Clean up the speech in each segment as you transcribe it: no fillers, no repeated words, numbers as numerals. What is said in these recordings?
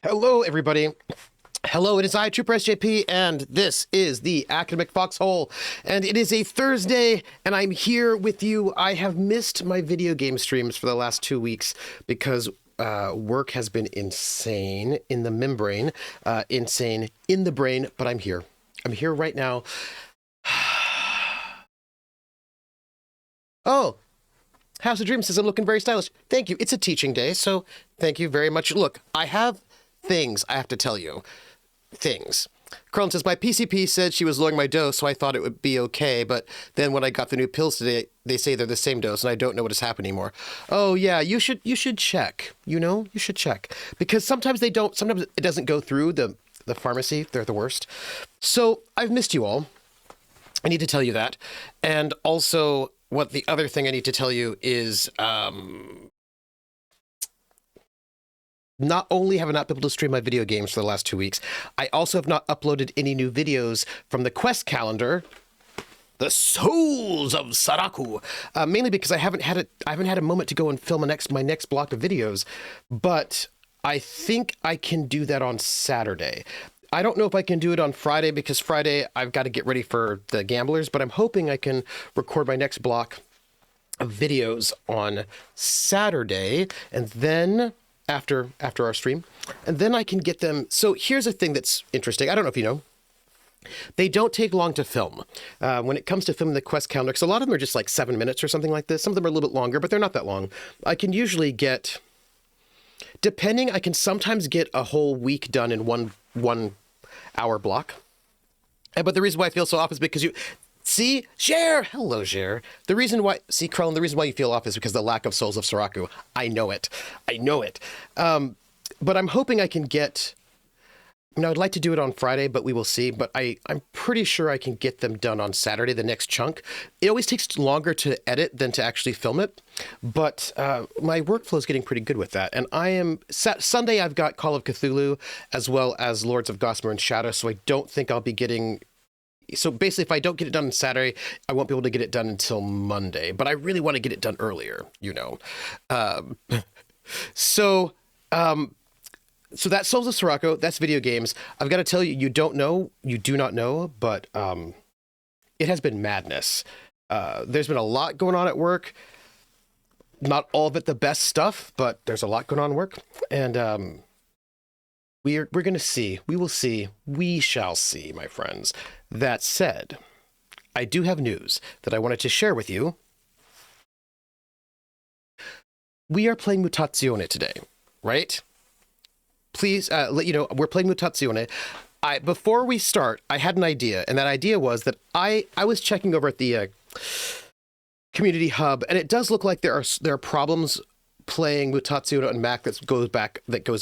Hello, everybody. Hello, it is I, Trooper SJP, and this is the Academic Foxhole. And it is a Thursday, and I'm here with you. I have missed my video game streams for the last 2 weeks because work has been insane in the membrane, insane in the brain, but I'm here. I'm here right now. Oh, House of Dreams says I'm looking very stylish. Thank you. It's a teaching day, so thank you very much. Look, I have things I have to tell you. Things. Carlin says, my PCP said she was lowering my dose, so I thought it would be okay, but then when I got the new pills today, they say they're the same dose, and I don't know what has happened anymore. Oh, yeah, you should check. You should check. Because sometimes they don't, sometimes it doesn't go through the pharmacy. They're the worst. So, I've missed you all. I need to tell you that. And also, what the other thing I need to tell you is, not only have I not been able to stream my video games for the last 2 weeks, I also have not uploaded any new videos from the quest calendar, The Souls of Saraku, mainly because I haven't had a moment to go and film my next block of videos, but I think I can do that on Saturday. I don't know if I can do it on Friday because Friday I've got to get ready for the gamblers, but I'm hoping I can record my next block of videos on Saturday, and then after our stream, and then I can get them. So here's a thing that's interesting. I don't know if you know, they don't take long to film. When it comes to filming the quest calendar, because a lot of them are just like 7 minutes or something like this. Some of them are a little bit longer, but they're not that long. I can usually get, I can sometimes get a whole week done in one hour block. But the reason why I feel so off is because see, Cher! Hello, Cher. The reason why you feel off is because of the lack of Souls of Saraku. I know it. But I'm hoping I can get, I'd like to do it on Friday, but we will see. But I'm pretty sure I can get them done on Saturday, the next chunk. It always takes longer to edit than to actually film it. But my workflow is getting pretty good with that. And Sunday I've got Call of Cthulhu as well as Lords of Gossamer and Shadow, so I don't think I'll be getting. So basically, if I don't get it done on Saturday, I won't be able to get it done until Monday. But I really want to get it done earlier, So that's Souls of Sirocco. That's video games. I've got to tell you, you do not know, but it has been madness. There's been a lot going on at work. Not all of it the best stuff, but there's a lot going on at work. And we're going to see. We will see. We shall see, my friends. That said, I do have news that I wanted to share with you. We are playing Mutazione today, right? Please let you know, we're playing Mutazione. Before we start, I had an idea, and that idea was that I was checking over at the community hub, and it does look like there are problems playing Mutazione on Mac that goes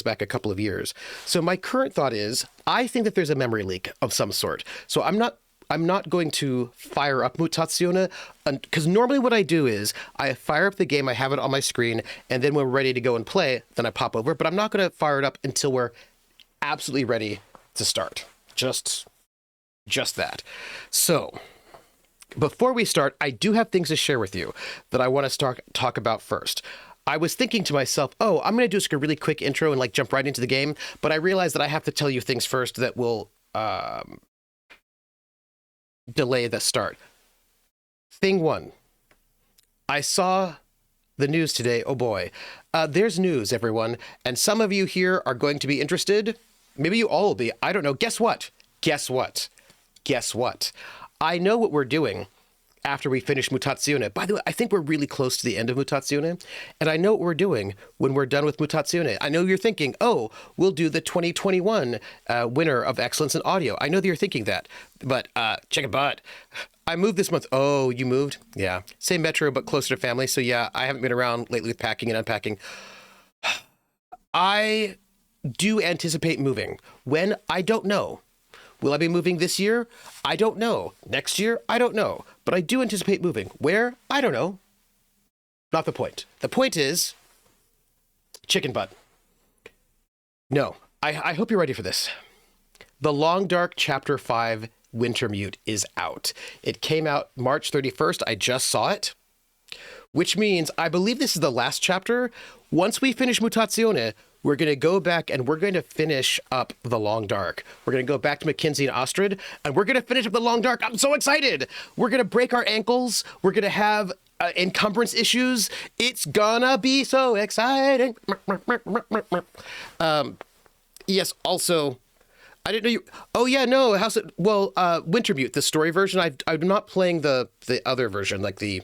back a couple of years. So my current thought is, I think that there's a memory leak of some sort. So I'm not going to fire up Mutazione, because normally what I do is I fire up the game, I have it on my screen, and then when we're ready to go and play, then I pop over. But I'm not going to fire it up until we're absolutely ready to start. Just that. So before we start, I do have things to share with you that I want to talk about first. I was thinking to myself, I'm going to do just a really quick intro and jump right into the game. But I realized that I have to tell you things first that will delay the start. Thing one, I saw the news today. Oh boy, there's news, everyone. And some of you here are going to be interested. Maybe you all will be. I don't know. Guess what? I know what we're doing after we finish Mutazione. By the way, I think we're really close to the end of Mutazione, and I know what we're doing when we're done with Mutazione. I know you're thinking, we'll do the 2021 winner of Excellence in Audio. I know that you're thinking that, but check it out. I moved this month. Oh, you moved? Yeah. Same metro, but closer to family. So yeah, I haven't been around lately with packing and unpacking. I do anticipate moving. When? I don't know. Will I be moving this year? I don't know. Next year? I don't know. But I do anticipate moving. Where? I don't know. Not the point. The point is chicken butt. No, I hope you're ready for this. The Long Dark Chapter 5 Wintermute is out. It came out March 31st. I just saw it, which means I believe this is the last chapter. Once we finish Mutazione, we're going to go back and we're going to finish up The Long Dark. We're going to go back to Mackenzie and Ostrid, and we're going to finish up The Long Dark. I'm so excited. We're going to break our ankles. We're going to have encumbrance issues. It's gonna be so exciting. Yes, also, I didn't know you. Oh yeah, no. How's it? Well, Wintermute, the story version. I'm not playing the other version, like the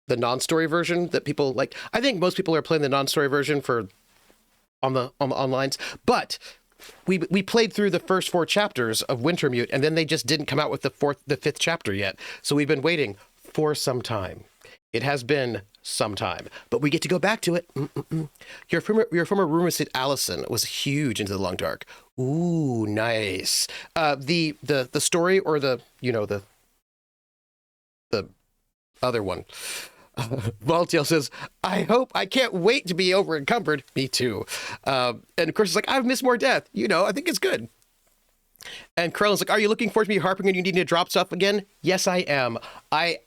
non-story version that people like. I think most people are playing the non-story version for on the onlines. But we played through the first 4 chapters of Wintermute, and then they just didn't come out with the 5th chapter yet. So we've been waiting for some time. It has been some time, but we get to go back to it. Your former roommate Allison was huge into The Long Dark. Ooh, nice. The story, or the other one. Valtiel says, I can't wait to be over encumbered. Me too. And of course it's like, I've missed more death. I think it's good. And Krellin's like, are you looking forward to me harping on you needing to drop stuff again? Yes, I am. I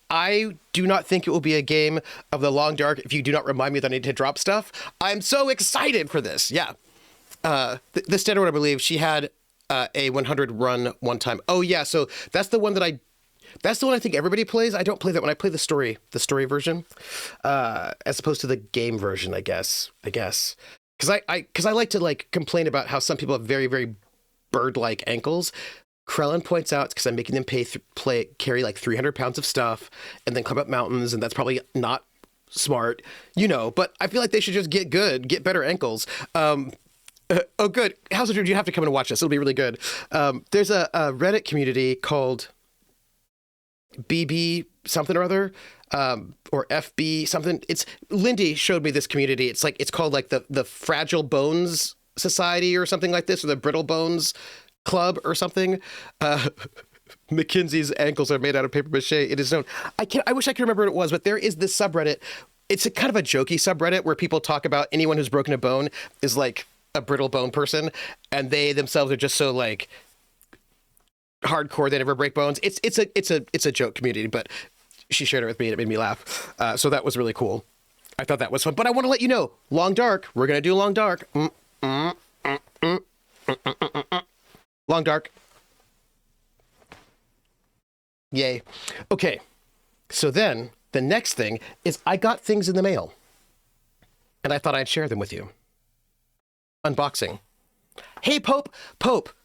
do not think it will be a game of The Long Dark if you do not remind me that I need to drop stuff. I'm so excited for this. Yeah. The standard one, I believe, she had a 100 run one time. Oh, yeah. So that's the one I think everybody plays. I don't play that one. I play the story version, as opposed to the game version, I guess. Because I like to complain about how some people have very, very bird-like ankles. Krellin points out, because I'm making them carry 300 pounds of stuff and then climb up mountains, and that's probably not smart, but I feel like they should just get better ankles. Oh, good. How's it? You have to come and watch this. It'll be really good. There's a Reddit community called BB something or other, or FB something. It's Lindy showed me this community. It's called the Fragile Bones Society or something like this, or the Brittle Bones Club or something. Mackenzie's ankles are made out of paper mache. It is known. I wish I could remember what it was, but there is this subreddit. It's a kind of a jokey subreddit where people talk about anyone who's broken a bone is like a brittle bone person, and they themselves are just so hardcore they never break bones. It's a joke community, but she shared it with me and it made me laugh. So that was really cool. I thought that was fun. But I want to let you know, Long Dark. We're gonna do Long Dark. Long Dark. Yay. Okay. So then the next thing is I got things in the mail, and I thought I'd share them with you. Unboxing. Hey, Pope.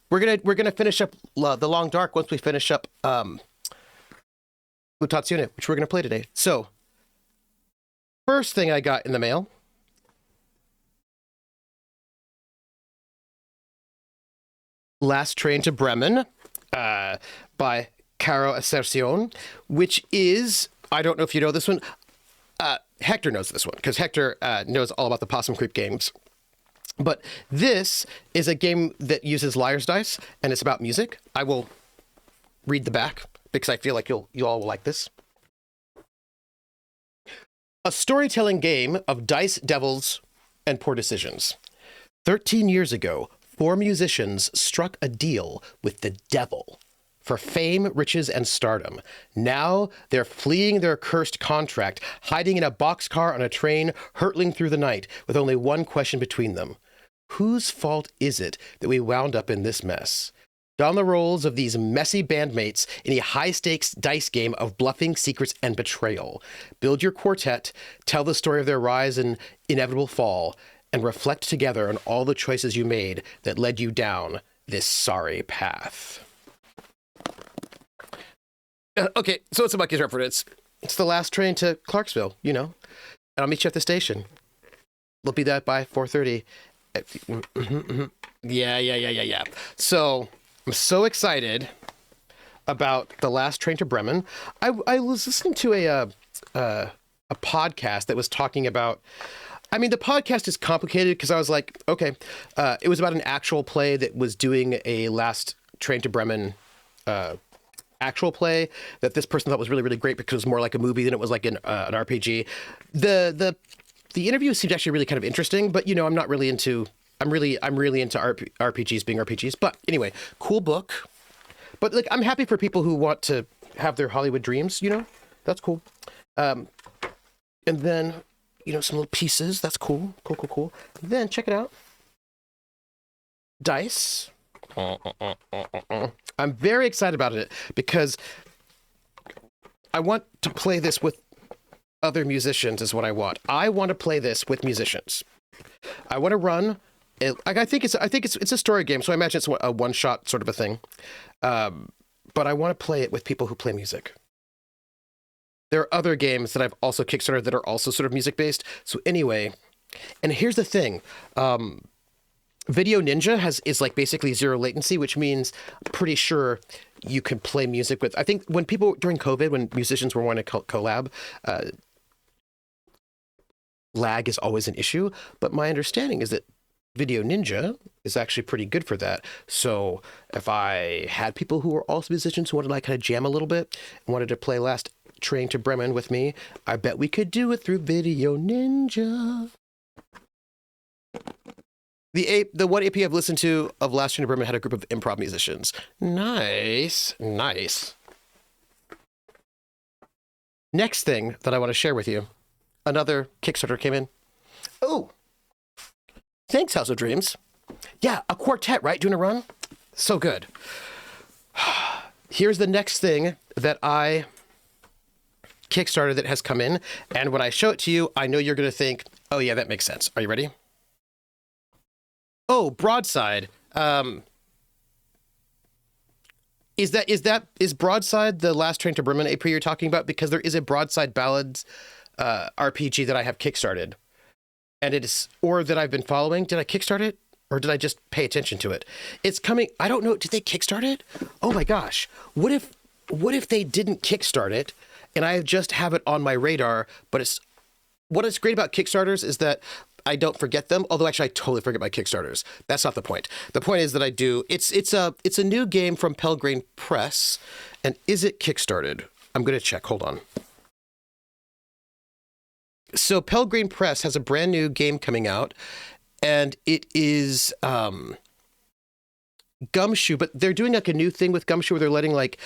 We're gonna finish up The Long Dark once we finish up Mutazione, which we're gonna play today. So first thing I got in the mail. Last Train to Bremen, by Caro Asercion, which is, I don't know if you know this one. Hector knows this one, because Hector knows all about the Possum Creep games. But this is a game that uses Liar's Dice, and it's about music. I will read the back, because I feel like you all will like this. A storytelling game of dice, devils, and poor decisions. 13 years ago, 4 musicians struck a deal with the devil for fame, riches, and stardom. Now they're fleeing their cursed contract, hiding in a boxcar on a train, hurtling through the night, with only one question between them. Whose fault is it that we wound up in this mess? Don the roles of these messy bandmates in a high-stakes dice game of bluffing, secrets, and betrayal. Build your quartet, tell the story of their rise and inevitable fall, and reflect together on all the choices you made that led you down this sorry path. Okay, so it's a Bucky's reference. It's the last train to Clarksville, and I'll meet you at the station. We'll be there by 4:30. Yeah. So I'm so excited about the last train to Bremen. I was listening to a podcast that was talking about. I mean, the podcast is complicated because I was like, okay, it was about an actual play that was doing a last train to Bremen actual play that this person thought was really, really great because it was more like a movie than it was like an RPG. The interview seemed actually really kind of interesting, but I'm not really into. I'm really into RPGs being RPGs. But anyway, cool book. But I'm happy for people who want to have their Hollywood dreams. That's cool. And then some little pieces. That's cool. Cool. Then check it out. dice. I'm very excited about it because I want to play this with other musicians is what I want. I want to play this with musicians. I want to run. I think it's a story game, so I imagine it's a one-shot sort of a thing. But I want to play it with people who play music. There are other games that I've also kickstarted that are also sort of music-based. So anyway, and here's the thing. Video Ninja is like basically zero latency, which means I'm pretty sure you can play music with. I think when people during COVID, when musicians were wanting to collab, lag is always an issue. But my understanding is that Video Ninja is actually pretty good for that. So if I had people who were also musicians who wanted to like kind of jam a little bit and wanted to play Last Train to Bremen with me, I bet we could do it through Video Ninja. The one AP I've listened to of Last Train to Bremen had a group of improv musicians. Nice. Next thing that I want to share with you. Another Kickstarter came in. Oh, thanks, House of Dreams. Yeah, a quartet, right? Doing a run? So good. Here's the next thing that I Kickstarter that has come in. And when I show it to you, I know you're going to think, oh yeah, that makes sense. Are you ready? Oh, Broadside. Is Broadside the Last Train to Bremen AP you're talking about? Because there is a Broadside Ballads RPG that I have kickstarted, and it is, or that I've been following. Did I kickstart it, or did I just pay attention to it? It's coming. I don't know. Did they kickstart it? Oh my gosh! What if they didn't kickstart it, and I just have it on my radar? But what's great about Kickstarters is that I don't forget them. Although actually I totally forget my Kickstarters. That's not the point. The point is that I do. It's a new game from Pelgrane Press. And is it kickstarted? I'm going to check. Hold on. So Pelgrane Press has a brand new game coming out, and it is Gumshoe, but they're doing like a new thing with Gumshoe where they're letting like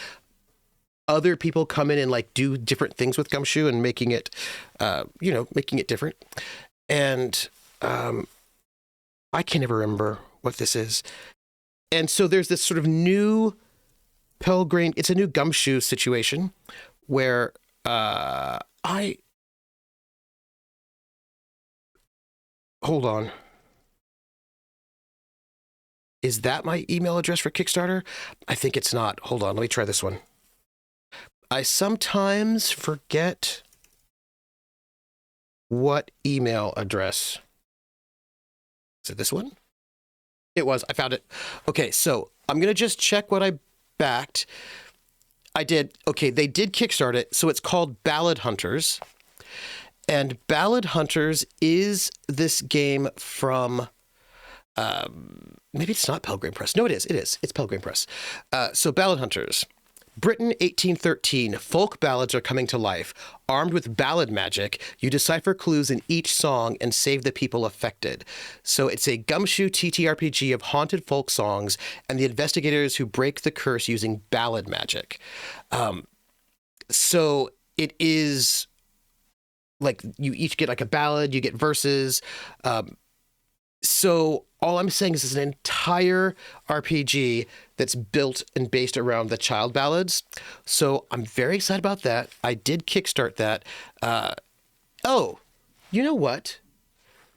other people come in and like do different things with Gumshoe and making it making it different. And I can't ever remember what this is. And so there's this sort of new Pelgrane, it's a new Gumshoe situation where hold on. Is that my email address for Kickstarter? I think it's not. Hold on, let me try this one. I sometimes forget what email address. Is it this one? It was. I found it. Okay, so I'm going to just check what I backed. I did. Okay, they did kickstart it. So it's called Ballad Hunters. And Ballad Hunters is this game from, maybe it's not Pelgrane Press. No, it is. It is. It's Pelgrane Press. So Ballad Hunters. Britain, 1813. Folk ballads are coming to life. Armed with ballad magic, you decipher clues in each song and save the people affected. So it's a Gumshoe TTRPG of haunted folk songs and the investigators who break the curse using ballad magic. So it is like you each get like a ballad, you get verses. So all I'm saying is it's an entire RPG that's built and based around the child ballads. So I'm very excited about that. I did kickstart that. Oh, you know what?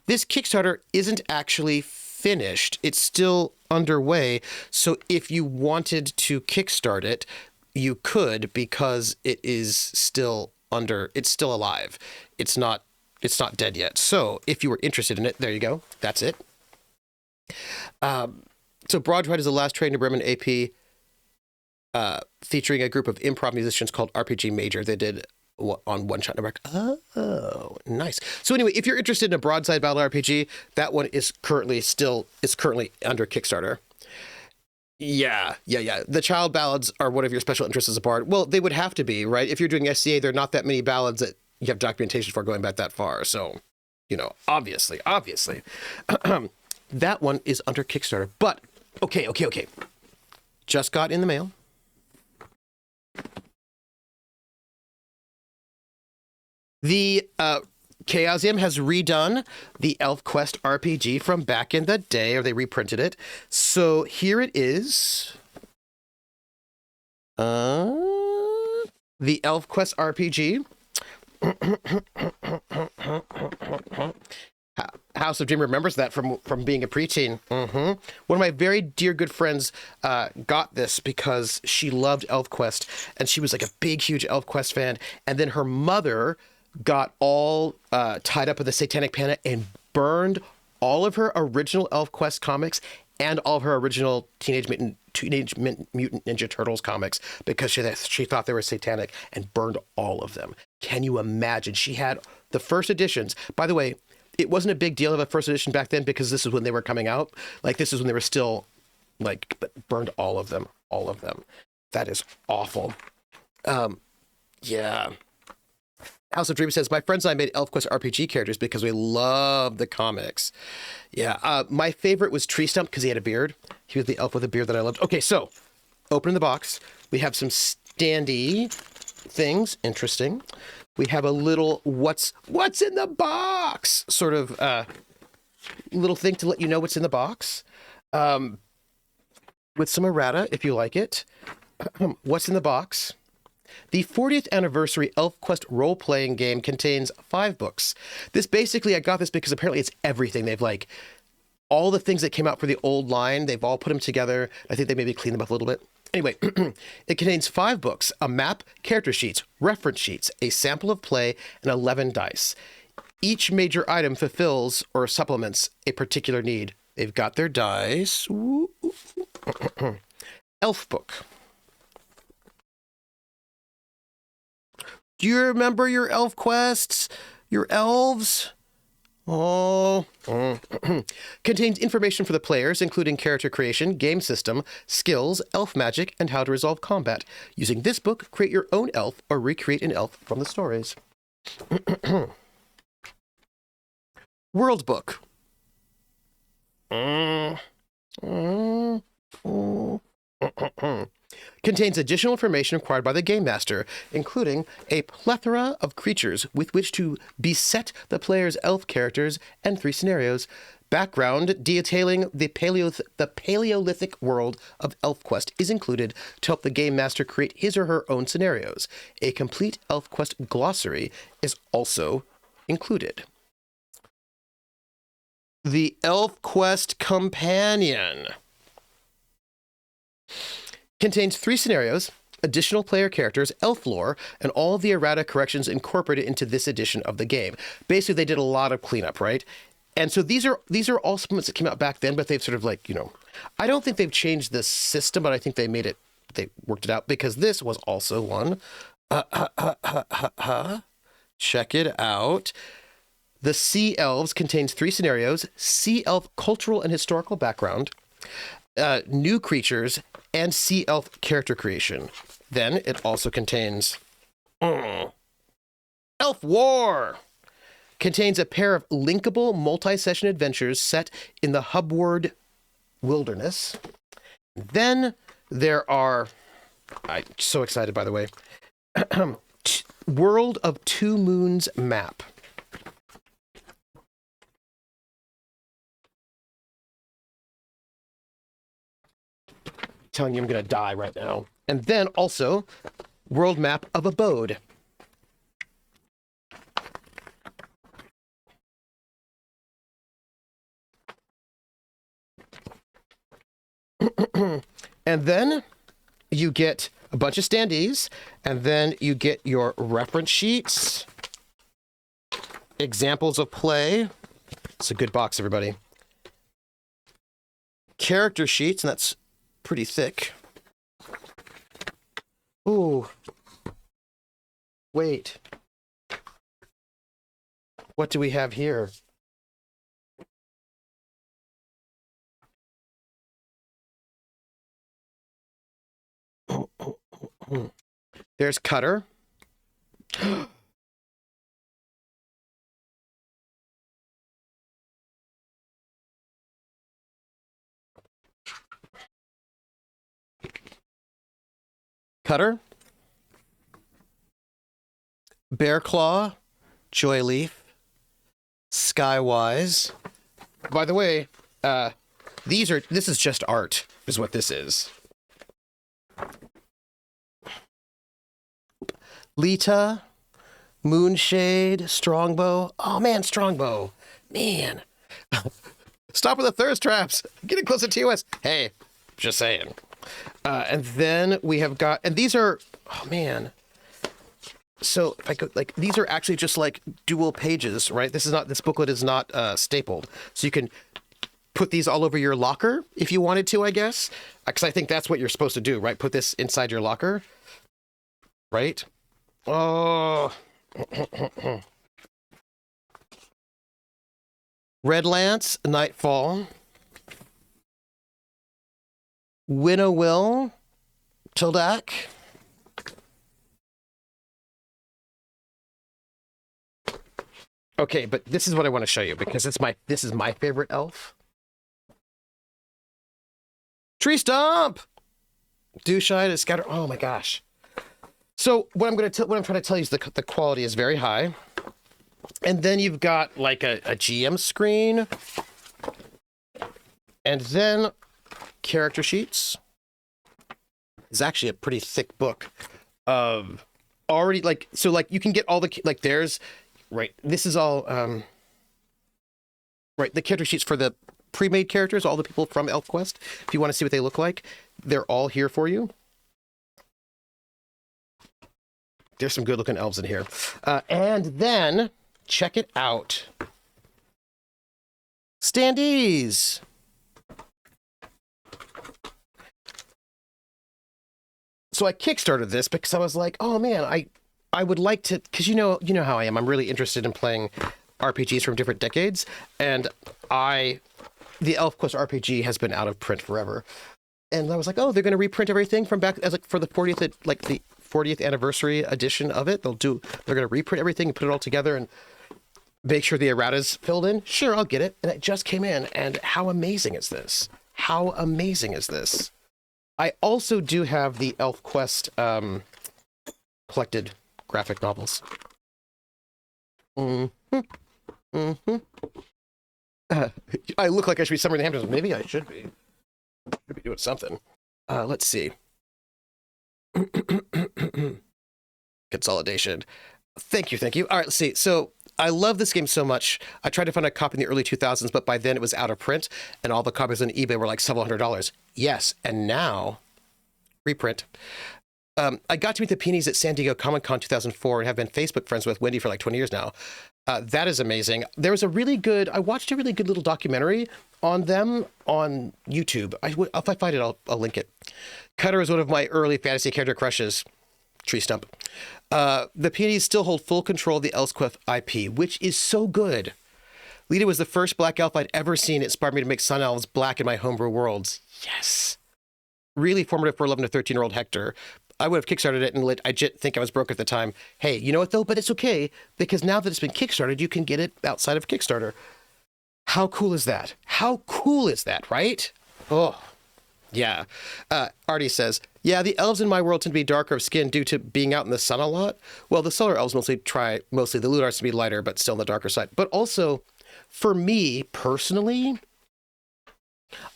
This Kickstarter isn't actually finished. It's still underway. So if you wanted to kickstart it, you could, because it is still it's still alive. It's not dead yet. So if you were interested in it, there you go. That's it. So Broadside is the Last Train to Bremen AP, featuring a group of improv musicians called RPG Major. They did on One Shot Network. Oh, nice. So anyway, if you're interested in a Broadside battle RPG, that one is currently under Kickstarter. Yeah. The child ballads are one of your special interests as a bard. Well, they would have to be, right? If you're doing SCA, there are not that many ballads that you have documentation for going back that far. So, obviously. That one is under Kickstarter. But, okay. Just got in the mail. The Chaosium has redone the ElfQuest RPG from back in the day, or they reprinted it. So here it is. The ElfQuest RPG. House of Dream remembers that from being a preteen. One of my very dear good friends got this because she loved ElfQuest, and she was like a big, huge ElfQuest fan. And then her mother got all tied up with the Satanic Panic and burned all of her original ElfQuest comics and all of her original Teenage Mutant Ninja Turtles comics because she thought they were satanic, and burned all of them. Can you imagine? She had the first editions. By the way, it wasn't a big deal of a first edition back then because this is when they were coming out. Like, this is when they were still, like, burned all of them. All of them. That is awful. Yeah. House of Dream says, my friends and I made ElfQuest RPG characters because we love the comics. Yeah. My favorite was Tree Stump because he had a beard. He was the elf with a beard that I loved. Okay, so opening the box, we have some standee things. Interesting. We have a little what's in the box sort of little thing to let you know what's in the box. With some errata, if you like it. What's in the box? The 40th anniversary ElfQuest role-playing game contains 5 books. This basically, I got this because apparently it's everything. They've like all the things that came out for the old line, they've all put them together. I think they maybe cleaned them up a little bit. Anyway, it contains 5 books, a map, character sheets, reference sheets, a sample of play, and 11 dice. Each major item fulfills or supplements a particular need. They've got their dice. Elf book. Do you remember your elf quests? Your elves? Oh. Contains information for the players, including character creation, game system, skills, elf magic, and how to resolve combat. Using this book, create your own elf or recreate an elf from the stories. World book. Contains additional information required by the Game Master, including a plethora of creatures with which to beset the player's elf characters and 3 scenarios. Background detailing the Paleolithic world of ElfQuest is included to help the Game Master create his or her own scenarios. A complete ElfQuest glossary is also included. The ElfQuest Companion contains 3 scenarios, additional player characters, elf lore, and all of the errata corrections incorporated into this edition of the game. Basically, they did a lot of cleanup, right? And so these are all supplements that came out back then, but they've sort of like, you know, I don't think they've changed the system, but I think they worked it out, because this was also one. Check it out. The Sea Elves contains 3 scenarios, Sea Elf cultural and historical background, new creatures, and Sea Elf character creation. Then it also contains Elf War. Contains a pair of linkable multi-session adventures set in the Hubward Wilderness. Then there are, I'm so excited, by the way, World of Two Moons map. Telling you I'm going to die right now. And then also world map of Abode. And then you get a bunch of standees, and then you get your reference sheets, examples of play. It's a good box, everybody. Character sheets, and that's pretty thick. Ooh. Wait. What do we have here? There's Cutter. Cutter, Bear Claw, Joy Leaf, Skywise. By the way, this is just art, is what this is. Lita, Moonshade, Strongbow. Oh man, Strongbow. Man. Stop with the thirst traps. Getting closer to us. Hey, just saying. And then we have got, and these are, oh man. So if I could, like, these are actually just like dual pages, right? This booklet is not stapled. So you can put these all over your locker if you wanted to, I guess. Because I think that's what you're supposed to do, right? Put this inside your locker, right? Oh. Red Lance, Nightfall. Winnowill, Tildak. Okay, but this is what I want to show you because this is my favorite elf. Tree Stomp! Doucheye to Scatter. Oh my gosh. So what I'm trying to tell you is the quality is very high. And then you've got like a GM screen. And then character sheets. It's actually a pretty thick book of already like, so like you can get all the, like there's, right, this is all, right, the character sheets for the pre-made characters, all the people from ElfQuest. If you want to see what they look like, they're all here for you. There's some good looking elves in here. And then check it out. Standees. So I kickstarted this because I was like, oh man, I would like to, because you know how I am. I'm really interested in playing RPGs from different decades. And the ElfQuest RPG has been out of print forever. And I was like, oh, they're going to reprint everything from back as like for the 40th, like the 40th anniversary edition of it. They're going to reprint everything and put it all together and make sure the errata's filled in. Sure, I'll get it. And it just came in. And how amazing is this? How amazing is this? I also do have the ElfQuest collected graphic novels. Mm-hmm. Mm-hmm. I look like I should be Summer in the Hamptons. Maybe I should be. Should be doing something. Let's see. Consolidation. Thank you. All right, let's see. So I love this game so much. I tried to find a copy in the early 2000s, but by then it was out of print, and all the copies on eBay were like several $100s. Yes, and now, reprint. I got to meet the Peonies at San Diego Comic-Con 2004 and have been Facebook friends with Wendy for like 20 years now. That is amazing. There was I watched a really good little documentary on them on YouTube. If I find it, I'll link it. Cutter is one of my early fantasy character crushes. Tree Stump. The Peonies still hold full control of the ElfQuest IP, which is so good. Lita was the first black elf I'd ever seen. It inspired me to make sun elves black in my homebrew worlds. Yes. Really formative for 11 to 13-year-old Hector. I would have kickstarted it and I didn't think I was broke at the time. Hey, you know what though? But it's okay because now that it's been kickstarted, you can get it outside of Kickstarter. How cool is that? How cool is that, right? Oh, yeah. Artie says, yeah, the elves in my world tend to be darker of skin due to being out in the sun a lot. Well, the solar elves mostly the Ludarts to be lighter, but still on the darker side. But also, for me personally,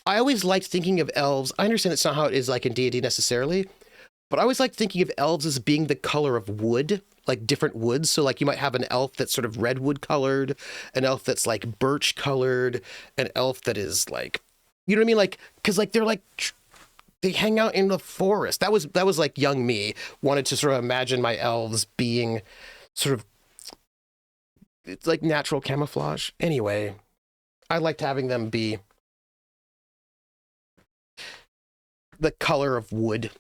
I always liked thinking of elves. I understand it's not how it is like in D&D necessarily, but I always like thinking of elves as being the color of wood, like different woods. So like you might have an elf that's sort of redwood colored, an elf that's like birch colored, an elf that is like, you know what I mean? Like, cause like they're like, they hang out in the forest. That was like young me wanted to sort of imagine my elves being sort of, it's like natural camouflage. Anyway, I liked having them be the color of wood.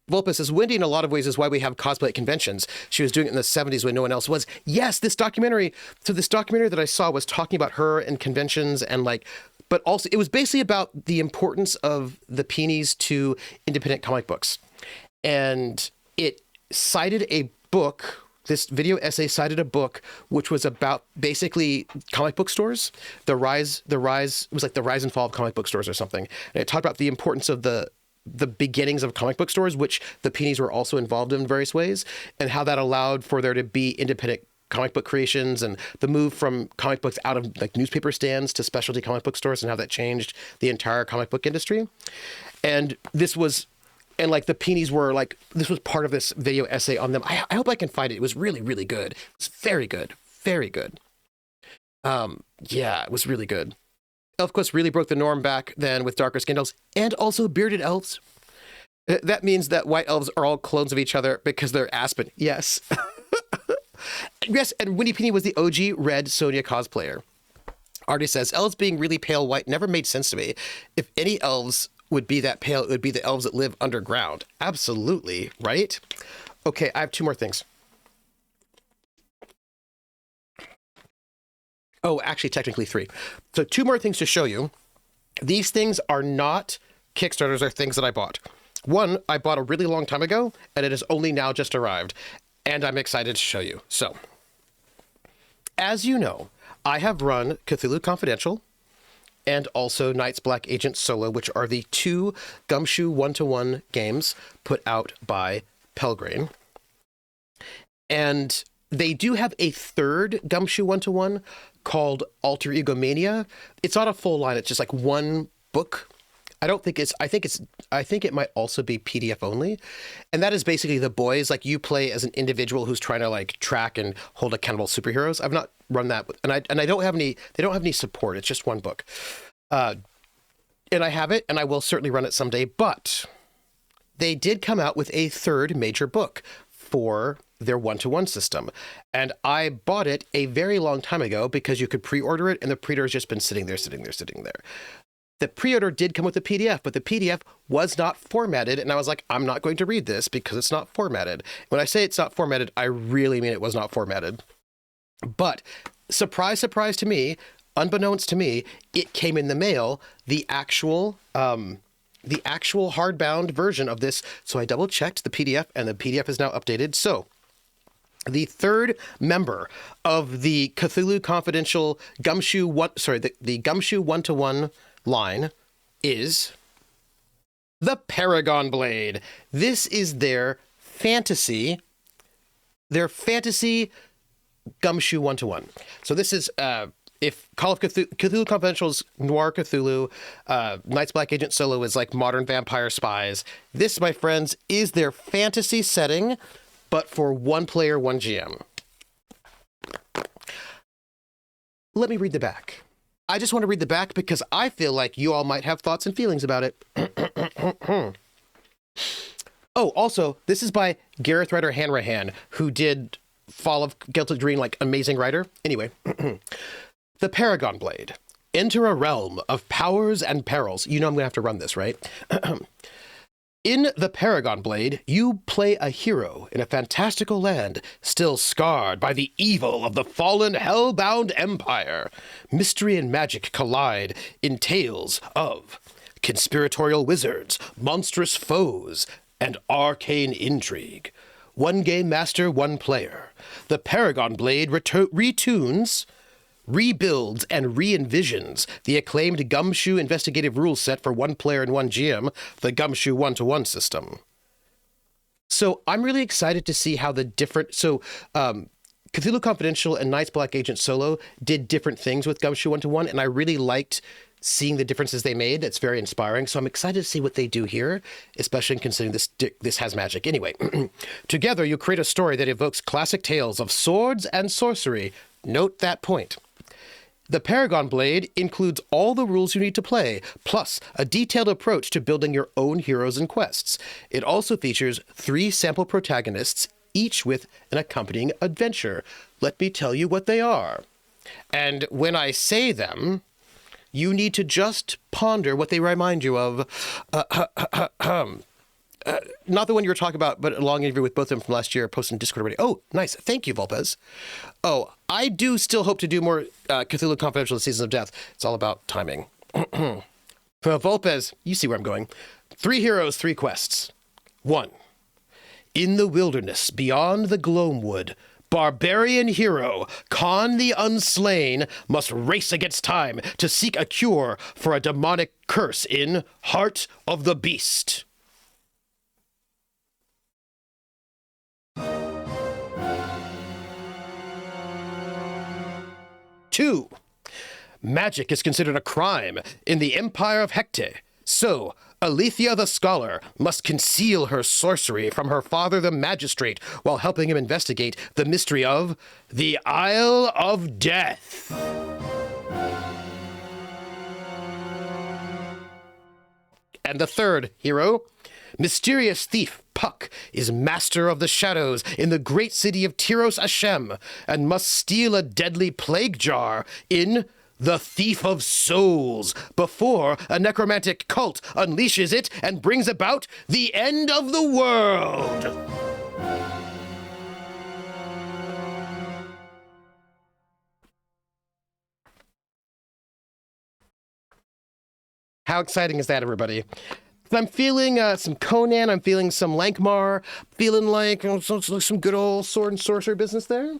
Vulpus says, Wendy in a lot of ways is why we have cosplay at conventions. She was doing it in the 70s when no one else was. Yes, this documentary that I saw was talking about her and conventions and like, but also it was basically about the importance of the Peonies to independent comic books. And it cited a book, this video essay cited a book which was about basically comic book stores, the rise, it was like the rise and fall of comic book stores or something. And it talked about the importance of the beginnings of comic book stores, which the Peonies were also involved in various ways, and how that allowed for there to be independent comic book creations and the move from comic books out of like newspaper stands to specialty comic book stores and how that changed the entire comic book industry. And this was, and like the peonies were like, this was part of this video essay on them. I hope I can find it. It was really, really good. It's very good. Very good. Yeah, it was really good. Elf Quest really broke the norm back then with darker skinned elves and also bearded elves. That means that white elves are all clones of each other because they're Aspen. Yes. Yes, and Winnie Peony was the OG Red Sonia cosplayer. Artie says, elves being really pale white never made sense to me. If any elves would be that pale, it would be the elves that live underground. Absolutely, right? Okay, I have two more things. Oh, actually, technically three. So two more things to show you. These things are not Kickstarters, are things that I bought. One, I bought a really long time ago, and it has only now just arrived. And I'm excited to show you. So, as you know, I have run Cthulhu Confidential and also Night's Black Agent Solo, which are the two Gumshoe one-to-one games put out by Pelgrane. And they do have a third Gumshoe one-to-one called Alter Ego Mania. It's not a full line. It's just like one book. I think it might also be PDF only. And that is basically the boys, like you play as an individual who's trying to like track and hold accountable superheroes. I've not run that. And I don't have any, they don't have any support. It's just one book. And I have it and I will certainly run it someday, but they did come out with a third major book for their one-to-one system. And I bought it a very long time ago because you could pre-order it and the pre-order has just been sitting there. The pre-order did come with a PDF, but the PDF was not formatted. And I was like, I'm not going to read this because it's not formatted. When I say it's not formatted, I really mean it was not formatted. But surprise, surprise to me, unbeknownst to me, it came in the mail, the actual hardbound version of this. So I double checked the PDF and the PDF is now updated. So the third member of the Cthulhu Confidential Gumshoe the Gumshoe one-to-one line is the Paragon Blade. This is their fantasy Gumshoe one-to-one. So this is if Call of Cthulhu Confidential's Noir Cthulhu, Night's Black Agent Solo is like modern vampire spies. This, my friends, is their fantasy setting, but for one player, one GM. Let me read the back. I just want to read the back because I feel like you all might have thoughts and feelings about it. Oh, also, this is by Gareth Ryder Hanrahan, who did Fall of Gilded Green, like amazing writer. Anyway, the Paragon Blade. Enter a realm of powers and perils. You know I'm going to have to run this, right? In the Paragon Blade, you play a hero in a fantastical land, still scarred by the evil of the fallen hell-bound empire. Mystery and magic collide in tales of conspiratorial wizards, monstrous foes, and arcane intrigue. One game master, one player. The Paragon Blade retunes, rebuilds, and re-envisions the acclaimed Gumshoe investigative rule set for one player and one GM, the Gumshoe one-to-one system. So I'm really excited to see how the different... Cthulhu Confidential and Night's Black Agent Solo did different things with Gumshoe one-to-one, and I really liked seeing the differences they made. It's very inspiring. So I'm excited to see what they do here, especially considering this has magic. Anyway, together you create a story that evokes classic tales of swords and sorcery. Note that point. The Paragon Blade includes all the rules you need to play, plus a detailed approach to building your own heroes and quests. It also features 3 sample protagonists, each with an accompanying adventure. Let me tell you what they are. And when I say them, you need to just ponder what they remind you of. Not the one you were talking about, but a long interview with both of them from last year, posted in Discord already. Oh, nice. Thank you, Volpez. Oh, I do still hope to do more Cthulhu Confidential Seasons of Death. It's all about timing. Volpez, you see where I'm going. 3 heroes, 3 quests. 1. In the wilderness beyond the Gloamwood, barbarian hero Khan the Unslain must race against time to seek a cure for a demonic curse in Heart of the Beast. 2. Magic is considered a crime in the Empire of Hecate. So, Alethea the Scholar must conceal her sorcery from her father the Magistrate while helping him investigate the mystery of the Isle of Death. And the third hero, mysterious thief Puck is master of the shadows in the great city of Tyros Ashem and must steal a deadly plague jar in the Thief of Souls before a necromantic cult unleashes it and brings about the end of the world. How exciting is that, everybody? I'm feeling some Conan, I'm feeling some Lankmar, feeling like some good old sword and sorcery business there.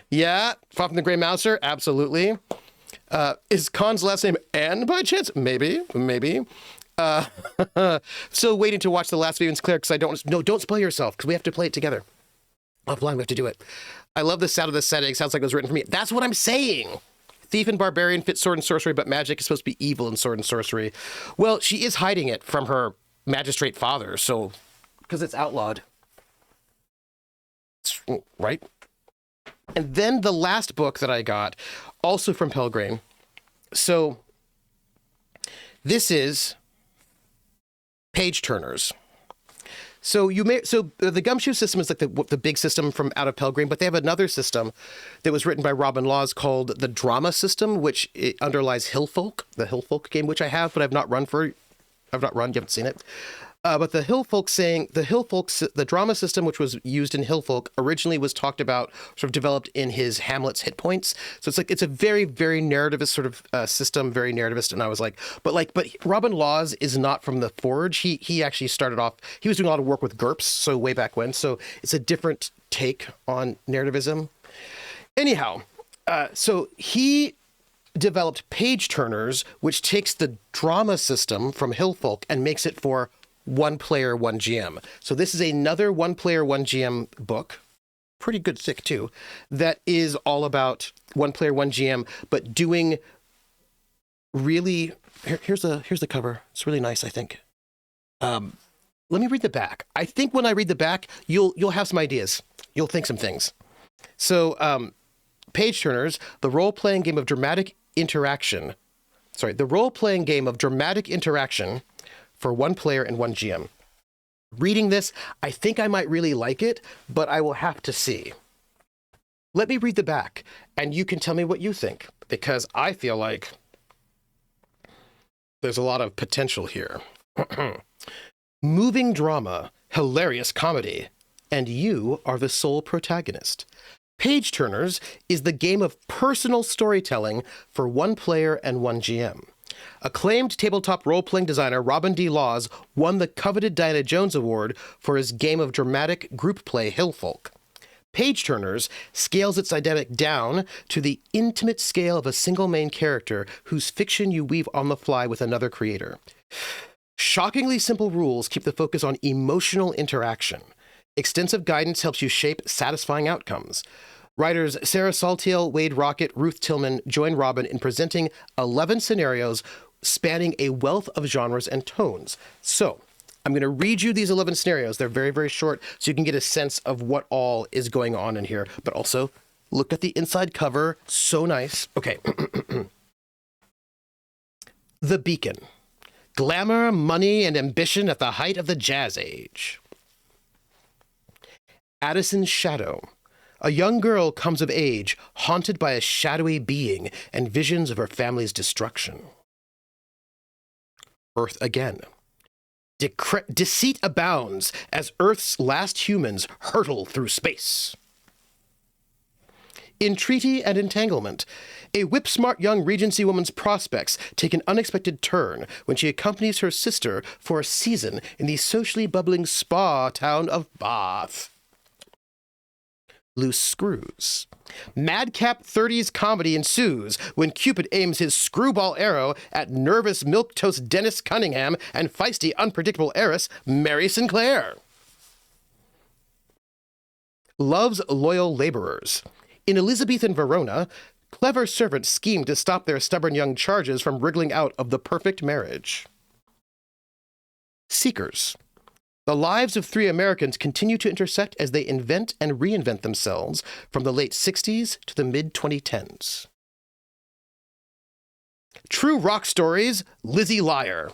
Yeah, Far from the Grey Mouser, absolutely. Is Khan's last name Anne by chance? Maybe. Still waiting to watch the last video. It's clear because don't spoil yourself because we have to play it together. Offline, we have to do it. I love the sound of the setting. Sounds like it was written for me. That's what I'm saying. Thief and barbarian fit sword and sorcery, but magic is supposed to be evil in sword and sorcery. Well, she is hiding it from her magistrate father, so because it's outlawed. Right? And then the last book that I got, also from Pelgrane. So this is Page Turners. So the Gumshoe system is like the big system from out of Pelgrane, but they have another system that was written by Robin Laws called the Drama System, which it underlies Hillfolk, the Hillfolk game, which I have, but I've not run. You haven't seen it. But the the drama system, which was used in Hillfolk, originally was talked about, sort of developed in his Hamlet's hit points. So it's a very, very narrativist sort of system, very narrativist. And I was like, but Robin Laws is not from the Forge. He actually started off, he was doing a lot of work with GURPS, so way back when. So it's a different take on narrativism. Anyhow, so he developed Page Turners, which takes the drama system from Hillfolk and makes it for one player, one GM. So this is another one player, one GM book, pretty good thick too, that is all about one player, one GM, but doing really, here's the cover. It's really nice, I think. Let me read the back. I think when I read the back, you'll have some ideas. You'll think some things. So Page Turners, the role-playing game of dramatic interaction. The role-playing game of dramatic interaction for one player and one GM. Reading this, I think I might really like it, but I will have to see. Let me read the back, and you can tell me what you think, because I feel like there's a lot of potential here. Moving drama, hilarious comedy, and you are the sole protagonist. Page Turners is the game of personal storytelling for one player and one GM. Acclaimed tabletop role-playing designer Robin D. Laws won the coveted Diana Jones Award for his game of dramatic group play Hillfolk. Page Turners scales its dynamic down to the intimate scale of a single main character whose fiction you weave on the fly with another creator. Shockingly simple rules keep the focus on emotional interaction. Extensive guidance helps you shape satisfying outcomes. Writers Sarah Saltiel, Wade Rocket, Ruth Tillman join Robin in presenting 11 scenarios spanning a wealth of genres and tones. So, I'm going to read you these 11 scenarios. They're very, very short, so you can get a sense of what all is going on in here. But also, look at the inside cover. So nice. Okay. The Beacon. Glamour, money, and ambition at the height of the Jazz Age. Addison's Shadow. A young girl comes of age, haunted by a shadowy being and visions of her family's destruction. Earth Again. Deceit abounds as Earth's last humans hurtle through space. Entreaty and Entanglement. A whip-smart young Regency woman's prospects take an unexpected turn when she accompanies her sister for a season in the socially bubbling spa town of Bath. Loose Screws. Madcap 30s comedy ensues when Cupid aims his screwball arrow at nervous milquetoast Dennis Cunningham and feisty, unpredictable heiress Mary Sinclair. Love's Loyal Laborers. In Elizabethan Verona, clever servants schemed to stop their stubborn young charges from wriggling out of the perfect marriage. Seekers. The lives of 3 Americans continue to intersect as they invent and reinvent themselves from the late 60s to the mid-2010s. True rock stories, Lizzie Lyre.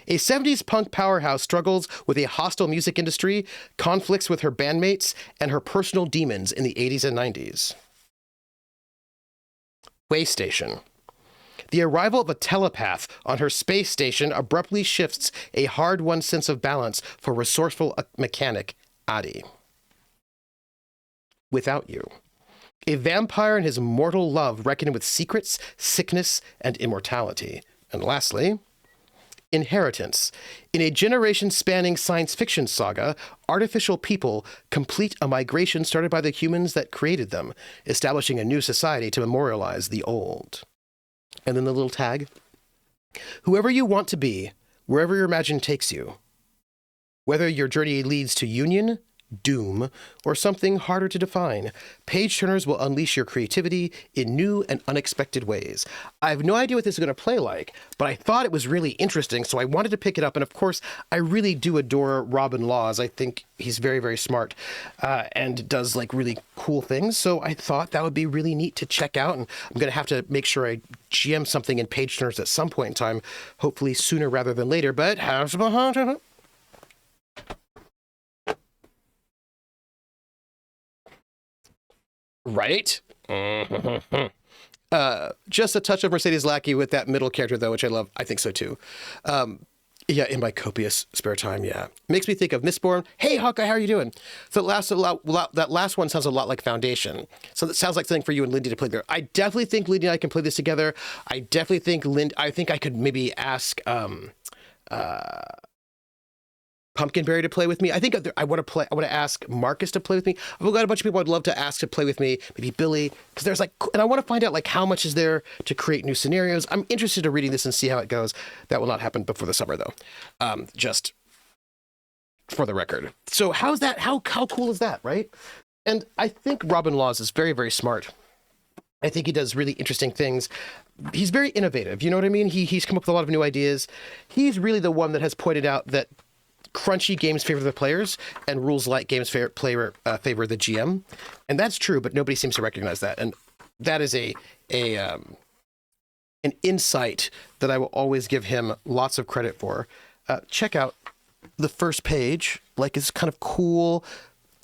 A 70s punk powerhouse struggles with a hostile music industry, conflicts with her bandmates, and her personal demons in the 80s and 90s. Waystation. The arrival of a telepath on her space station abruptly shifts a hard-won sense of balance for resourceful mechanic Adi. Without You. A vampire and his mortal love reckon with secrets, sickness, and immortality. And lastly, Inheritance. In a generation-spanning science fiction saga, artificial people complete a migration started by the humans that created them, establishing a new society to memorialize the old. And then the little tag. Whoever you want to be, wherever your imagination takes you. Whether your journey leads to union, doom, or something harder to define, page turners will unleash your creativity in new and unexpected ways. I have no idea what this is going to play like, but I thought it was really interesting, so I wanted to pick it up. And of course, I really do adore Robin Laws. I think he's very, very smart and does like really cool things. So I thought that would be really neat to check out. And I'm going to have to make sure I GM something in page turners at some point in time, hopefully sooner rather than later. But right? Just a touch of Mercedes Lackey with that middle character, though, which I love. I think so, too. Yeah, in my copious spare time, yeah. Makes me think of Mistborn. Hey, Hawkeye, how are you doing? So that last one sounds a lot like Foundation. So that sounds like something for you and Lindy to play there. I definitely think Lindy and I can play this together. I definitely think I think I could maybe ask Pumpkinberry to play with me. I think I want to ask Marcus to play with me. I've got a bunch of people I'd love to ask to play with me. Maybe Billy, because there's and I want to find out how much is there to create new scenarios. I'm interested in reading this and see how it goes. That will not happen before the summer, though. Just for the record. So how's that? How cool is that, right? And I think Robin Laws is very, very smart. I think he does really interesting things. He's very innovative. You know what I mean? He's come up with a lot of new ideas. He's really the one that has pointed out that crunchy games favor the players and rules light games favor the GM. And that's true, but nobody seems to recognize that. And that is an insight that I will always give him lots of credit for. Check out the first page. It's kind of cool,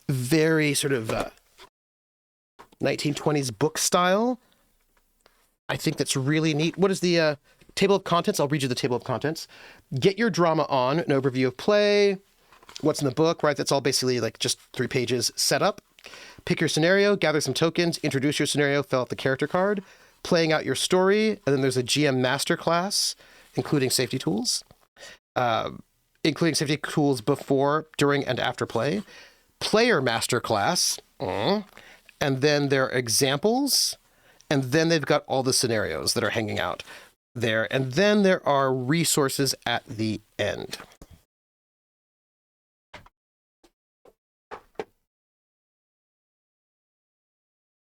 very sort of 1920s book style. I think that's really neat. What is the table of contents? I'll read you the table of contents. Get your drama on, an overview of play, what's in the book, right? That's all basically just 3 pages. Set up. Pick your scenario, gather some tokens, introduce your scenario, fill out the character card, playing out your story, and then there's a GM masterclass, including safety tools. Including safety tools before, during, and after play. Player masterclass. And then there are examples. And then they've got all the scenarios that are hanging out there. And then there are resources at the end.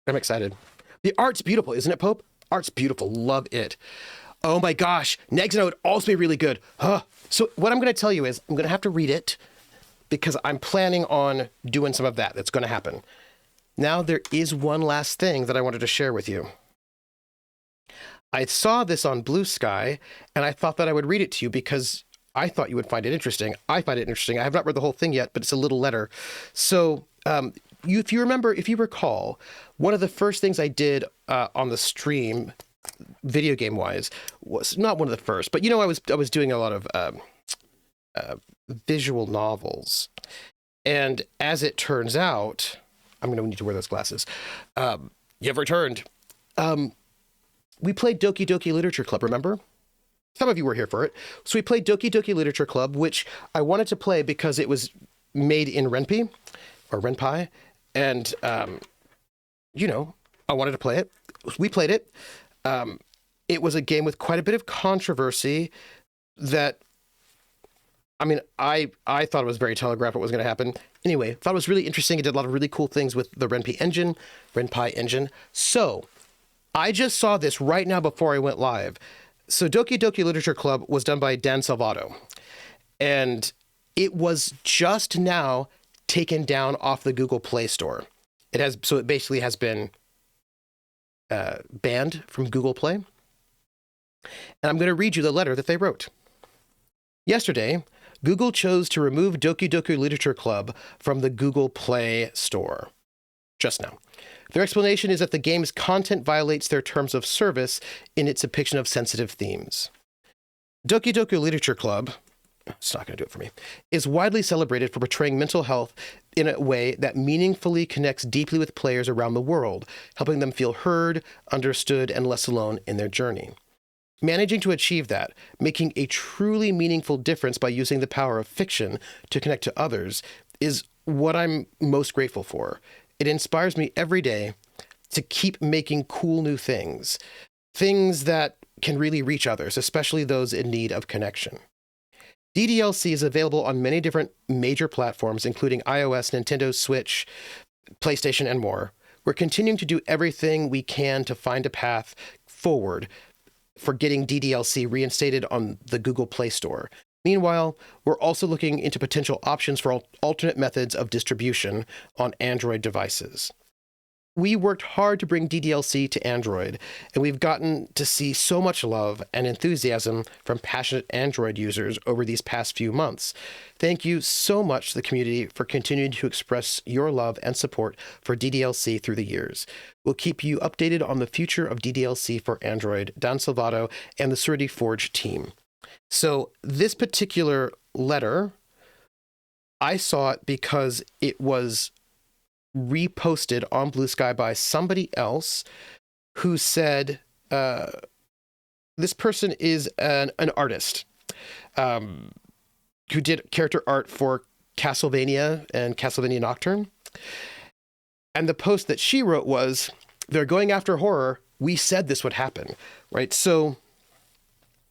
I'm excited. The art's beautiful, isn't it, Pope? Art's beautiful. Love it. Oh my gosh. Nexo would also be really good. So what I'm going to tell you is I'm going to have to read it because I'm planning on doing some of that. That's going to happen. Now there is one last thing that I wanted to share with you. I saw this on Blue Sky, and I thought that I would read it to you because I thought you would find it interesting. I find it interesting. I have not read the whole thing yet, but it's a little letter. So if you recall, one of the first things I did on the stream, video game wise, was not one of the first, but I was doing a lot of visual novels, and as it turns out, I'm going to need to wear those glasses. You've returned. We played Doki Doki Literature Club, remember? Some of you were here for it. So we played Doki Doki Literature Club, which I wanted to play because it was made in Ren'Py, or Ren'Py, and, I wanted to play it. We played it. It was a game with quite a bit of controversy that I mean, I thought it was very telegraphed what was going to happen. Anyway, thought it was really interesting. It did a lot of really cool things with the Ren'Py engine. So I just saw this right now before I went live. So Doki Doki Literature Club was done by Dan Salvato, and it was just now taken down off the Google Play Store. It basically has been banned from Google Play. And I'm going to read you the letter that they wrote. Yesterday, Google chose to remove Doki Doki Literature Club from the Google Play Store. Just now. Their explanation is that the game's content violates their terms of service in its depiction of sensitive themes. Doki Doki Literature Club, it's not going to do it for me, is widely celebrated for portraying mental health in a way that meaningfully connects deeply with players around the world, helping them feel heard, understood, and less alone in their journey. Managing to achieve that, making a truly meaningful difference by using the power of fiction to connect to others, is what I'm most grateful for. It inspires me every day to keep making cool new things that can really reach others, especially those in need of connection. DDLC is available on many different major platforms, including iOS, Nintendo Switch, PlayStation, and more. We're continuing to do everything we can to find a path forward for getting DDLC reinstated on the Google Play Store. Meanwhile, we're also looking into potential options for alternate methods of distribution on Android devices. We worked hard to bring DDLC to Android, and we've gotten to see so much love and enthusiasm from passionate Android users over these past few months. Thank you so much to the community for continuing to express your love and support for DDLC through the years. We'll keep you updated on the future of DDLC for Android, Dan Salvato, and the Surety Forge team. So this particular letter, I saw it because it was reposted on Blue Sky by somebody else who said, this person is an artist who did character art for Castlevania and Castlevania Nocturne. And the post that she wrote was, they're going after horror. We said this would happen, right? So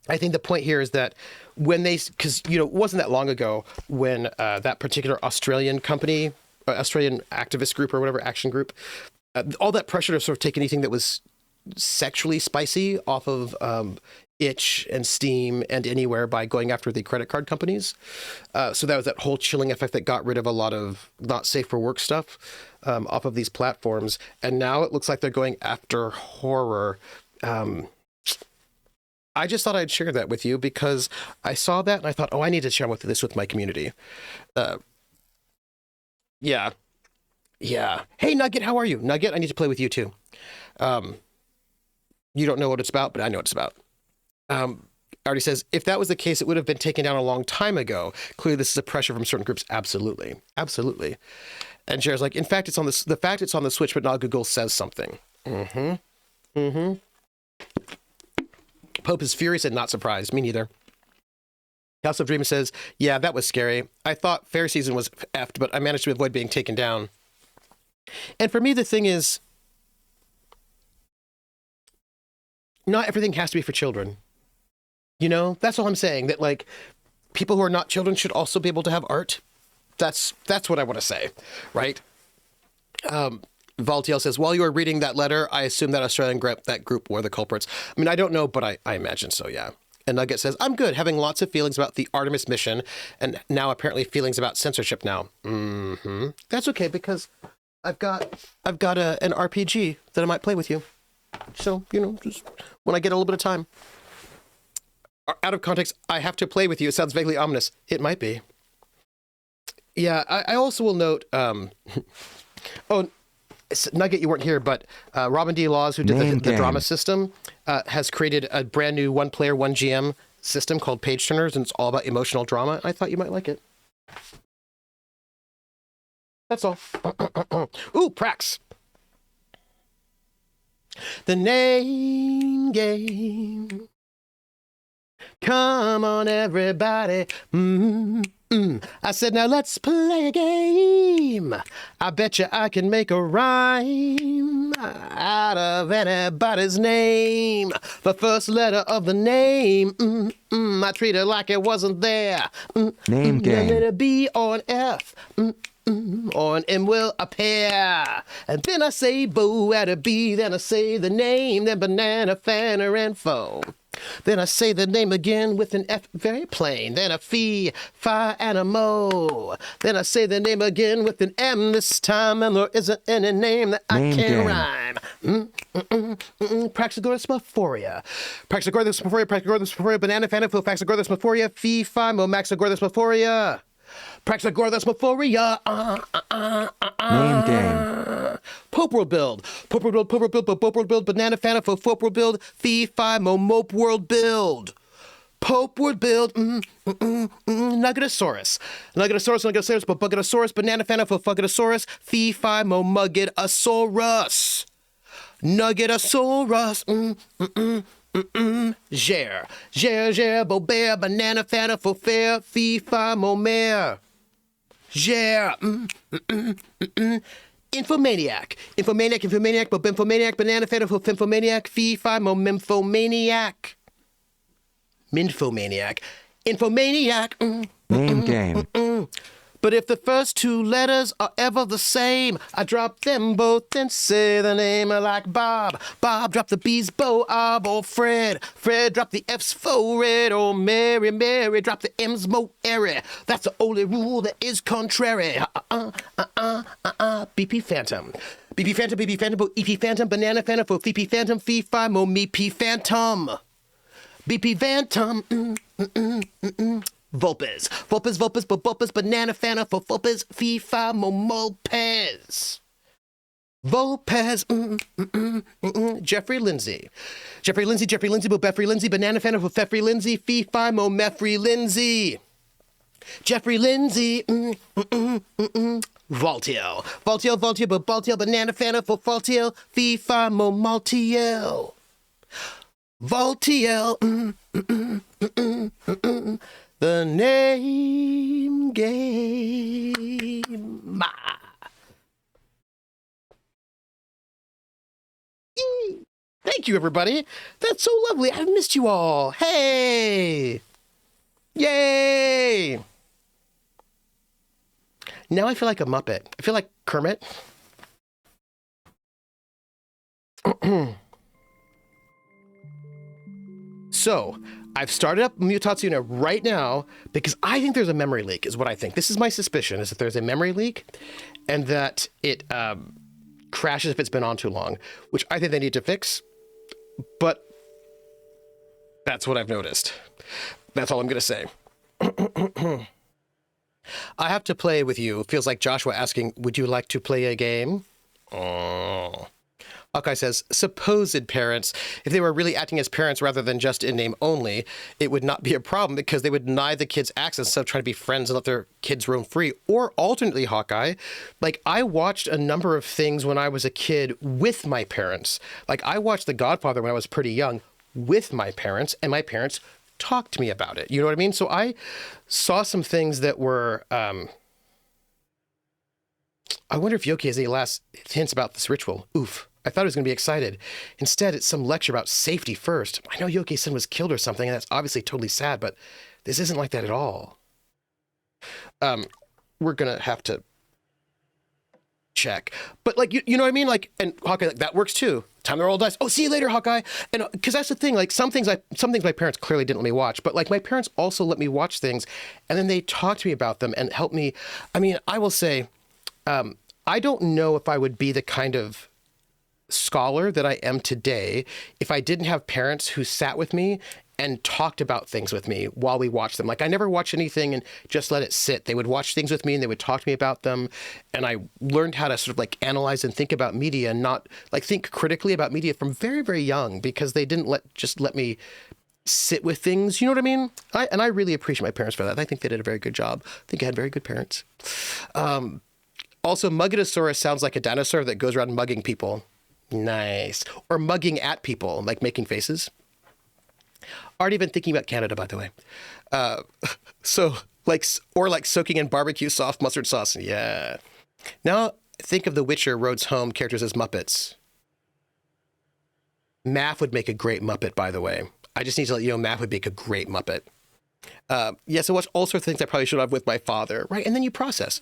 I think the point here is that when because, it wasn't that long ago when that particular Australian company, Australian activist group or whatever, action group, all that pressure to sort of take anything that was sexually spicy off of Itch and Steam and Anywhere by going after the credit card companies. So that was that whole chilling effect that got rid of a lot of not safe for work stuff off of these platforms. And now it looks like they're going after horror. I just thought I'd share that with you because I saw that and I thought, I need to share this with my community. Yeah. Hey, Nugget, how are you? Nugget, I need to play with you too. You don't know what it's about, but I know what it's about. Artie says, if that was the case, it would have been taken down a long time ago. Clearly, this is a pressure from certain groups. Absolutely. And Jared's like, in fact, the fact it's on the Switch, but not Google says something. Pope is furious and not surprised. Me neither. House of Dreams says, yeah, that was scary. I thought Fair Season was effed, but I managed to avoid being taken down. And for me, the thing is, not everything has to be for children. That's all I'm saying. That like people who are not children should also be able to have art. That's what I want to say, right? Valtiel says, while you were reading that letter, I assume that Australian group were the culprits. I mean, I don't know, but I imagine so, yeah. And Nugget says, I'm good, having lots of feelings about the Artemis mission, and now apparently feelings about censorship now. That's okay, because I've got an RPG that I might play with you. So, just when I get a little bit of time. Out of context, I have to play with you. It sounds vaguely ominous. It might be. Yeah, I also will note, Nugget, you weren't here, but Robin D. Laws, who did the drama system, has created a brand new one player, one GM system called Page Turners, and it's all about emotional drama. I thought you might like it. That's all. Ooh, Prax. The name game. Come on, everybody. I said, now let's play a game. I bet you I can make a rhyme. out of anybody's name. The first letter of the name, I treat it like it wasn't there. Name game. Then a B or an F, or an M will appear. And then I say Bo at a B, then I say the name, then banana, fanner, and foam. Then I say the name again with an F, very plain. Then a fee, fi, and a mo. Then I say the name again with an M this time, and there isn't any name that I can't rhyme. Praxagorthosmophoria. Praxagorthosmophoria, Praxagorthosmophoria, banana, fanner, Praxagorthosmophoria, fee, fi, mo, maxagorthosmophoria. Praxagorthosmophoria. Name game. Pope World Build. Pope World Build, Pope World Build, Banana Fana for Pope World Build, Fee, Fi, Mo, Mope World Build. Pope World Build, Nuggetosaurus. Nuggetosaurus, Bugatosaurus, Banana Fana for Fuggatosaurus, Fee, Fi, Mo, Muggetosaurus. Nuggetosaurus, Ger, Bobert, Banana Fana for Fair, Fee, Fi, Mo, Mare. Ger, Infomaniac, Bobimphomaniac, Banana Fana for Fymphomaniac, Fee, Fi, Mo, Mymphomaniac. Minphomaniac, Infomaniac. Name game. But if the first two letters are ever the same, I drop them both and say the name like Bob. Bob, drop the B's, Bo, Ob, or Fred. Fred, drop the F's, Fo, Red, or Mary. Mary, drop the M's, Mo, Airy. That's the only rule that is contrary. BP Phantom. BP Phantom, Bo, EP Phantom, Banana Phantom, for FP Phantom, Fee, Fi, Mo, Me, P Phantom. BP Phantom, Vulpes, Banana Fana for Vulpes, Fee, Fi, Mo, Molpez. Vulpes, Jeffrey Lindsay, Bo, Beffrey Lindsay, Banana Fana for Feffrey Lindsay, Fee, Fi, Mo, Meffrey Lindsay. Jeffrey Lindsay, Valtiel, Bo, Baltiel, Banana Fana for Valtiel, Fee, Fi, Mo, Maltiel. Valtiel, the name game. Thank you, everybody. That's so lovely. I've missed you all. Hey! Yay! Now I feel like a Muppet. I feel like Kermit. So, I've started up Mutazione right now because I think there's a memory leak, is what I think. This is my suspicion, is that there's a memory leak and that it crashes if it's been on too long, which I think they need to fix. But that's what I've noticed. That's all I'm going to say. I have to play with you. It feels like Joshua asking, would you like to play a game? Oh. Hawkeye says, supposed parents, if they were really acting as parents rather than just in name only, it would not be a problem because they would deny the kids access instead of trying to be friends and let their kids roam free. Or alternately, Hawkeye, like I watched a number of things when I was a kid with my parents. Like I watched The Godfather when I was pretty young with my parents, and my parents talked to me about it. You know what I mean? So I saw some things that were... I wonder if Yoké has any last hints about this ritual. Oof. I thought I was going to be excited. Instead, it's some lecture about safety first. I know Yoké's son was killed or something, and that's obviously totally sad, but this isn't like that at all. We're going to have to check. But, like, you know what I mean? Like, and Hawkeye, like, that works too. Time to roll dice. Oh, see you later, Hawkeye. And because that's the thing, like, some things my parents clearly didn't let me watch, but, like, my parents also let me watch things, and then they talk to me about them and help me. I mean, I will say, I don't know if I would be the kind of scholar that I am today if I didn't have parents who sat with me and talked about things with me while we watched them. Like I never watched anything and just let it sit. They would watch things with me and they would talk to me about them. And I learned how to sort of like analyze and think about media and not like think critically about media from very, very young because they didn't let me sit with things. You know what I mean? I really appreciate my parents for that. I think they did a very good job. I think I had very good parents. Also, Muggetosaurus sounds like a dinosaur that goes around mugging people. Nice. Or mugging at people, like making faces. Already been thinking about Canada, by the way. So, like soaking in barbecue soft mustard sauce. Yeah. Now, think of the Witcher Roads Home characters as Muppets. Math would make a great Muppet, by the way. I just need to let you know Math would make a great Muppet. Yes, I watched all sorts of things I probably should have with my father, right? And then you process.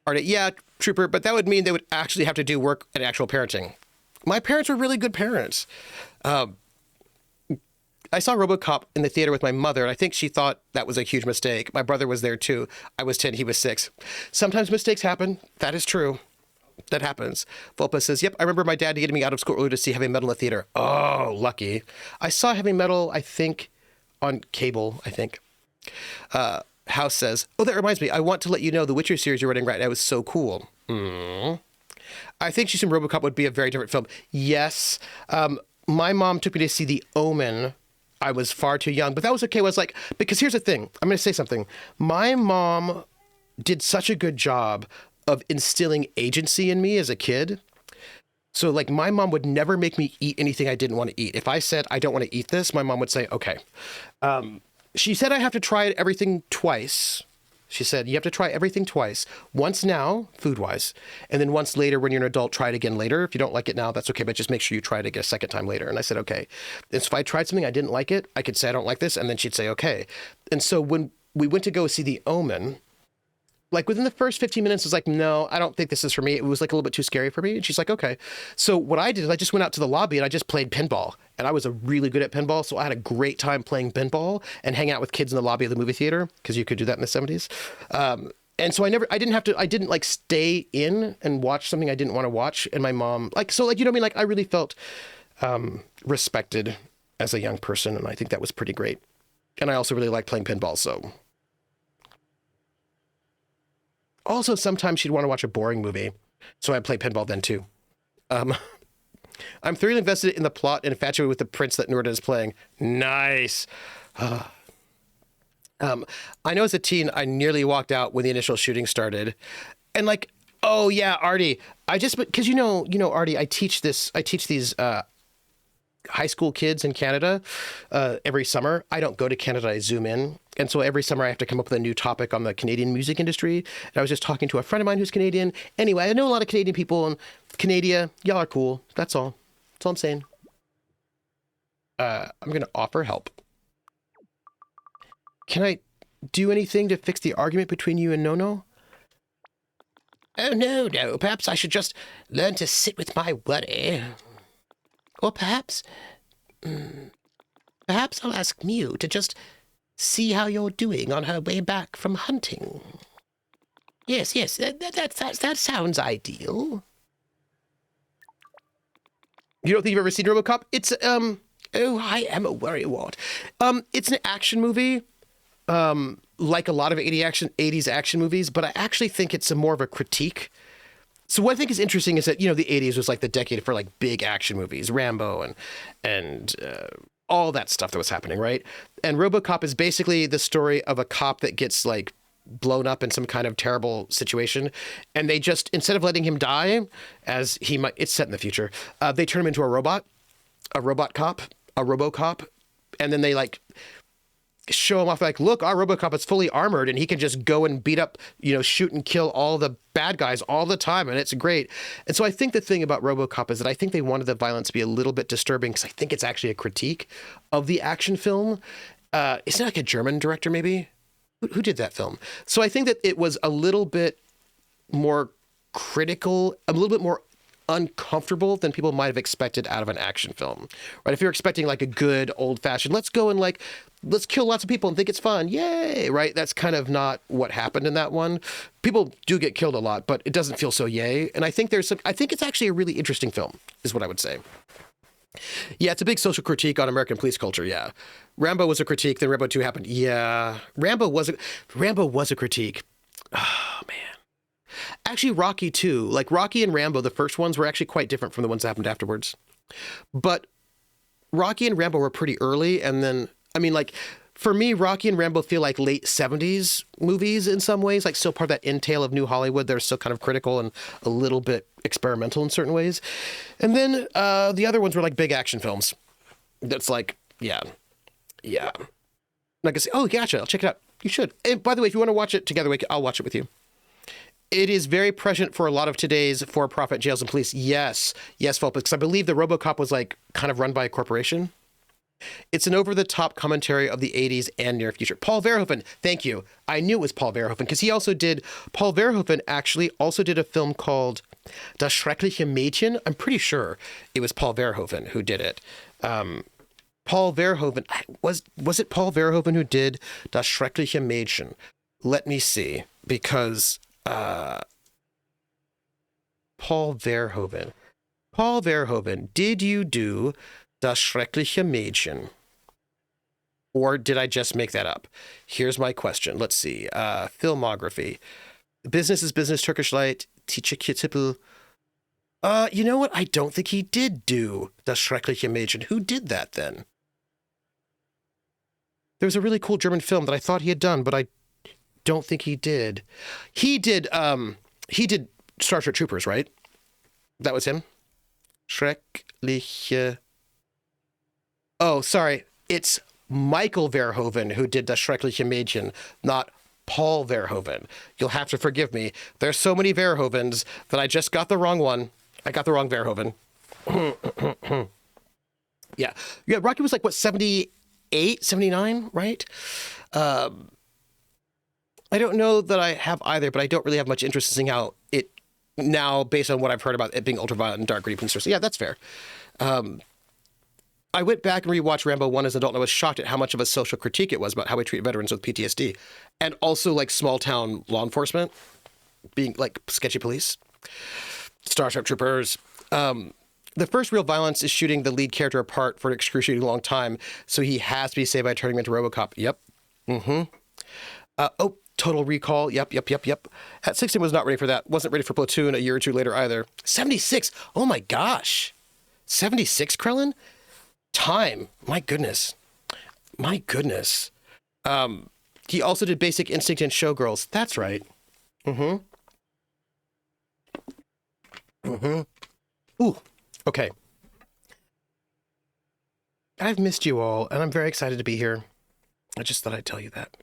All right, yeah, Trooper, but that would mean they would actually have to do work at actual parenting. My parents were really good parents. I saw RoboCop in the theater with my mother, and I think she thought that was a huge mistake. My brother was there too. I was 10, he was 6. Sometimes mistakes happen. That is true. That happens. Volpa says, yep, I remember my dad getting me out of school early to see Heavy Metal in the theater. Oh, lucky. I saw Heavy Metal, I think, on cable, I think. House says, oh, that reminds me. I want to let you know the Witcher series you're running right now is so cool. I think She's in RoboCop would be a very different film. Yes. My mom took me to see The Omen. I was far too young, but that was okay. I was like, because here's the thing. I'm going to say something. My mom did such a good job of instilling agency in me as a kid. So like my mom would never make me eat anything I didn't want to eat. If I said, I don't want to eat this, my mom would say, okay. She said I have to try everything twice. She said, you have to try everything twice. Once now, food-wise, and then once later when you're an adult, try it again later. If you don't like it now, that's okay, but just make sure you try it again a second time later. And I said, okay. And so if I tried something, I didn't like it, I could say I don't like this, and then she'd say, okay. And so when we went to go see The Omen, like within the first 15 minutes, I was like, no, I don't think this is for me. It was like a little bit too scary for me. And she's like, okay. So what I did is I just went out to the lobby and I just played pinball. And I was really good at pinball. So I had a great time playing pinball and hang out with kids in the lobby of the movie theater because you could do that in the 70s. And so I didn't like stay in and watch something I didn't want to watch. And my mom, like, so like, you know what I mean? Like I really felt respected as a young person. And I think that was pretty great. And I also really like playing pinball. So also, sometimes she'd want to watch a boring movie, so I'd play pinball then too. I'm thoroughly invested in the plot and infatuated with the prince that Norda is playing. Nice. I know as a teen, I nearly walked out when the initial shooting started. And like, oh yeah, Artie, because you know, Artie, I teach these high school kids in Canada every summer. I don't go to Canada, I zoom in. And so every summer I have to come up with a new topic on the Canadian music industry. And I was just talking to a friend of mine who's Canadian. Anyway, I know a lot of Canadian people, and Canada, y'all are cool. That's all. That's all I'm saying. I'm going to offer help. Can I do anything to fix the argument between you and Nonno? Oh, no. Perhaps I should just learn to sit with my worry. Or perhaps I'll ask Mew to just see how you're doing on her way back from hunting. Yes, that sounds ideal. You don't think you've ever seen RoboCop? It's, oh, I am a worrywart. It's an action movie, like a lot of 80s action movies, but I actually think it's more of a critique. So what I think is interesting is that, you know, the 80s was like the decade for like big action movies, Rambo and all that stuff that was happening, right? And RoboCop is basically the story of a cop that gets like blown up in some kind of terrible situation. And they just, instead of letting him die, as he might, it's set in the future, they turn him into a robot cop, a RoboCop. And then they like show him off like, look, our RoboCop is fully armored and he can just go and beat up, you know, shoot and kill all the bad guys all the time. And it's great. And so I think the thing about RoboCop is that I think they wanted the violence to be a little bit disturbing because I think it's actually a critique of the action film. Isn't it like a German director maybe? Who did that film? So I think that it was a little bit more critical, a little bit more uncomfortable than people might have expected out of an action film, right? If you're expecting like a good old fashioned, let's go and like, let's kill lots of people and think it's fun. Yay. Right. That's kind of not what happened in that one. People do get killed a lot, but it doesn't feel so yay. And I think I think it's actually a really interesting film is what I would say. Yeah. It's a big social critique on American police culture. Yeah. Rambo was a critique. Then Rambo 2 happened. Yeah. Rambo was a critique. Oh man. Actually, Rocky too. Like Rocky and Rambo, the first ones were actually quite different from the ones that happened afterwards. But Rocky and Rambo were pretty early. And then, I mean, like, for me, Rocky and Rambo feel like late 70s movies in some ways, like still part of that entail of New Hollywood. They're still kind of critical and a little bit experimental in certain ways. And then the other ones were like big action films. That's like, yeah. Like I say, oh, gotcha. I'll check it out. You should. And by the way, if you want to watch it together, I'll watch it with you. It is very present for a lot of today's for-profit jails and police. Yes, Volpe, because I believe the RoboCop was like kind of run by a corporation. It's an over-the-top commentary of the 80s and near future. Paul Verhoeven, thank you. I knew it was Paul Verhoeven because Paul Verhoeven actually also did a film called Das schreckliche Mädchen. I'm pretty sure it was Paul Verhoeven who did it. Paul Verhoeven, was it Paul Verhoeven who did Das schreckliche Mädchen? Let me see, because Paul Verhoeven, did you do Das schreckliche Mädchen? Or did I just make that up? Here's my question. Let's see. Filmography. Business is Business, Turkish Light, Teacher Kitipel. You know what? I don't think he did do Das schreckliche Mädchen. Who did that then? There was a really cool German film that I thought he had done, but I don't think he did. He did Star Trek Troopers, right? That was him? Schreckliche... Oh, sorry. It's Michael Verhoeven who did Das schreckliche Mädchen, not Paul Verhoeven. You'll have to forgive me. There's so many Verhoevens that I just got the wrong one. I got the wrong Verhoeven. Yeah, Rocky was like, what, 78, 79, right? I don't know that I have either, but I don't really have much interest in seeing how it now, based on what I've heard about it being ultraviolet and dark, gritty, and so yeah, that's fair. I went back and rewatched Rambo 1 as an adult, and I was shocked at how much of a social critique it was about how we treat veterans with PTSD. And also, like, small-town law enforcement, being, like, sketchy police. Starship Troopers. The first real violence is shooting the lead character apart for an excruciating long time, so he has to be saved by turning him into RoboCop. Yep. Total Recall. Yep. At 16 was not ready for that. Wasn't ready for Platoon a year or two later either. 76. Oh, my gosh. 76, Krellin? Time. My goodness. He also did Basic Instinct and Showgirls. That's right. Ooh, okay. I've missed you all, and I'm very excited to be here. I just thought I'd tell you that.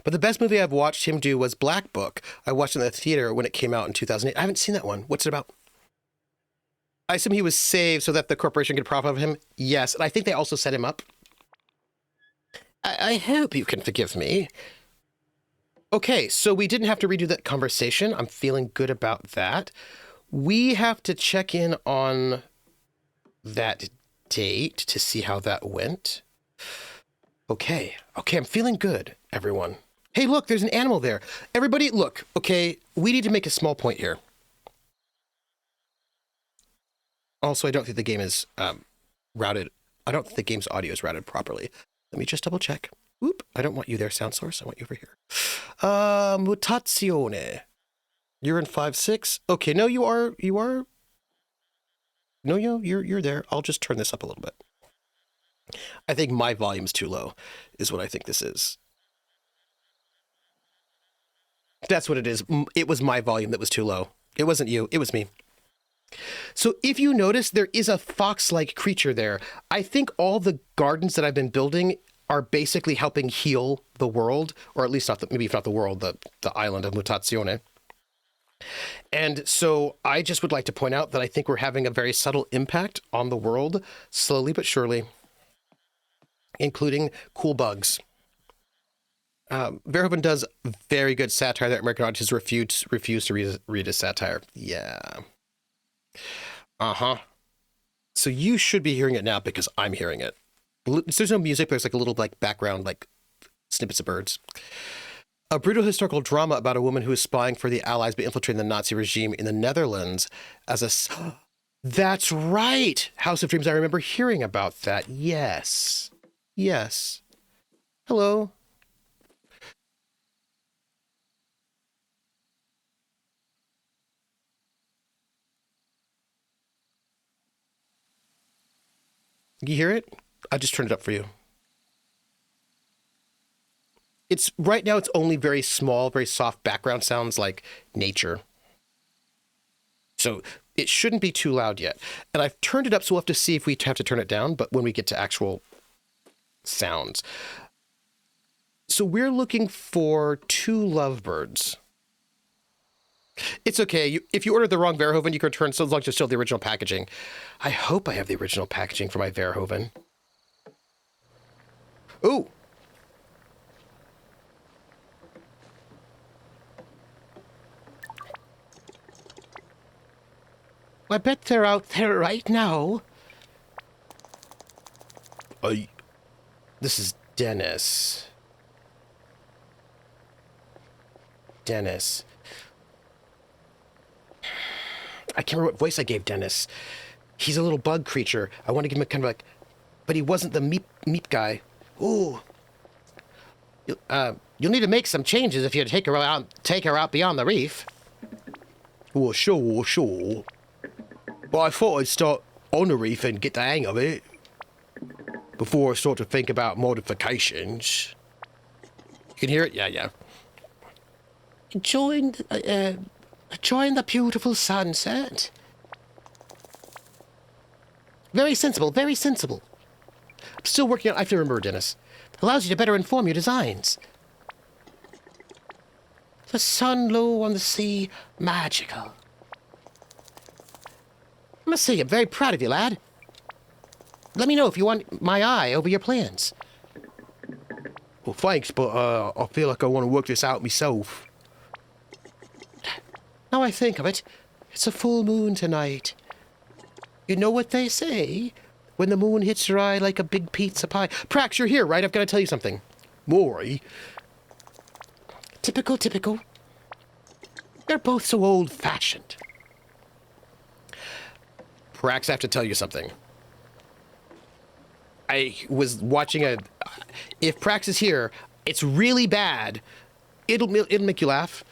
But the best movie I've watched him do was Black Book. I watched it in the theater when it came out in 2008. I haven't seen that one. What's it about? I assume he was saved so that the corporation could profit of him. Yes, and I think they also set him up. I hope you can forgive me. Okay, so we didn't have to redo that conversation. I'm feeling good about that. We have to check in on that date to see how that went. Okay, I'm feeling good, everyone. Hey, look, there's an animal there. Everybody, look, okay, we need to make a small point here. Also, I don't think the game is routed. I don't think the game's audio is routed properly. Let me just double check. Whoop, I don't want you there, sound source. I want you over here. Mutazione. You're in 5.6. Okay, no, you are. No, you're there. I'll just turn this up a little bit. I think my volume's too low, is what I think this is. That's what it is. It was my volume that was too low. It wasn't you. It was me. So if you notice, there is a fox-like creature there. I think all the gardens that I've been building are basically helping heal the world, or at least maybe if not the world, the island of Mutazione. And so I just would like to point out that I think we're having a very subtle impact on the world, slowly but surely, including cool bugs. Verhoeven does very good satire that American audiences refuse to read as satire. Yeah. So you should be hearing it now because I'm hearing it. There's no music, but there's like a little like background, like snippets of birds. A brutal historical drama about a woman who is spying for the Allies by infiltrating the Nazi regime in the Netherlands as a... That's right! House of Dreams, I remember hearing about that. Yes. Hello. You hear it? I just turned it up for you. It's right now, it's only very small, very soft background sounds like nature. So it shouldn't be too loud yet. And I've turned it up, so we'll have to see if we have to turn it down, but when we get to actual sounds. So we're looking for 2 lovebirds. It's okay. If you ordered the wrong Verhoeven, you can return so long as it's still the original packaging. I hope I have the original packaging for my Verhoeven. Ooh. I bet they're out there right now. This is Dennis. Dennis. I can't remember what voice I gave Dennis. He's a little bug creature. I want to give him a kind of like, but he wasn't the meep guy. Ooh. You'll need to make some changes if you take her out beyond the reef. Well, sure. But I thought I'd start on the reef and get the hang of it before I start to think about modifications. You can hear it? Yeah. Enjoying the beautiful sunset. Very sensible, very sensible. I'm still working on, I have to remember, Dennis. Allows you to better inform your designs. The sun low on the sea, magical. I must say, I'm very proud of you, lad. Let me know if you want my eye over your plans. Well, thanks, but I feel like I want to work this out myself. Now I think of it, it's a full moon tonight. You know what they say? When the moon hits your eye like a big pizza pie. Prax, you're here, right? I've got to tell you something. Maury? Typical. They're both so old-fashioned. Prax, I have to tell you something. I was watching if Prax is here, it's really bad. It'll make you laugh.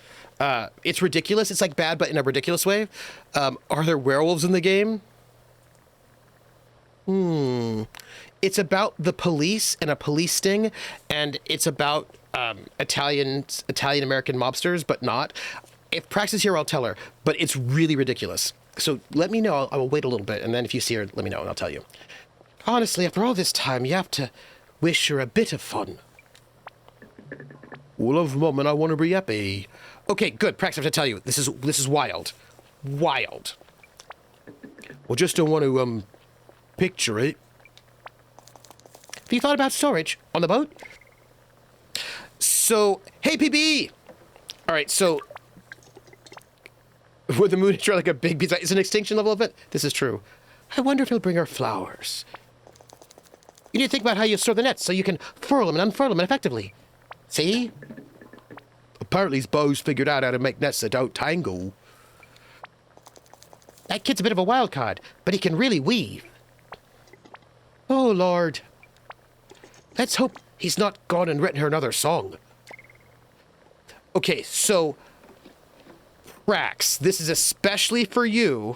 It's ridiculous. It's like bad, but in a ridiculous way. Are there werewolves in the game? It's about the police and a police sting, and it's about Italian-American mobsters, but not. If Prax is here, I'll tell her, but it's really ridiculous. So let me know. I will wait a little bit, and then if you see her, let me know, and I'll tell you. Honestly, after all this time, you have to wish her a bit of fun. Well, of mom, and I want to be happy. Okay, good. Prax, I have to tell you, this is wild. Wild. Well, just don't want to, picture it. Have you thought about storage on the boat? So, hey, PB! All right, so would the moon draw like a big pizza? Is an extinction level event? This is true. I wonder if he'll bring her flowers. You need to think about how you store the nets so you can furl them and unfurl them effectively. See? Apparently Bo's figured out how to make nets that don't tangle. That kid's a bit of a wild card, but he can really weave. Oh, Lord. Let's hope he's not gone and written her another song. Okay, so Prax, this is especially for you,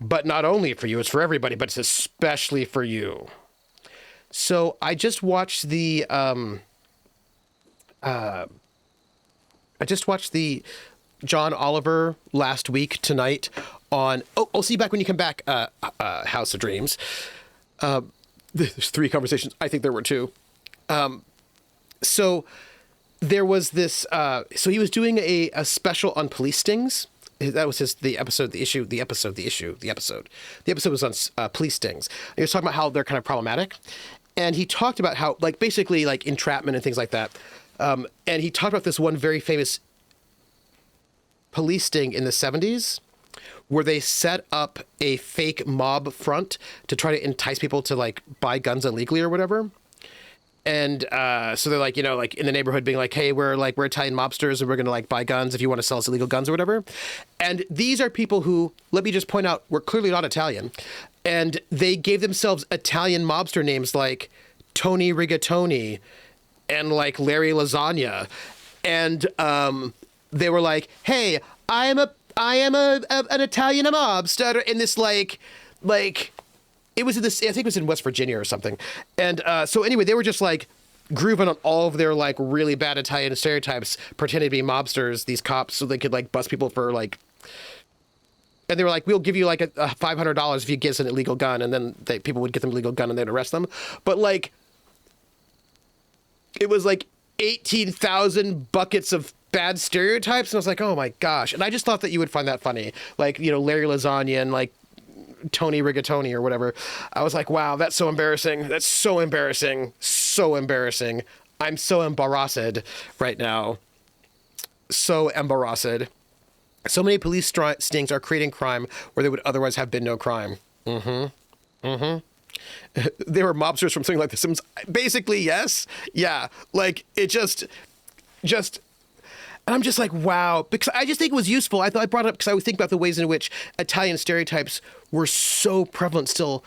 but not only for you, it's for everybody, but it's especially for you. So I just watched the John Oliver last week tonight on I'll see you back when you come back, House of Dreams. There's 3 conversations. I think there were 2. So there was this so he was doing a special on police stings. That was the episode was on police stings. He was talking about how they're kind of problematic, and he talked about how, like, basically like entrapment and things like that. And he talked about this one very famous police sting in the 70s where they set up a fake mob front to try to entice people to like buy guns illegally or whatever. And so they're like, like in the neighborhood being like, hey, we're Italian mobsters and we're going to like buy guns if you want to sell us illegal guns or whatever. And these are people who, let me just point out, were clearly not Italian. And they gave themselves Italian mobster names like Tony Rigatoni and like Larry Lasagna. And they were like, hey, I am an Italian mobster in this like it was in this, I think it was in West Virginia or something. And so anyway, they were just like grooving on all of their like really bad Italian stereotypes, pretending to be mobsters, these cops, so they could like bust people for like, and they were like, we'll give you like a $500 if you give us an illegal gun. And then people would get them an illegal gun and they'd arrest them. But like, it was like 18,000 buckets of bad stereotypes, and I was like, oh my gosh. And I just thought that you would find that funny. Like, you know, Larry Lasagna and like Tony Rigatoni or whatever. I was like, wow, that's so embarrassing. That's so embarrassing. So embarrassing. I'm so embarrassed right now. So embarrassed. So many police stings are creating crime where there would otherwise have been no crime. They were mobsters from something like The Sims. Basically, yes. Yeah. Like, it just, and I'm just like, wow. Because I just think it was useful. I thought I brought it up because I would think about the ways in which Italian stereotypes were so prevalent still,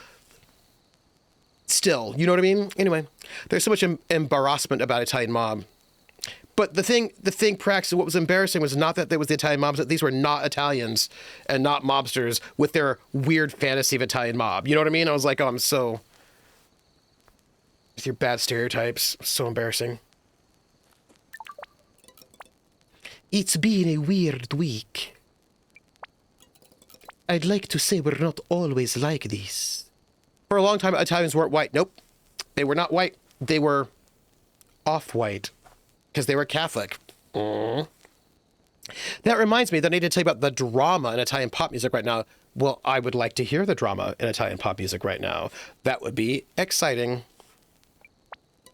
you know what I mean? Anyway, there's so much embarrassment about Italian mob. But the thing, Prax, what was embarrassing was not that there was the Italian mobs, that these were not Italians and not mobsters with their weird fantasy of Italian mob. You know what I mean? I was like, oh, I'm so... with your bad stereotypes. So embarrassing. It's been a weird week. I'd like to say we're not always like this. For a long time, Italians weren't white. Nope. They were not white. They were off-white. Because they were Catholic. That reminds me that I need to tell you about the drama in Italian pop music right now. Well, I would like to hear the drama in Italian pop music right now. That would be exciting.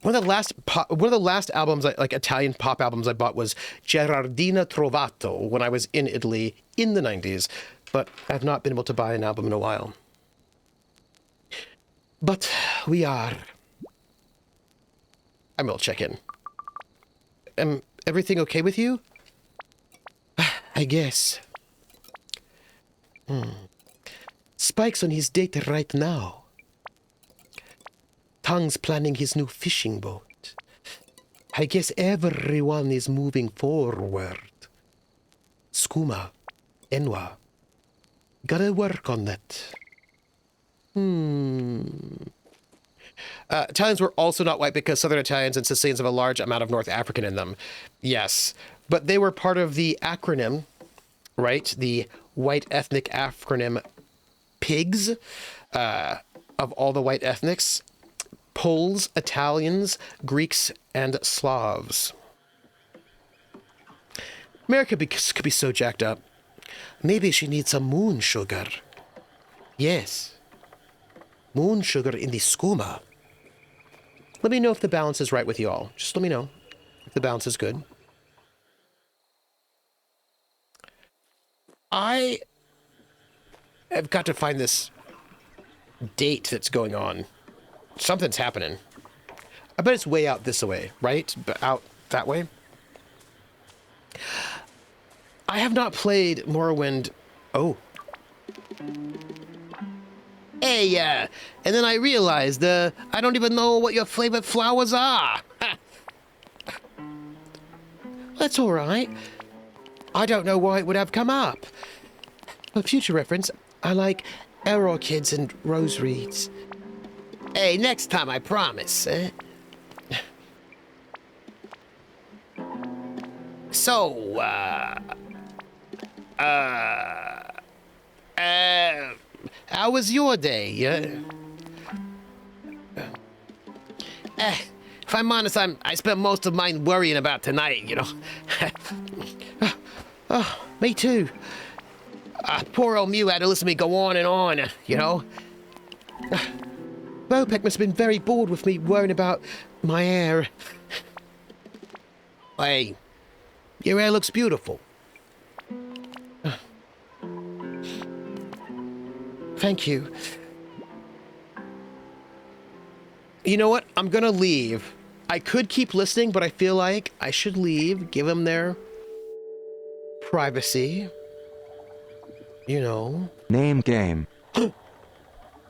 One of the last albums, like Italian pop albums I bought was Gerardina Trovato when I was in Italy in the 90s. But I've not been able to buy an album in a while. But we are. I will check in. Everything okay with you? I guess. Spike's on his date right now. Tang's planning his new fishing boat. I guess everyone is moving forward. Skooma, Enwa. Gotta work on that. Italians were also not white because Southern Italians and Sicilians have a large amount of North African in them. Yes. But they were part of the acronym, right? The white ethnic acronym PIGS, of all the white ethnics. Poles, Italians, Greeks, and Slavs. America could be so jacked up. Maybe she needs some moon sugar. Yes. Moon sugar in the skooma. Let me know if the balance is right with you all. Just let me know if the balance is good. I have got to find this date that's going on. Something's happening. I bet it's way out this way, right? But out that way. I have not played Morrowind. Oh. Hey, and then I realized, I don't even know what your favorite flowers are. That's all right. I don't know why it would have come up. For future reference, I like orchids and rose reeds. Hey, next time, I promise. So, how was your day? If I'm honest, I spent most of mine worrying about tonight, you know. Oh, me too. Poor old Mew had to listen to me go on and on, you know. Bopek must have been very bored with me worrying about my hair. Hey, your hair looks beautiful. Thank you. You know what? I'm gonna leave. I could keep listening, but I feel like I should leave, give them their privacy. You know. Name game.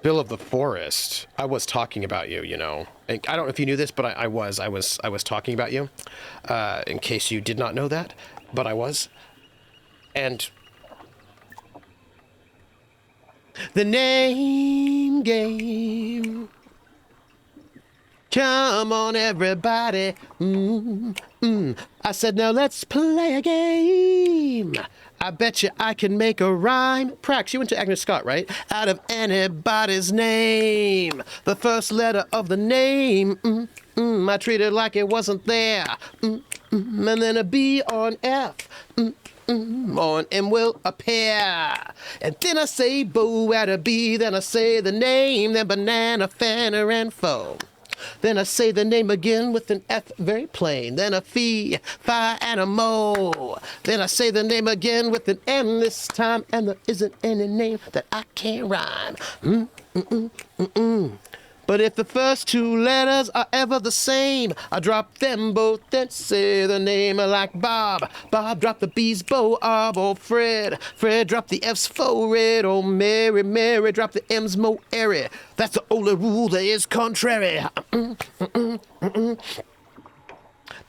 Bill of the Forest. I was talking about you, you know. I don't know if you knew this, but I was talking about you. In case you did not know that, but I was. And the name game. Come on, everybody. I said, now let's play a game. I bet you I can make a rhyme. Prax, you went to Agnes Scott, right? Out of anybody's name. The first letter of the name. I treat it like it wasn't there. and then a B on F. On M will appear. And then I say bow at a B, then I say the name, then banana, fanner, and foe. Then I say the name again with an F very plain. Then a fee, fi, and a mo. Then I say the name again with an M this time, and there isn't any name that I can't rhyme. But if the first two letters are ever the same, I drop them both and say the name like Bob. Bob drop the B's bow, oh Fred. Fred drop the F's fo red, oh Mary. Mary drop the M's mo airy. That's the only rule that is contrary. Bill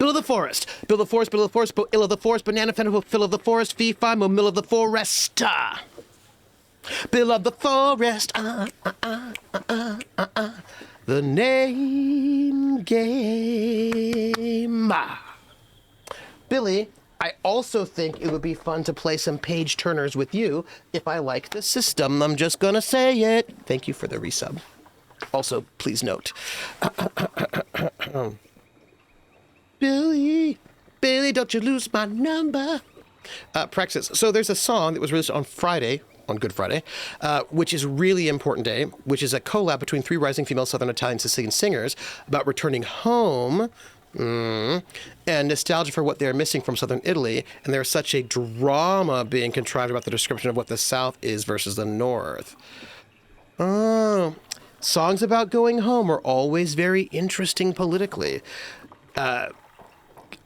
of the forest, Bill of the forest, Bill of the forest, Bo ill of the forest, banana fennel, fill of the forest, fee fi mo mill of the forest. Bill of the forest, the name game. Billy, I also think it would be fun to play some page turners with you if I like the system. I'm just gonna say it. Thank you for the resub. Also, please note. Billy, don't you lose my number. Praxis. So there's a song that was released on Friday, on Good Friday, which is really important day, which is a collab between three rising female Southern Italian Sicilian singers about returning home and nostalgia for what they're missing from Southern Italy. And there's such a drama being contrived about the description of what the South is versus the North. Oh, songs about going home are always very interesting politically.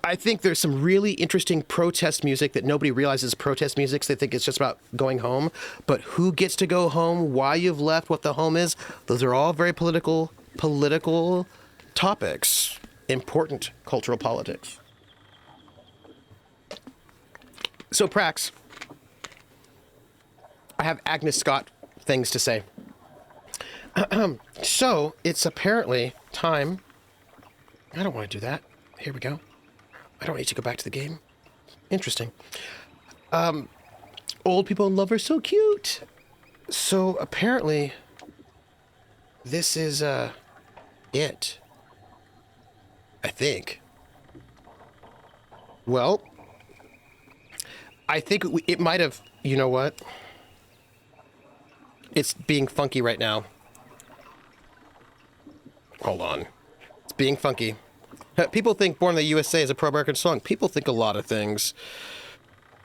I think there's some really interesting protest music that nobody realizes protest music. So they think it's just about going home. But who gets to go home, why you've left, what the home is, those are all very political topics. Important cultural politics. So, Prax, I have Agnes Scott things to say. So, it's apparently time. I don't want to do that. Here we go. I don't need to go back to the game. Interesting. Old people in love are so cute. So apparently, this is it. I think. Well, I think it might have. You know what? It's being funky right now. Hold on. It's being funky. People think Born in the USA is a pro-American song. People think a lot of things.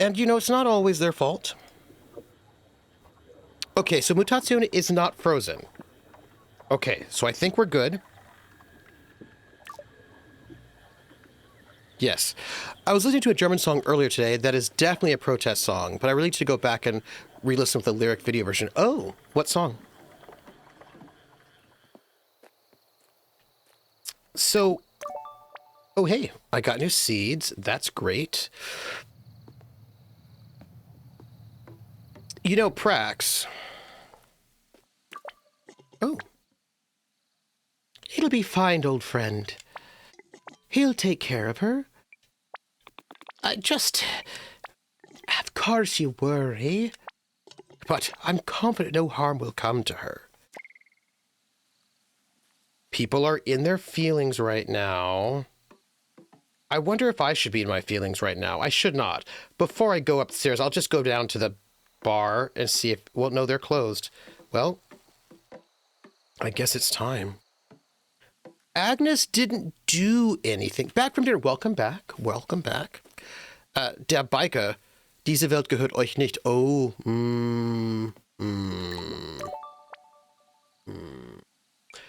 And, you know, it's not always their fault. Okay, so Mutazione is not frozen. Okay, so I think we're good. Yes. I was listening to a German song earlier today that is definitely a protest song, but I really need to go back and re-listen with the lyric video version. Oh, what song? So... Oh, hey, I got new seeds. That's great. You know, Prax. Oh. It'll be fine, old friend. He'll take care of her. Of course you worry. But I'm confident no harm will come to her. People are in their feelings right now. I wonder if I should be in my feelings right now. I should not. Before I go upstairs, I'll just go down to the bar and see if... Well, no, they're closed. Well, I guess it's time. Agnes didn't do anything. Back from dinner. Welcome back. Welcome back. Der Biker. Diese Welt gehört euch nicht. Oh.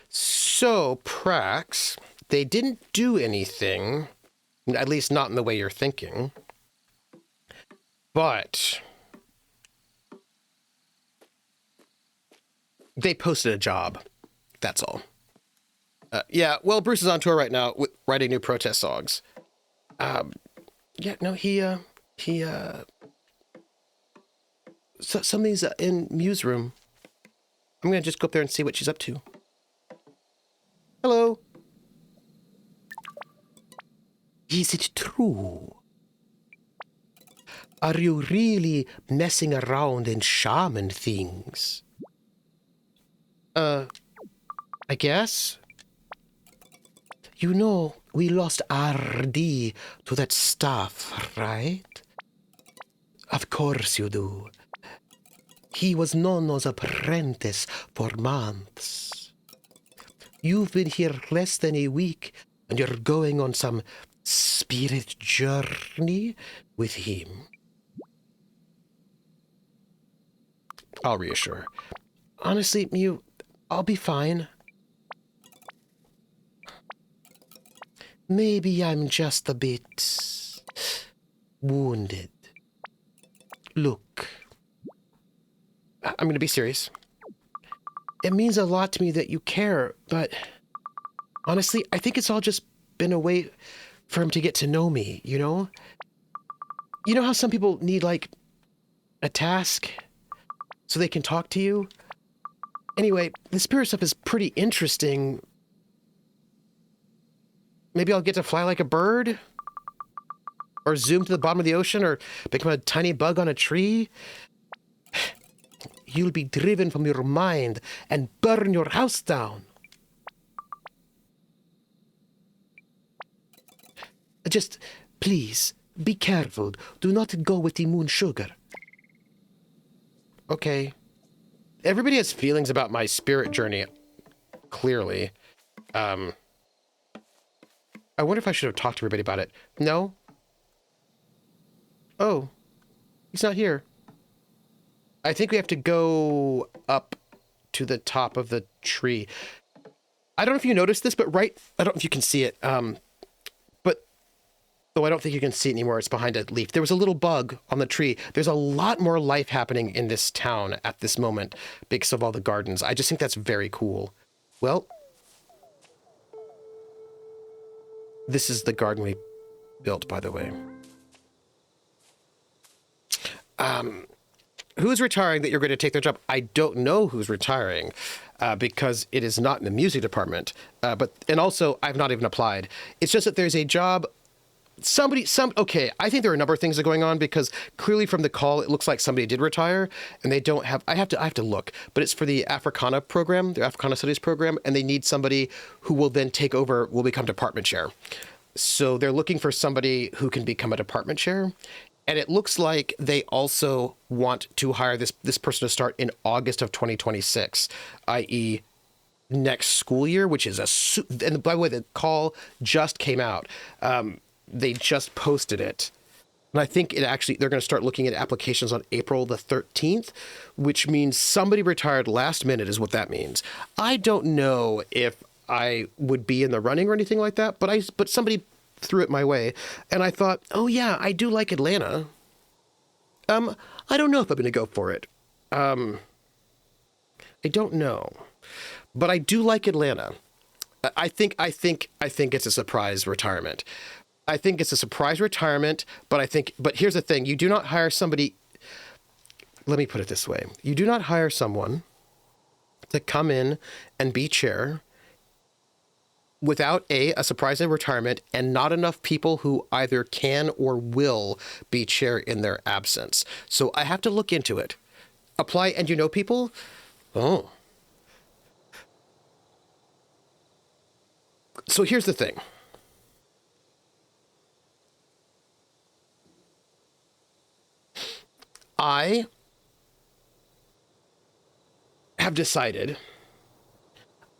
So, Prax, they didn't do anything... At least not in the way you're thinking. But they posted a job. That's all. Yeah, well, Bruce is on tour right now with writing new protest songs. Yeah, no, so somebody's in Muse room. I'm going to just go up there and see what she's up to. Hello. Is it true? Are you really messing around in shaman things? I guess. You know, we lost RD to that stuff, right? Of course you do. He was Nonno's apprentice for months. You've been here less than a week, and you're going on some spirit journey with him. I'll reassure. Honestly, Mew, I'll be fine. Maybe I'm just a bit wounded. Look, I'm going to be serious. It means a lot to me that you care, but honestly, I think it's all just been a way for him to get to know me, you know? You know how some people need, like, a task so they can talk to you? Anyway, the spirit stuff is pretty interesting. Maybe I'll get to fly like a bird? Or zoom to the bottom of the ocean? Or become a tiny bug on a tree? You'll be driven from your mind and burn your house down. Just, please, be careful. Do not go with the moon sugar. Okay. Everybody has feelings about my spirit journey, clearly. I wonder if I should have talked to everybody about it. No? Oh. He's not here. I think we have to go up to the top of the tree. I don't know if you noticed this, but I don't know if you can see it. Though I don't think you can see it anymore. It's behind a leaf. There was a little bug on the tree. There's a lot more life happening in this town at this moment because of all the gardens. I just think that's very cool. Well, this is the garden we built, by the way. Who's retiring that you're going to take their job? I don't know who's retiring because it is not in the music department. And also, I've not even applied. It's just that there's a job. Okay, I think there are a number of things that are going on because clearly from the call, it looks like somebody did retire and they don't have, I have to look, but it's for the Africana program, the Africana Studies program, and they need somebody who will then take over, will become department chair. So they're looking for somebody who can become a department chair. And it looks like they also want to hire this person to start in August of 2026, i.e. next school year, which is and by the way, the call just came out. They just posted it. And I think they're going to start looking at applications on April the 13th, which means somebody retired last minute is what that means. I don't know if I would be in the running or anything like that, but somebody threw it my way. And I thought, oh yeah, I do like Atlanta. I don't know if I'm going to go for it. I don't know, but I do like Atlanta. I think it's a surprise retirement. I think it's a surprise retirement, but here's the thing. You do not hire somebody. Let me put it this way. You do not hire someone to come in and be chair without a surprise retirement and not enough people who either can or will be chair in their absence. So I have to look into it. Apply, and you know people? Oh. So here's the thing. I have decided,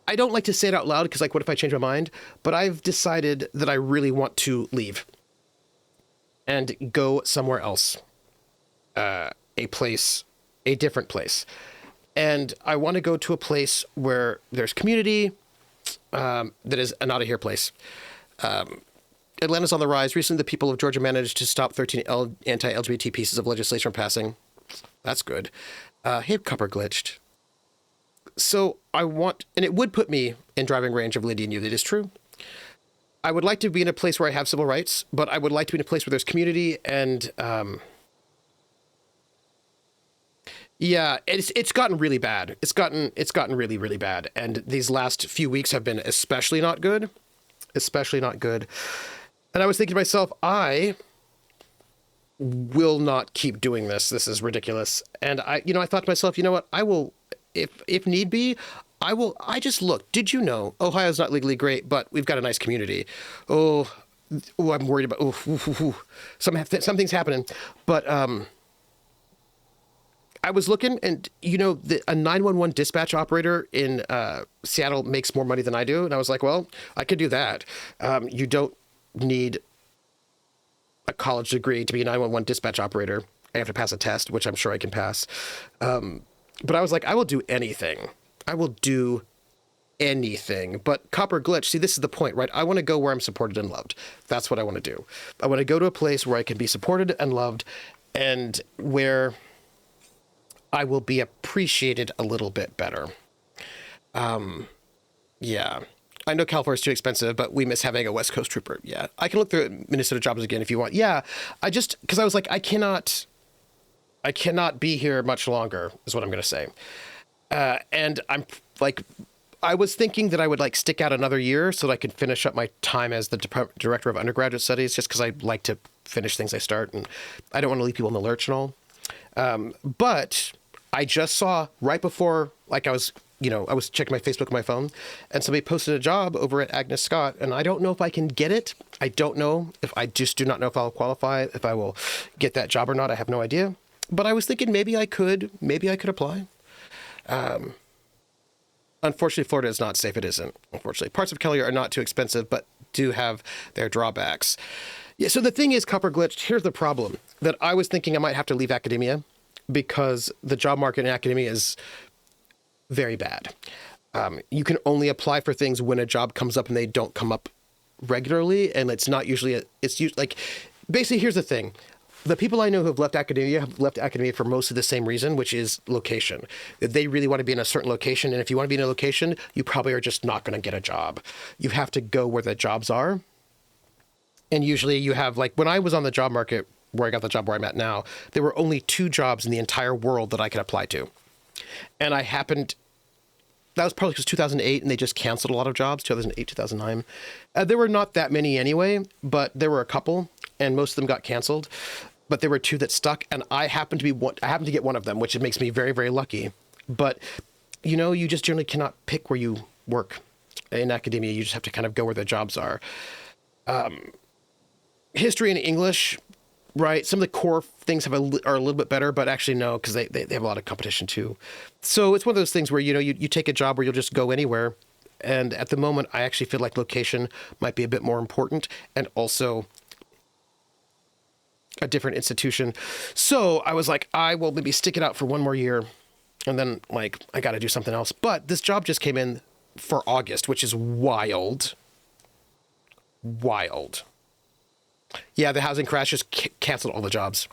I don't like to say it out loud because, like, what if I change my mind? But I've decided that I really want to leave and go somewhere else, a different place. And I want to go to a place where there's community, that is an out-of-here place. Atlanta's on the rise. Recently, the people of Georgia managed to stop 13 anti-LGBT pieces of legislation from passing. That's good. Hey, Copper glitched. So and it would put me in driving range of Lindy and you. That is true. I would like to be in a place where I have civil rights, but I would like to be in a place where there's community and, yeah, it's gotten really bad. It's gotten really, really bad. And these last few weeks have been especially not good. And I was thinking to myself, I will not keep doing this. This is ridiculous. And I thought to myself, you know what? I will, if need be, I just look. Did you know Ohio's not legally great, but we've got a nice community? Oh, I'm worried about. Something's happening, but I was looking, and a 911 dispatch operator in Seattle makes more money than I do, and I was like, well, I could do that. You don't need a college degree to be a 911 dispatch operator. I have to pass a test, which I'm sure I can pass. But I was like, I will do anything. I will do anything. But Copper Glitch, see, this is the point, right? I want to go where I'm supported and loved. That's what I want to do. I want to go to a place where I can be supported and loved, and where I will be appreciated a little bit better. Yeah. I know California's too expensive, but we miss having a West Coast trooper. Yeah. I can look through Minnesota jobs again if you want. Yeah. Because I was like, I cannot be here much longer, is what I'm going to say. And I'm like, I was thinking that I would like stick out another year so that I could finish up my time as the director of undergraduate studies, just because I like to finish things I start, and I don't want to leave people in the lurch and all. But I just saw right before, like I was checking my Facebook on my phone, and somebody posted a job over at Agnes Scott, and I don't know if I can get it. I don't know I just do not know if I'll qualify, if I will get that job or not. I have no idea. But I was thinking maybe I could apply. Unfortunately, Florida is not safe. It isn't, unfortunately. Parts of Cali are not too expensive, but do have their drawbacks. Yeah, so the thing is, Copper Glitch, here's the problem. That I was thinking I might have to leave academia because the job market in academia is very bad. You can only apply for things when a job comes up, and they don't come up regularly, and it's not usually, basically, here's the thing. The people I know who have left academia for most of the same reason, which is location. They really want to be in a certain location, and if you want to be in a location, you probably are just not going to get a job. You have to go where the jobs are. And usually you have, like, when I was on the job market, where I got the job where I'm at now, there were only 2 jobs in the entire world that I could apply to. And that was probably because 2008, and they just canceled a lot of jobs, 2008, 2009. There were not that many anyway, but there were a couple, and most of them got canceled. But there were 2 that stuck, and I happened to get one of them, which makes me very, very lucky. But, you just generally cannot pick where you work in academia. You just have to kind of go where the jobs are. History and English, right? Some of the core things are a little bit better, but actually no, because they have a lot of competition too. So it's one of those things where, you take a job where you'll just go anywhere. And at the moment, I actually feel like location might be a bit more important, and also a different institution. So I was like, I will maybe stick it out for one more year, and then like I got to do something else. But this job just came in for August, which is wild. Wild. Yeah, the housing crash just canceled all the jobs.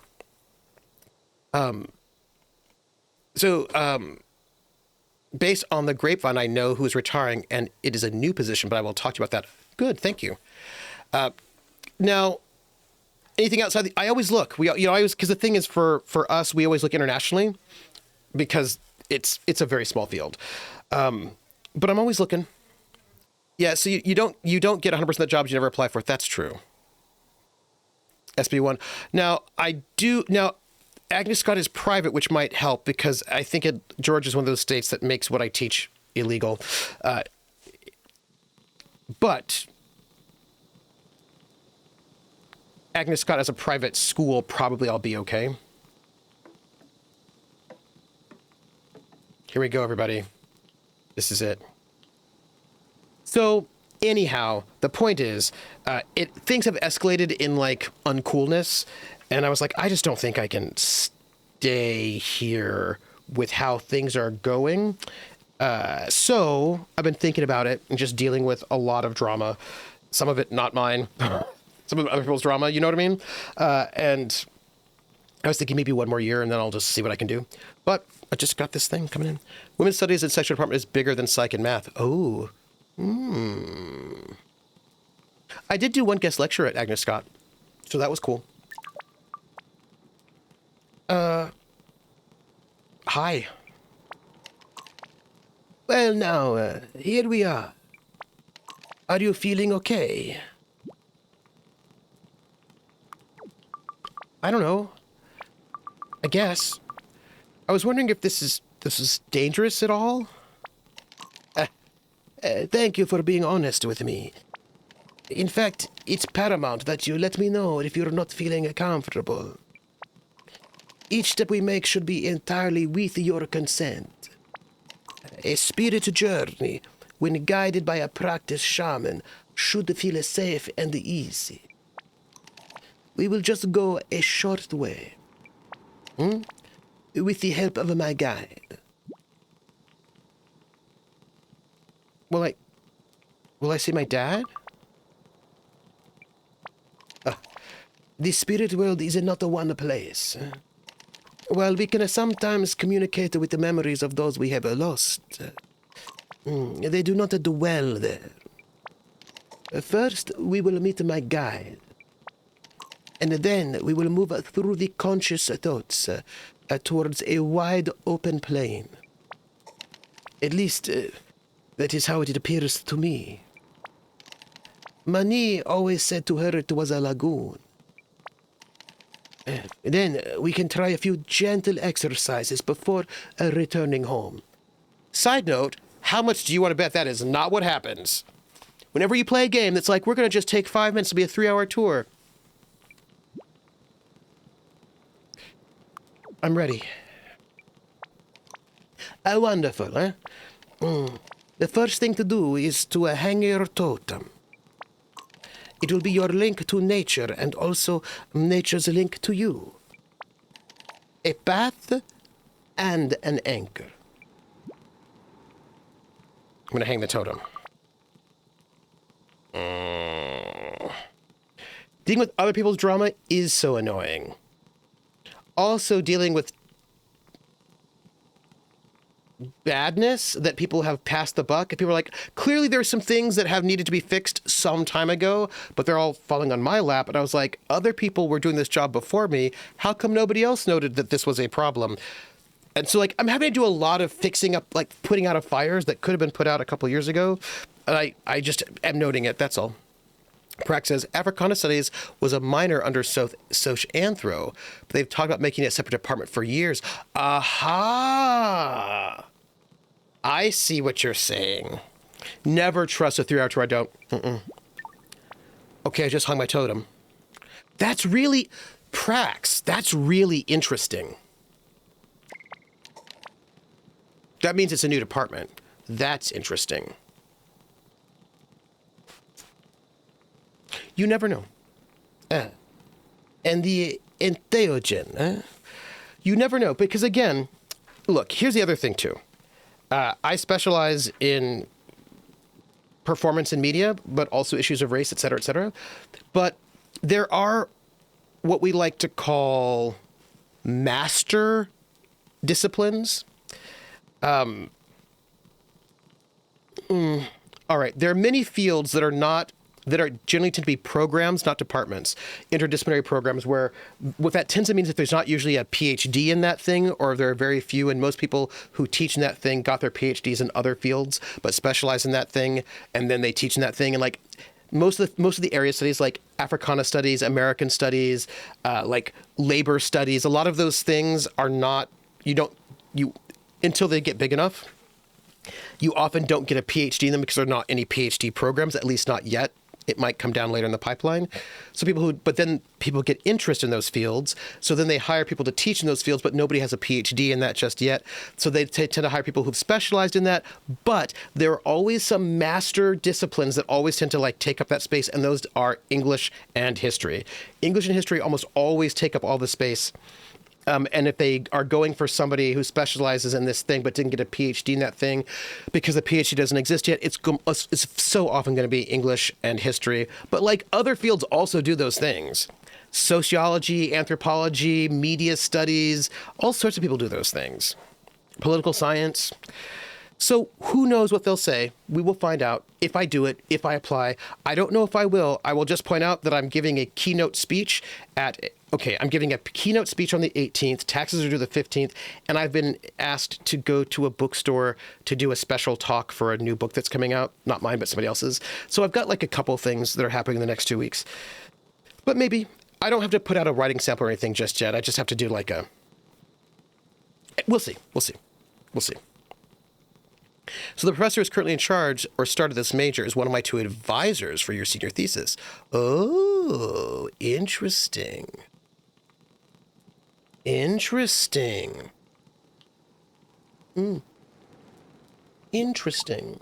Based on the grapevine, I know who's retiring, and it is a new position, but I will talk to you about that. Good, thank you. Now, anything outside I always look. Because the thing is, for us, we always look internationally, because it's a very small field. But I'm always looking. Yeah, so you don't get 100% of the jobs you never apply for. That's true. SB1. Now, Agnes Scott is private, which might help, because I think Georgia is one of those states that makes what I teach illegal. But Agnes Scott as a private school, probably I'll be okay. Here we go, everybody. This is it. So, anyhow, the point is, things have escalated in, like, uncoolness, and I was like, I just don't think I can stay here with how things are going. So I've been thinking about it and just dealing with a lot of drama. Some of it not mine. Some of other people's drama, you know what I mean? And I was thinking maybe one more year, and then I'll just see what I can do. But I just got this thing coming in. Women's Studies and Sexual Department is bigger than Psych and Math. Oh. I did do one guest lecture at Agnes Scott, so that was cool. Hi. Well, now, here we are. Are you feeling okay? I don't know. I guess. I was wondering if this is dangerous at all? Thank you for being honest with me. In fact, it's paramount that you let me know if you're not feeling comfortable. Each step we make should be entirely with your consent. A spirit journey, when guided by a practiced shaman, should feel safe and easy. We will just go a short way. With the help of my guide. Will I see my dad? The spirit world is not a one place. While we can sometimes communicate with the memories of those we have lost, they do not dwell there. First, we will meet my guide. And then we will move through the conscious thoughts towards a wide open plain. At least, that is how it appears to me. Mani always said to her it was a lagoon. Then we can try a few gentle exercises before returning home. Side note, how much do you want to bet that is not what happens? Whenever you play a game that's like, we're going to just take 5 minutes to be a 3-hour tour. I'm ready. Wonderful, huh? The first thing to do is to hang your totem. It will be your link to nature and also nature's link to you. A path and an anchor. I'm going to hang the totem. Dealing with other people's drama is so annoying. Also dealing with badness that people have passed the buck. And people are like, clearly there's some things that have needed to be fixed some time ago, but they're all falling on my lap. And I was like, other people were doing this job before me. How come nobody else noted that this was a problem? And so, like, I'm having to do a lot of fixing up, like, putting out of fires that could have been put out a couple years ago. And I just am noting it, that's all. Prax says, Africana Studies was a minor under Soch Anthro, but they've talked about making it a separate department for years. Aha! I see what you're saying. Never trust a 3-hour tour. I don't. Okay, I just hung my totem. That's really... Prax, that's really interesting. That means it's a new department. That's interesting. You never know. And the entheogen. You never know. Because again, look, here's the other thing too. I specialize in performance in media, but also issues of race, et cetera, et cetera. But there are what we like to call master disciplines. All right. There are many fields that are generally tend to be programs, not departments, interdisciplinary programs, where what that tends to mean is if there's not usually a PhD in that thing, or there are very few, and most people who teach in that thing got their PhDs in other fields, but specialize in that thing, and then they teach in that thing. And like most of the area studies, like Africana studies, American studies, like labor studies, a lot of those things are not, until they get big enough, you often don't get a PhD in them because there are not any PhD programs, at least not yet. It might come down later in the pipeline. So but then people get interest in those fields. So then they hire people to teach in those fields, but nobody has a PhD in that just yet. So they tend to hire people who've specialized in that. But there are always some master disciplines that always tend to like take up that space. And those are English and history. English and history almost always take up all the space. And if they are going for somebody who specializes in this thing but didn't get a PhD in that thing because the PhD doesn't exist yet, it's so often going to be English and history. But like other fields also do those things. Sociology, anthropology, media studies, all sorts of people do those things. Political science. So who knows what they'll say? We will find out if I do it, if I apply. I don't know if I will. I will just point out that I'm giving a keynote speech I'm giving a keynote speech on the 18th. Taxes are due the 15th. And I've been asked to go to a bookstore to do a special talk for a new book that's coming out. Not mine, but somebody else's. So I've got like a couple things that are happening in the next 2 weeks. But maybe I don't have to put out a writing sample or anything just yet. I just have to do like we'll see. So the professor who's currently in charge or started this major is one of my 2 advisors for your senior thesis. Oh, interesting. Interesting. Interesting.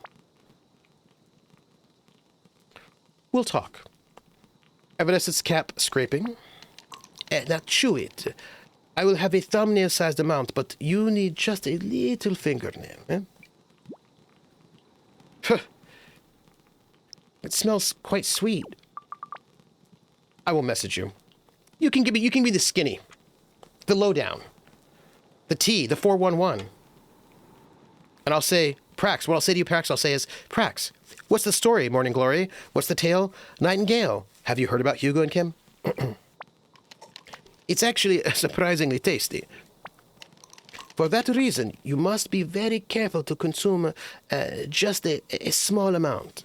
We'll talk. Evanescence cap scraping. Now chew it. I will have a thumbnail-sized amount, but you need just a little fingernail. It smells quite sweet. I will message you. You can be the skinny, the lowdown, the T, the 411. And I'll say, Prax, what I'll say to you, Prax, I'll say is, Prax, what's the story, Morning Glory? What's the tale? Nightingale. Have you heard about Hugo and Kim? It's actually surprisingly tasty. For that reason, you must be very careful to consume just a small amount.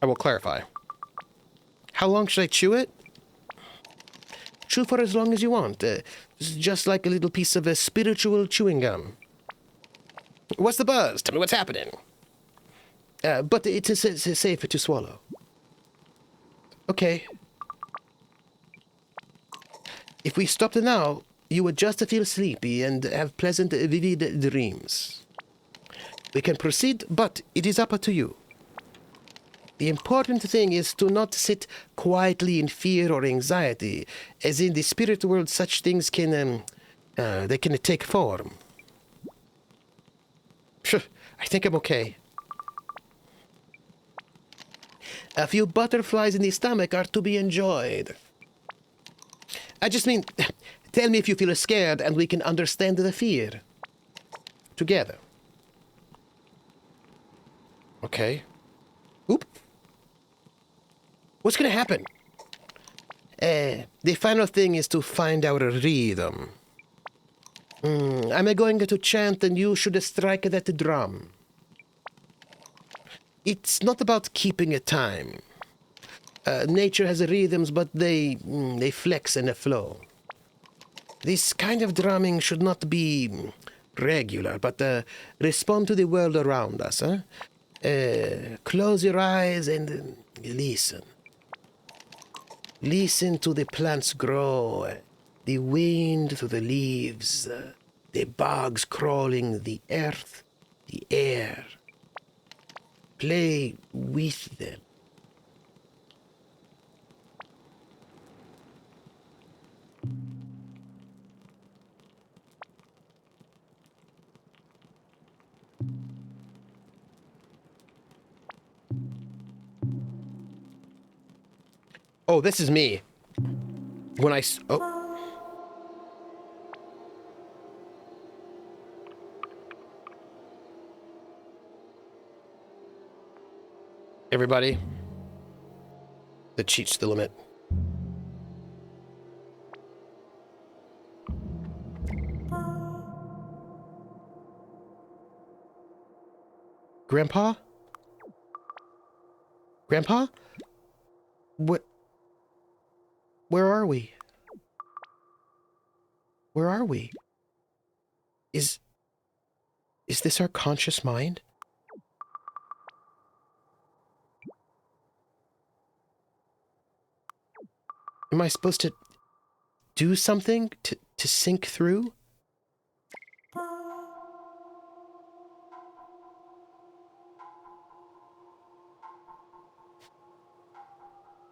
I will clarify. How long should I chew it? Chew for as long as you want. Just like a little piece of a spiritual chewing gum. What's the buzz? Tell me what's happening. But it is safe to swallow. Okay. If we stopped now, you would just feel sleepy and have pleasant, vivid dreams. We can proceed, but it is up to you. The important thing is to not sit quietly in fear or anxiety, as in the spirit world such things can, they can take form. I think I'm okay. A few butterflies in the stomach are to be enjoyed. I just mean, tell me if you feel scared and we can understand the fear. Together. Okay. Oop. What's gonna happen? The final thing is to find our rhythm. I'm going to chant and you should strike that drum. It's not about keeping a time. Nature has rhythms, but they flex and flow. This kind of drumming should not be regular, but respond to the world around us. Close your eyes and listen. Listen to the plants grow, the wind through the leaves, the bugs crawling the earth, the air. Play with them. Oh, this is me. When I... Oh. Everybody. The cheat's the limit. Grandpa? Grandpa? What? Where are we? Where are we? Is this our conscious mind? Am I supposed to do something to sink through?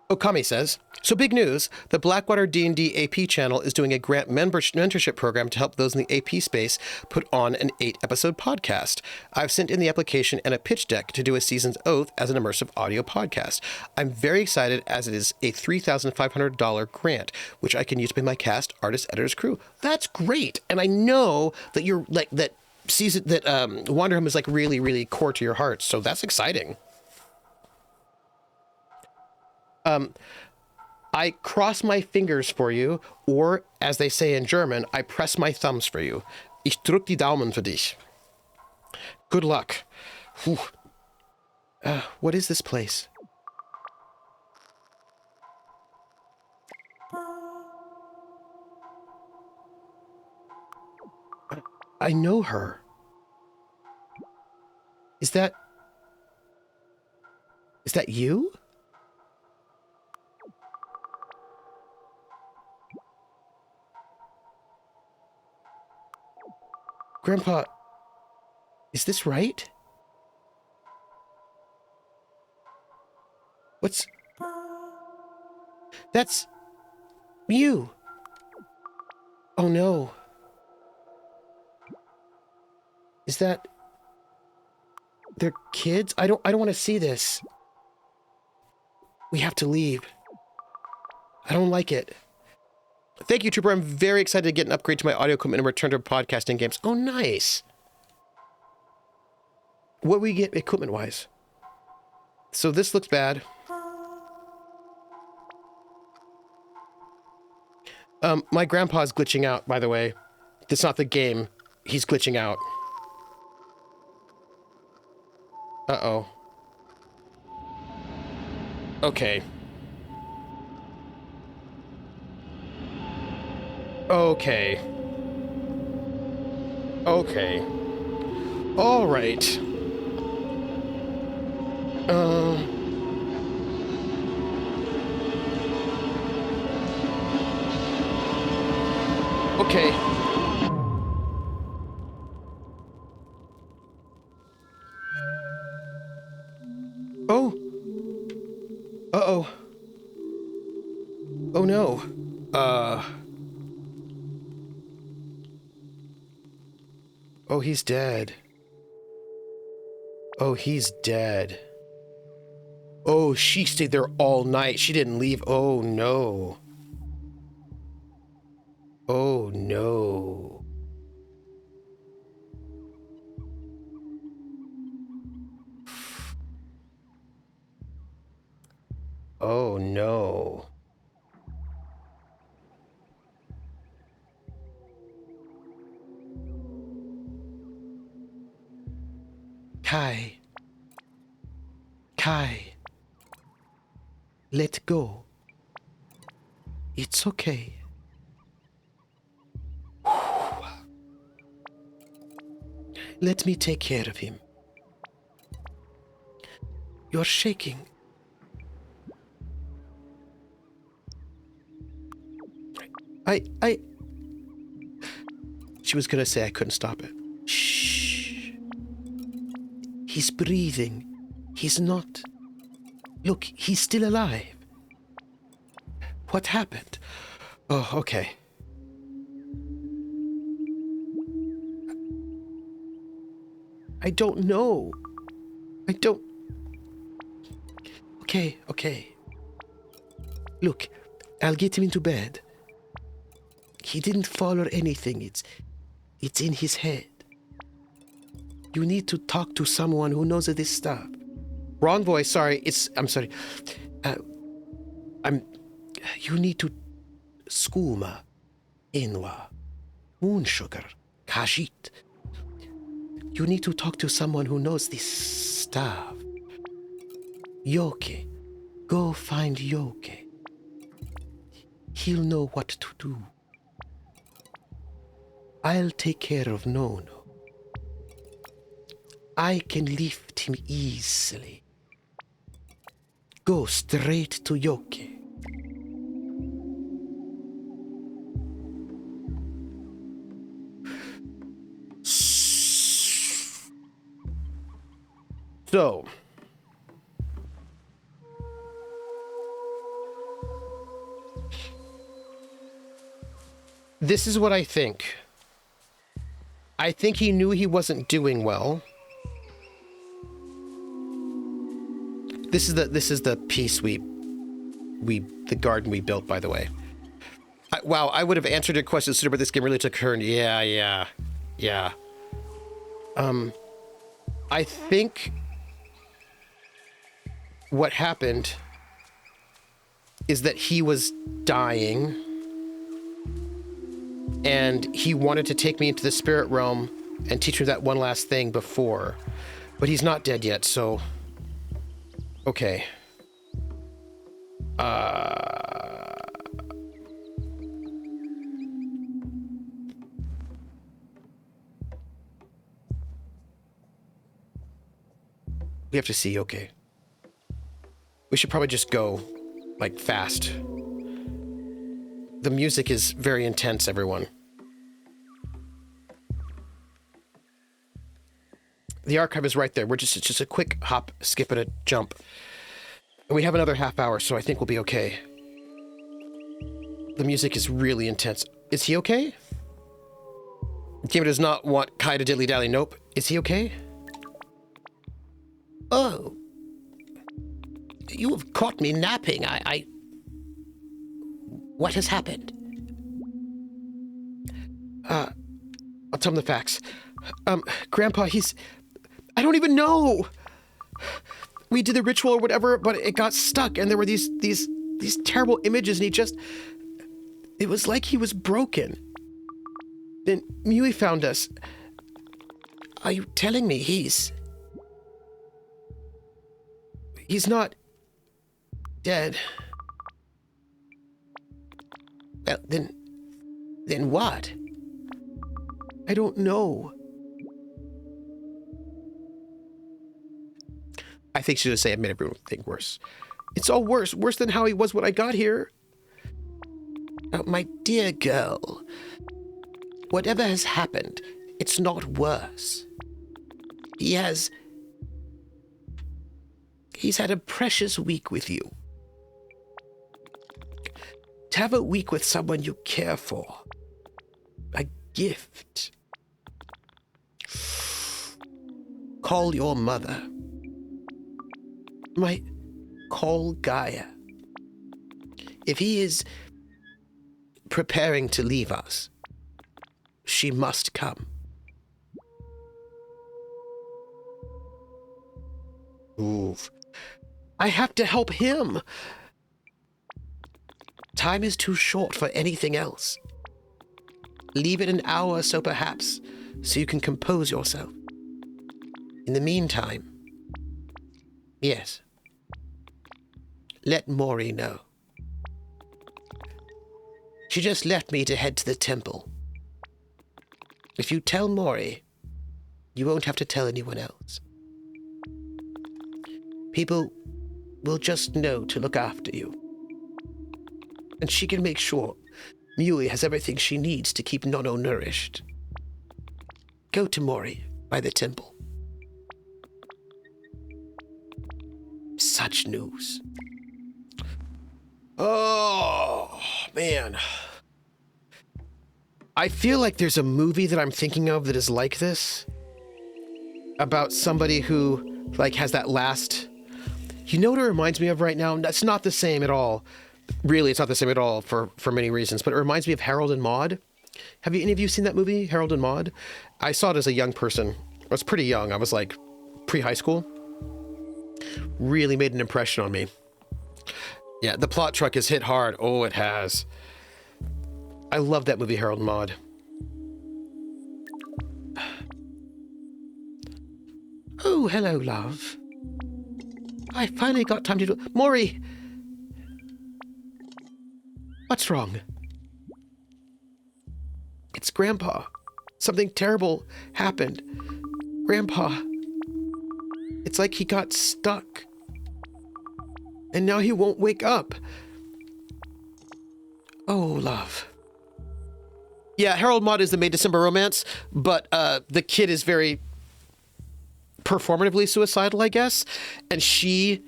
Okami says, so big news, the Blackwater D&D AP channel is doing a grant mentorship program to help those in the AP space put on an 8-episode podcast. I've sent in the application and a pitch deck to do a season's oath as an immersive audio podcast. I'm very excited as it is a $3,500 grant, which I can use to pay my cast, artists, editors, crew. That's great. And I know that you're like, that season, that Wanderhome is like really, really core to your heart. So that's exciting. I cross my fingers for you, or, as they say in German, I press my thumbs for you. Ich drück die Daumen für dich. Good luck. Whew. What is this place? I know her. Is that you? Grandpa, is this right? That's you. Oh no. Is that their kids? I don't want to see this. We have to leave. I don't like it. Thank you, Trooper. I'm very excited to get an upgrade to my audio equipment and return to podcasting games. Oh, nice. What we get equipment-wise? So this looks bad. My grandpa's glitching out, by the way. That's not the game. He's glitching out. Uh-oh. Okay. Okay. Okay. All right. Okay. Oh. Uh-oh. Oh no. Oh, he's dead. Oh, he's dead. Oh, she stayed there all night. She didn't leave. Oh no. Oh no. Oh no. Kai. Kai. Let go. It's okay. Let me take care of him. You're shaking. She was gonna say I couldn't stop it. Shh. He's breathing. He's not. Look, he's still alive. What happened? Oh, okay. I don't know. I don't... Okay, okay. Look, I'll get him into bed. He didn't fall or anything. It's in his head. You need to talk to someone who knows this stuff. Wrong voice, sorry. I'm sorry. You need to... Skooma. Inwa. Moon sugar. Kajit. You need to talk to someone who knows this stuff. Yoké. Go find Yoké. He'll know what to do. I'll take care of Nonno. I can lift him easily. Go straight to Yoké. So, this is what I think. I think he knew he wasn't doing well. This is the piece the garden we built, by the way. Wow, I would have answered your question sooner, but this game really took a turn. Yeah. I think what happened is that he was dying and he wanted to take me into the spirit realm and teach me that one last thing before, but he's not dead yet, so okay. We have to see Yoké. We should probably just go, like, fast. The music is very intense, everyone. The archive is right there. It's just a quick hop, skip, and a jump. And we have another half hour, so I think we'll be okay. The music is really intense. Is he okay? Gamer does not want Kai to dilly-dally. Nope. Is he okay? Oh. You have caught me napping. What has happened? I'll tell him the facts. Grandpa, I don't even know. We did the ritual or whatever, but it got stuck, and there were these terrible images, and it was like he was broken. Then Mui found us. Are you telling me he's not dead? Well, then what? I don't know. I think she should say it made everything worse. It's all worse than how he was when I got here. Oh, my dear girl. Whatever has happened, it's not worse. He's had a precious week with you. To have a week with someone you care for. A gift. Call your mother. Call Gaia. If he is preparing to leave us, she must come. Oof. I have to help him. Time is too short for anything else. Leave it an hour so you can compose yourself. In the meantime, yes, let Mori know. She just left me to head to the temple. If you tell Mori, you won't have to tell anyone else. People will just know to look after you. And she can make sure Mui has everything she needs to keep Nonno nourished. Go to Mori by the temple. Such news. Oh, man. I feel like there's a movie that I'm thinking of that is like this. About somebody who, like, has that last... You know what it reminds me of right now? That's not the same at all. Really, it's not the same at all for many reasons. But it reminds me of Harold and Maude. Have any of you seen that movie, Harold and Maude? I saw it as a young person. I was pretty young. I was, like, pre-high school. Really made an impression on me. Yeah, the plot truck has hit hard. Oh, it has. I love that movie, Harold and Maude. Oh, hello, love. I finally got time to do... Mori! What's wrong? It's Grandpa. Something terrible happened. Grandpa. It's like he got stuck. And now he won't wake up. Oh, love. Yeah, Harold Maude is the May December Romance, but the kid is very performatively suicidal, I guess, and she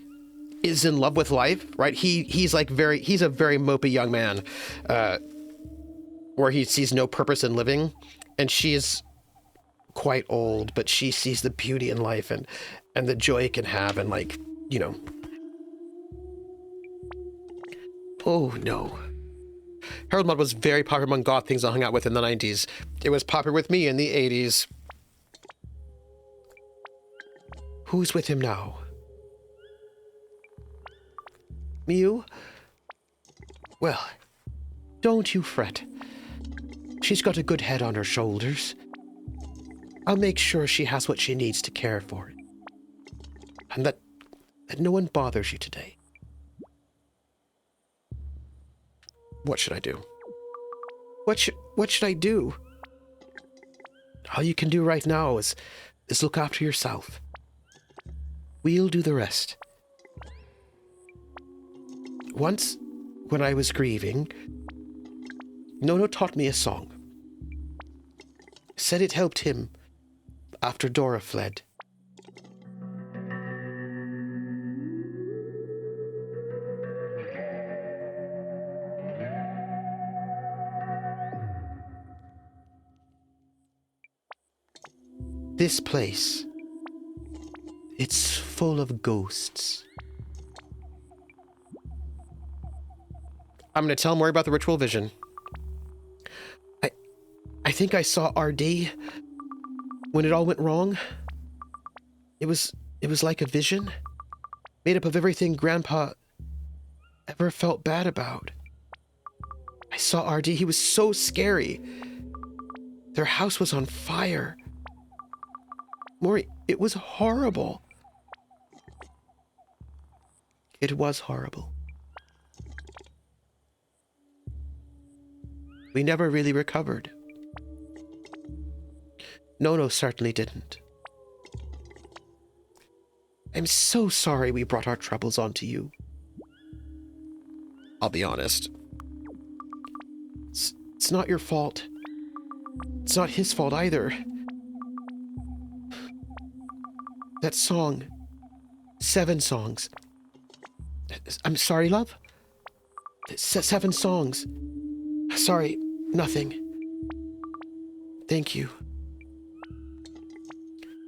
is in love with life, right? He's a very mopey young man, where he sees no purpose in living, and she is quite old, but she sees the beauty in life and the joy it can have, and, like, you know. Oh no. Harold Maude was very popular among goth things I hung out with in the 90s. It was popular with me in the 80s. Who's with him now? Miu? Well, don't you fret. She's got a good head on her shoulders. I'll make sure she has what she needs to care for it. And that no one bothers you today. What should I do? What should I do? All you can do right now is look after yourself. We'll do the rest. Once, when I was grieving, Nonno taught me a song. Said it helped him after Dora fled. This place, it's full of ghosts. I'm going to tell more about the ritual vision. I think I saw RD when it all went wrong. It was like a vision, made up of everything Grandpa ever felt bad about. I saw RD. He was so scary. Their house was on fire. Maury, it was horrible. It was horrible. We never really recovered. Nonno certainly didn't. I'm so sorry we brought our troubles onto you. I'll be honest. It's not your fault. It's not his fault either. That song. 7 songs. I'm sorry, love? 7 songs. Sorry, nothing. Thank you.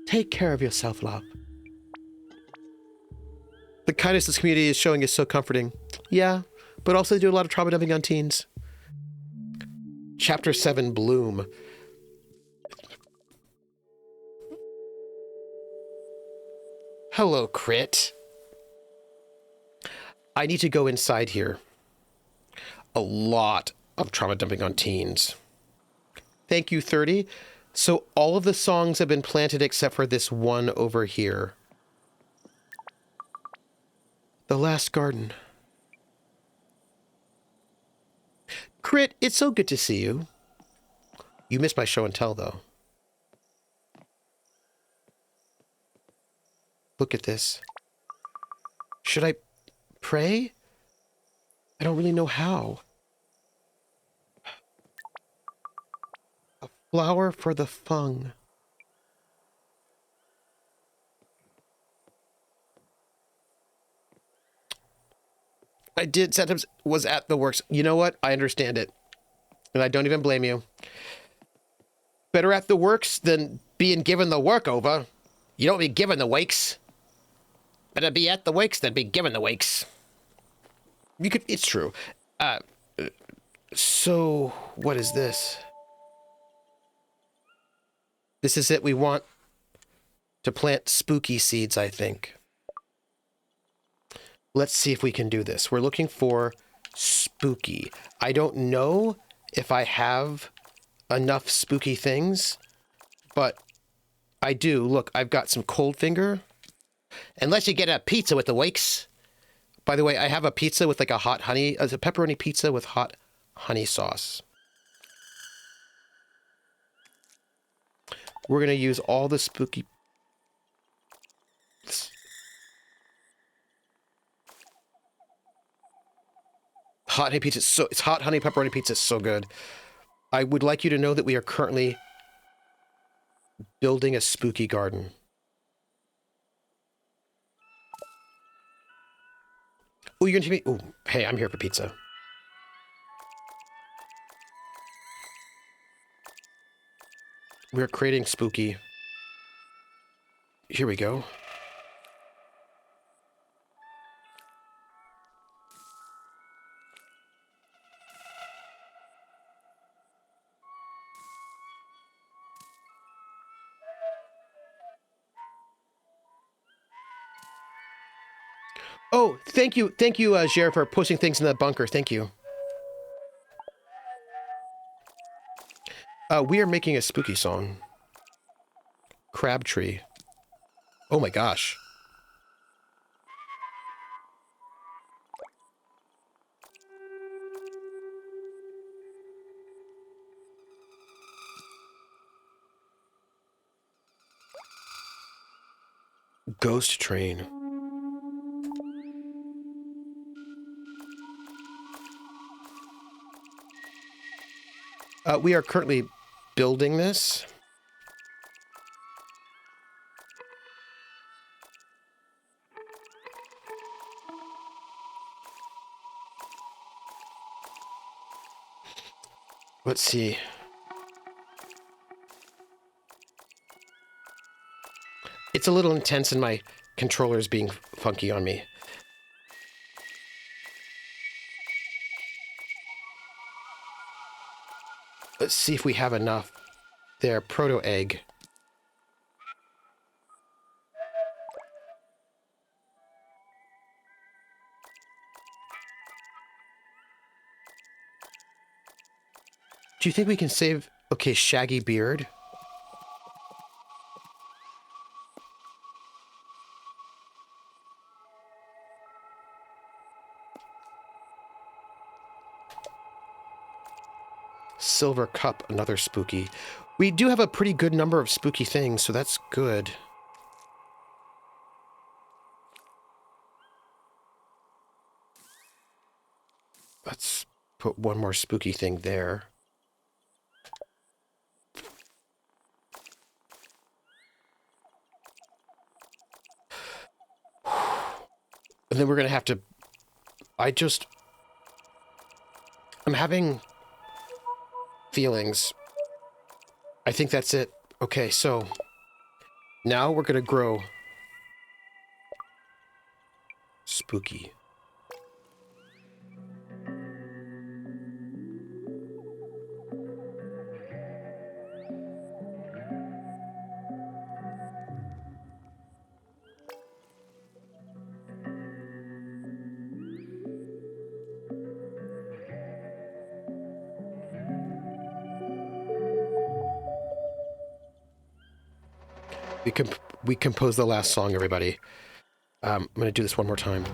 Take care of yourself, love. The kindness this community is showing is so comforting. Yeah, but also they do a lot of trauma dumping on teens. Chapter 7, Bloom. Hello, Crit. I need to go inside here. A lot of trauma dumping on teens. Thank you, 30. So all of the songs have been planted except for this one over here. The last garden. Crit, it's so good to see you. You missed my show and tell, though. Look at this. Should I pray? I don't really know how. A flower for the fung. I did sometimes was at the works. You know what? I understand it. And I don't even blame you. Better at the works than being given the work over. You don't be given the wakes. Better be at the wakes than be given the wakes. You could, it's true. So what is this? This is it. We want to plant spooky seeds, I think. Let's see if we can do this. We're looking for spooky. I don't know if I have enough spooky things, but I do. Look, I've got some cold finger. Unless you get a pizza with the wakes. By the way, I have a pizza with like a hot honey, it's a pepperoni pizza with hot honey sauce. We're going to use all the spooky. Hot honey pizza, it's hot honey pepperoni pizza, so good. I would like you to know that we are currently building a spooky garden. Oh, you're gonna take me? Oh, hey, I'm here for pizza. We're creating spooky. Here we go. Oh, thank you, Jer, for posting things in the bunker. Thank you. We are making a spooky song. Crabtree. Oh my gosh. Ghost train. We are currently building this. Let's see. It's a little intense and my controller's being funky on me. Let's see if we have enough. There, proto-egg. Do you think we can save... Okay, shaggy beard. Silver cup, another spooky. We do have a pretty good number of spooky things, so that's good. Let's put one more spooky thing there. And then we're going to have to... I'm having feelings. I think that's it. Okay, so now we're going to grow spooky. We composed the last song, everybody. I'm going to do this one more time.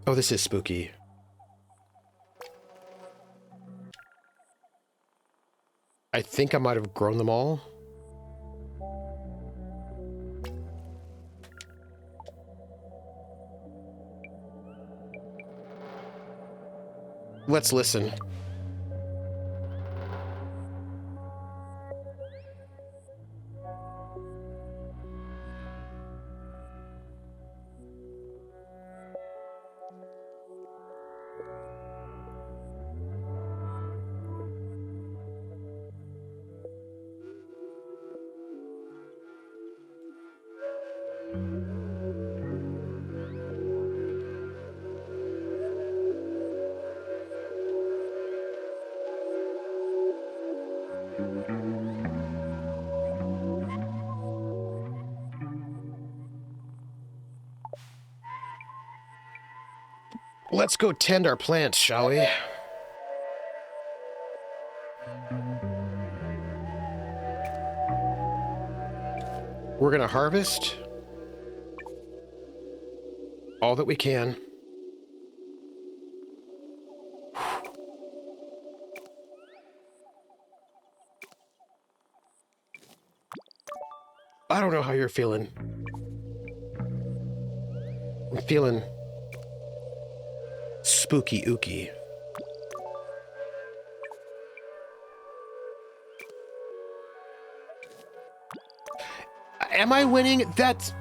Oh, this is spooky. I think I might have grown them all. Let's listen. Let's go tend our plants, shall we? We're gonna harvest all that we can. I don't know how you're feeling. I'm feeling spooky ooky. Am I winning? That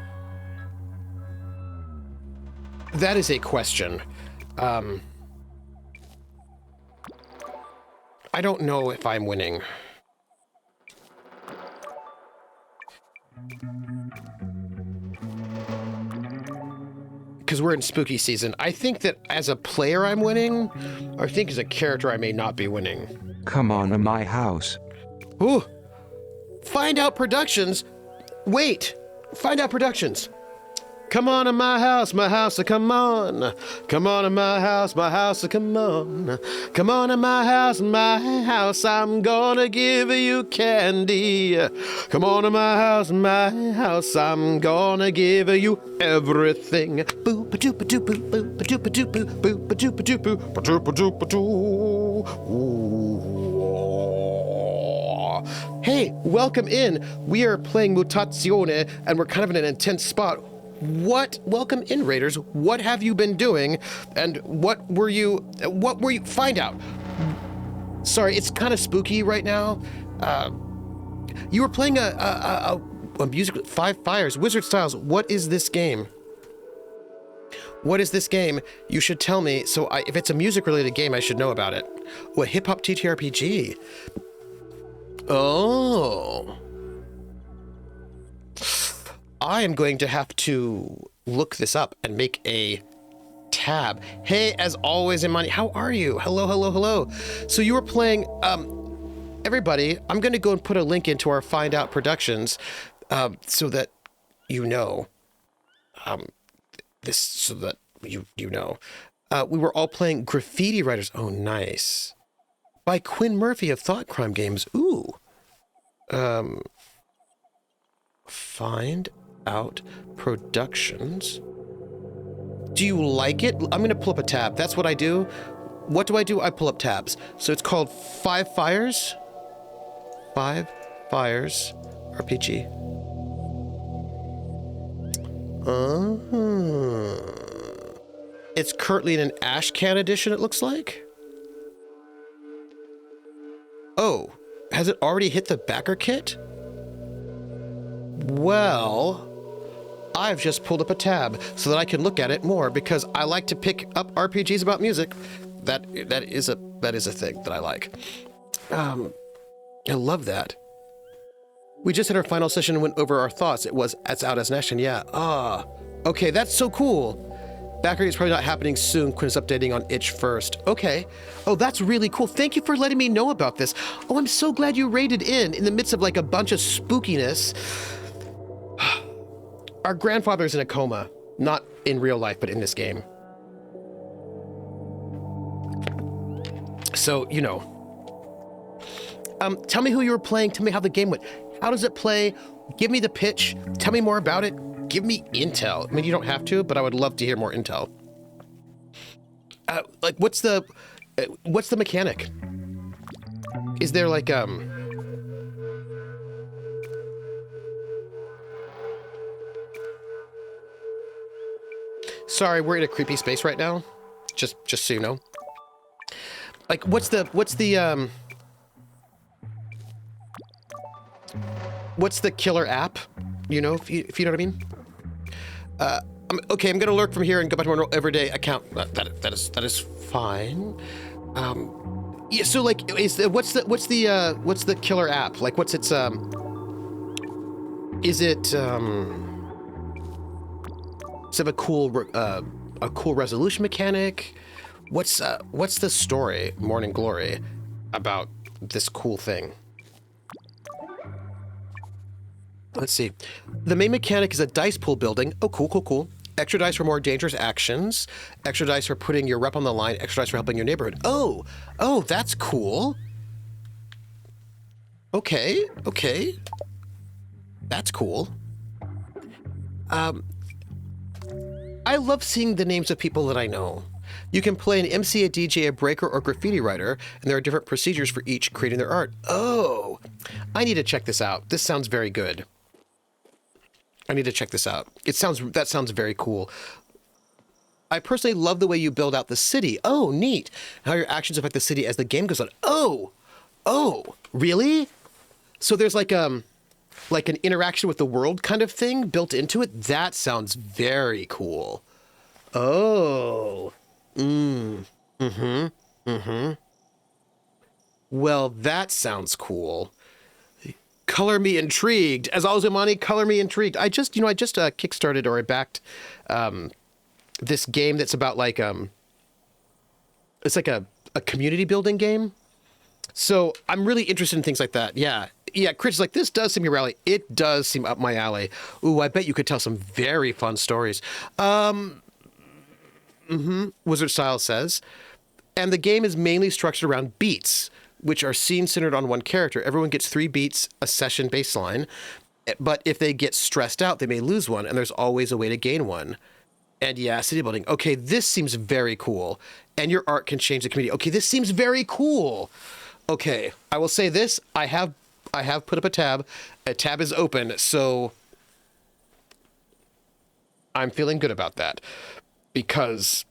is a question. I don't know if I'm winning. Because we're in spooky season. I think that as a player I'm winning. I think as a character I may not be winning. Come on to my house. Ooh. Find Out Productions. Wait. Find Out Productions. Come on to my house, come on. Come on to my house, come on. Come on to my house, I'm gonna give you candy. Come on to my house, I'm gonna give you everything. Boop a doop a doop boop a doop a doop boop a doop a doop boop a doop a doop. Hey, welcome in. We are playing Mutazione, and we're kind of in an intense spot. Welcome in, Raiders. What have you been doing? And what were you, find out. Sorry, it's kind of spooky right now. You were playing a music, Five Fires, Wizard Styles. What is this game? What is this game? You should tell me, so if it's a music-related game, I should know about it. Oh, a hip-hop TTRPG. Oh. I am going to have to look this up and make a tab. Hey, as always, Imani, how are you? Hello, hello, hello. So you were playing, everybody, I'm going to go and put a link into our Find Out Productions, so that you know, so that you know. We were all playing Graffiti Writers. Oh, nice. By Quinn Murphy of Thought Crime Games. Ooh. Find Out Productions. Do you like it? I'm going to pull up a tab. That's what I do. What do? I pull up tabs. So it's called Five Fires. Five Fires RPG. It's currently in an Ashcan edition, it looks like. Oh, has it already hit the backer kit? Well, I've just pulled up a tab so that I can look at it more because I like to pick up RPGs about music. That is a thing that I like. I love that. We just had our final session and went over our thoughts. It's out as an action, yeah. Okay, that's so cool. Backer is probably not happening soon. Quinn is updating on itch first. Okay. Oh, that's really cool. Thank you for letting me know about this. Oh, I'm so glad you raided in the midst of like a bunch of spookiness. Our grandfather's in a coma. Not in real life, but in this game. So, you know. Tell me who you were playing. Tell me how the game went. How does it play? Give me the pitch. Tell me more about it. Give me intel. I mean, you don't have to, but I would love to hear more intel. Like, what's the mechanic? Is there like, Sorry, we're in a creepy space right now. Just so you know. Like, what's the killer app? You know, if you know what I mean? Okay, I'm gonna lurk from here and go back to my everyday account. That is fine. Yeah. So like, what's the killer app? Like, what's its Is it a cool resolution mechanic? What's the story, Morning Glory, about this cool thing? Let's see. The main mechanic is a dice pool building. Oh, cool. Extra dice for more dangerous actions. Extra dice for putting your rep on the line. Extra dice for helping your neighborhood. Oh, that's cool. Okay. That's cool. I love seeing the names of people that I know. You can play an MC, a DJ, a breaker, or graffiti writer, and there are different procedures for each creating their art. Oh, I need to check this out. This sounds very good. I need to check this out. That sounds very cool. I personally love the way you build out the city. Oh, neat. How your actions affect the city as the game goes on. Oh, really? So there's like an interaction with the world kind of thing built into it. That sounds very cool. Oh. Well, that sounds cool. Color me intrigued. As always, Imani, color me intrigued. I just kickstarted, or I backed this game that's about like it's like a community building game. So I'm really interested in things like that. Yeah, Chris is like, this does seem your alley. It does seem up my alley. Ooh, I bet you could tell some very fun stories. Wizard Style says. And the game is mainly structured around beats, which are scenes centered on one character. Everyone gets 3 beats a session baseline, but if they get stressed out, they may lose one, and there's always a way to gain one. And yeah, city building. Okay, this seems very cool. And your art can change the community. Okay, this seems very cool. Okay, I will say this. I have I have put up a tab. A tab is open, so I'm feeling good about that because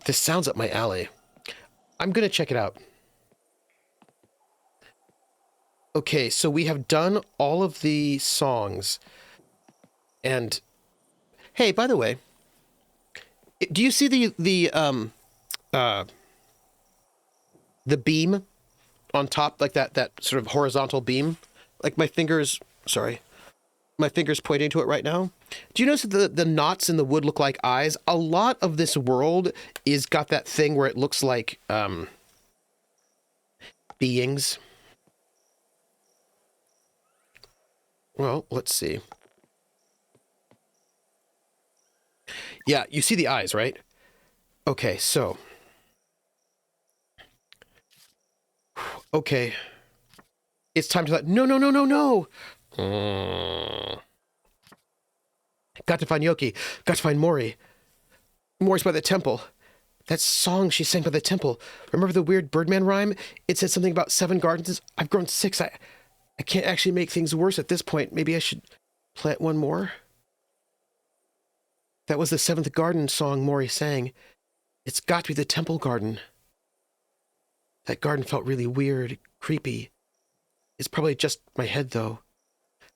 this sounds up my alley. I'm going to check it out. Okay, so we have done all of the songs. And hey, by the way, do you see the beam on top, like that sort of horizontal beam? Like my fingers pointing to it right now. Do you notice that the knots in the wood look like eyes? A lot of this world is got that thing where it looks like beings. Well, let's see. Yeah, you see the eyes, right? Okay, so. Okay. It's time to let. No, no, no, no, no! Got to find Yoké. Got to find Mori. Mori's by the temple. That song she sang by the temple. Remember the weird Birdman rhyme? It said something about 7 gardens. I've grown 6. I can't actually make things worse at this point. Maybe I should plant one more? That was the 7th garden song Mori sang. It's got to be the temple garden. That garden felt really weird, creepy. It's probably just my head, though.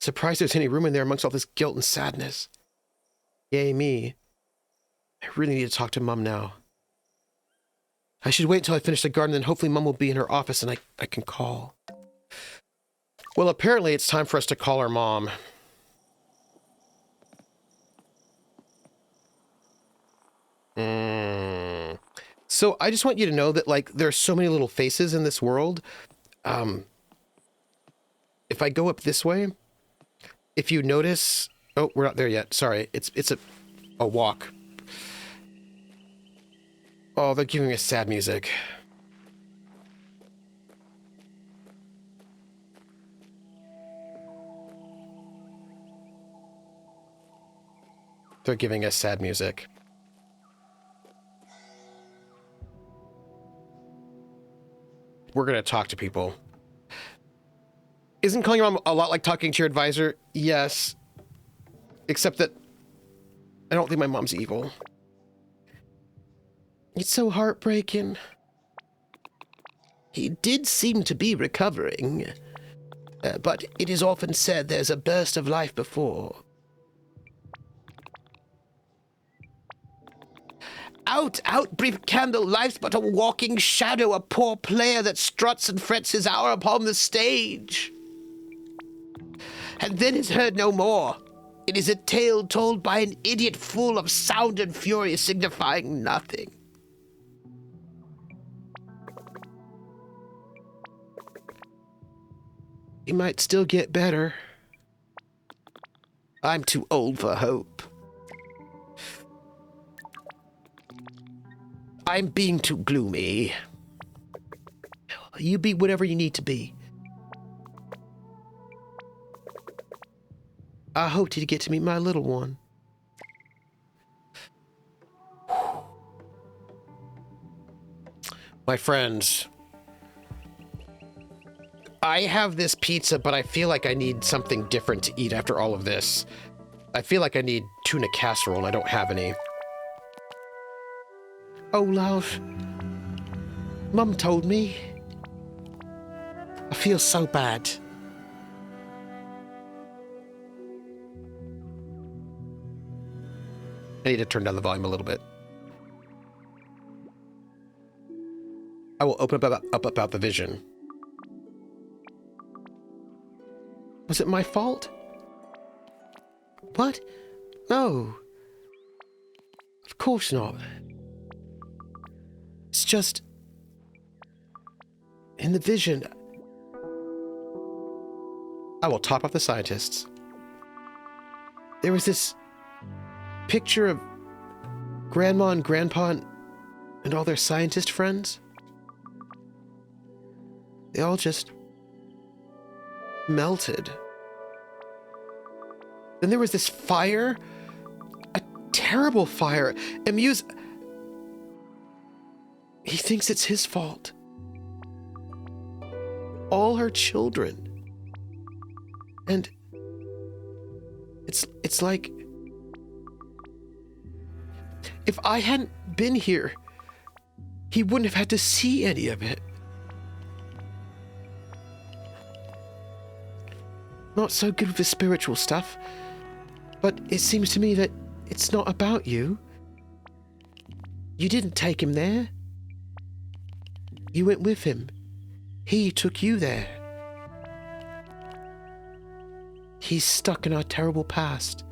Surprised there's any room in there amongst all this guilt and sadness. Yay, me. I really need to talk to Mum now. I should wait until I finish the garden, then hopefully Mum will be in her office and I can call. Well, apparently it's time for us to call our mom. So I just want you to know that, like, there's so many little faces in this world. If I go up this way, if you notice... Oh, we're not there yet. Sorry. It's a walk. Oh, they're giving us sad music. They're giving us sad music. We're going to talk to people. Isn't calling your mom a lot like talking to your advisor? Yes. Except that I don't think my mom's evil. It's so heartbreaking. He did seem to be recovering. But it is often said there's a burst of life before. Out, out, brief candle, life's but a walking shadow, a poor player that struts and frets his hour upon the stage. And then is heard no more. It is a tale told by an idiot full of sound and fury, signifying nothing. He might still get better. I'm too old for hope. I'm being too gloomy. You be whatever you need to be. I hoped you'd get to meet my little one. My friends, I have this pizza, but I feel like I need something different to eat after all of this. I feel like I need tuna casserole, and I don't have any. Oh, love. Mum told me. I feel so bad. I need to turn down the volume a little bit. I will open up about the vision. Was it my fault? What? No. Of course not. It's just... in the vision... I will top off the scientists. There was this picture of Grandma and Grandpa and all their scientist friends. They all just melted. Then there was this fire, a terrible fire. And Muse, he thinks it's his fault. all her children. And it's like, if I hadn't been here, he wouldn't have had to see any of it. Not so good with the spiritual stuff, but it seems to me that it's not about you. You didn't take him there. You went with him. He took you there. He's stuck in our terrible past.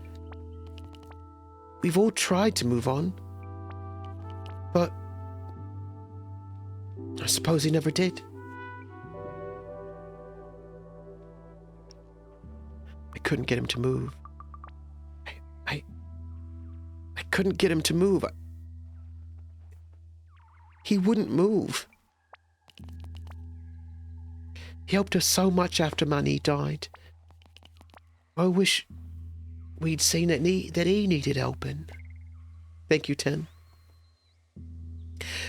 We've all tried to move on, but I suppose he never did. I couldn't get him to move. I couldn't get him to move. He wouldn't move. He helped us so much after Manny died. I wish we'd seen that he needed helping. Thank you, Ten.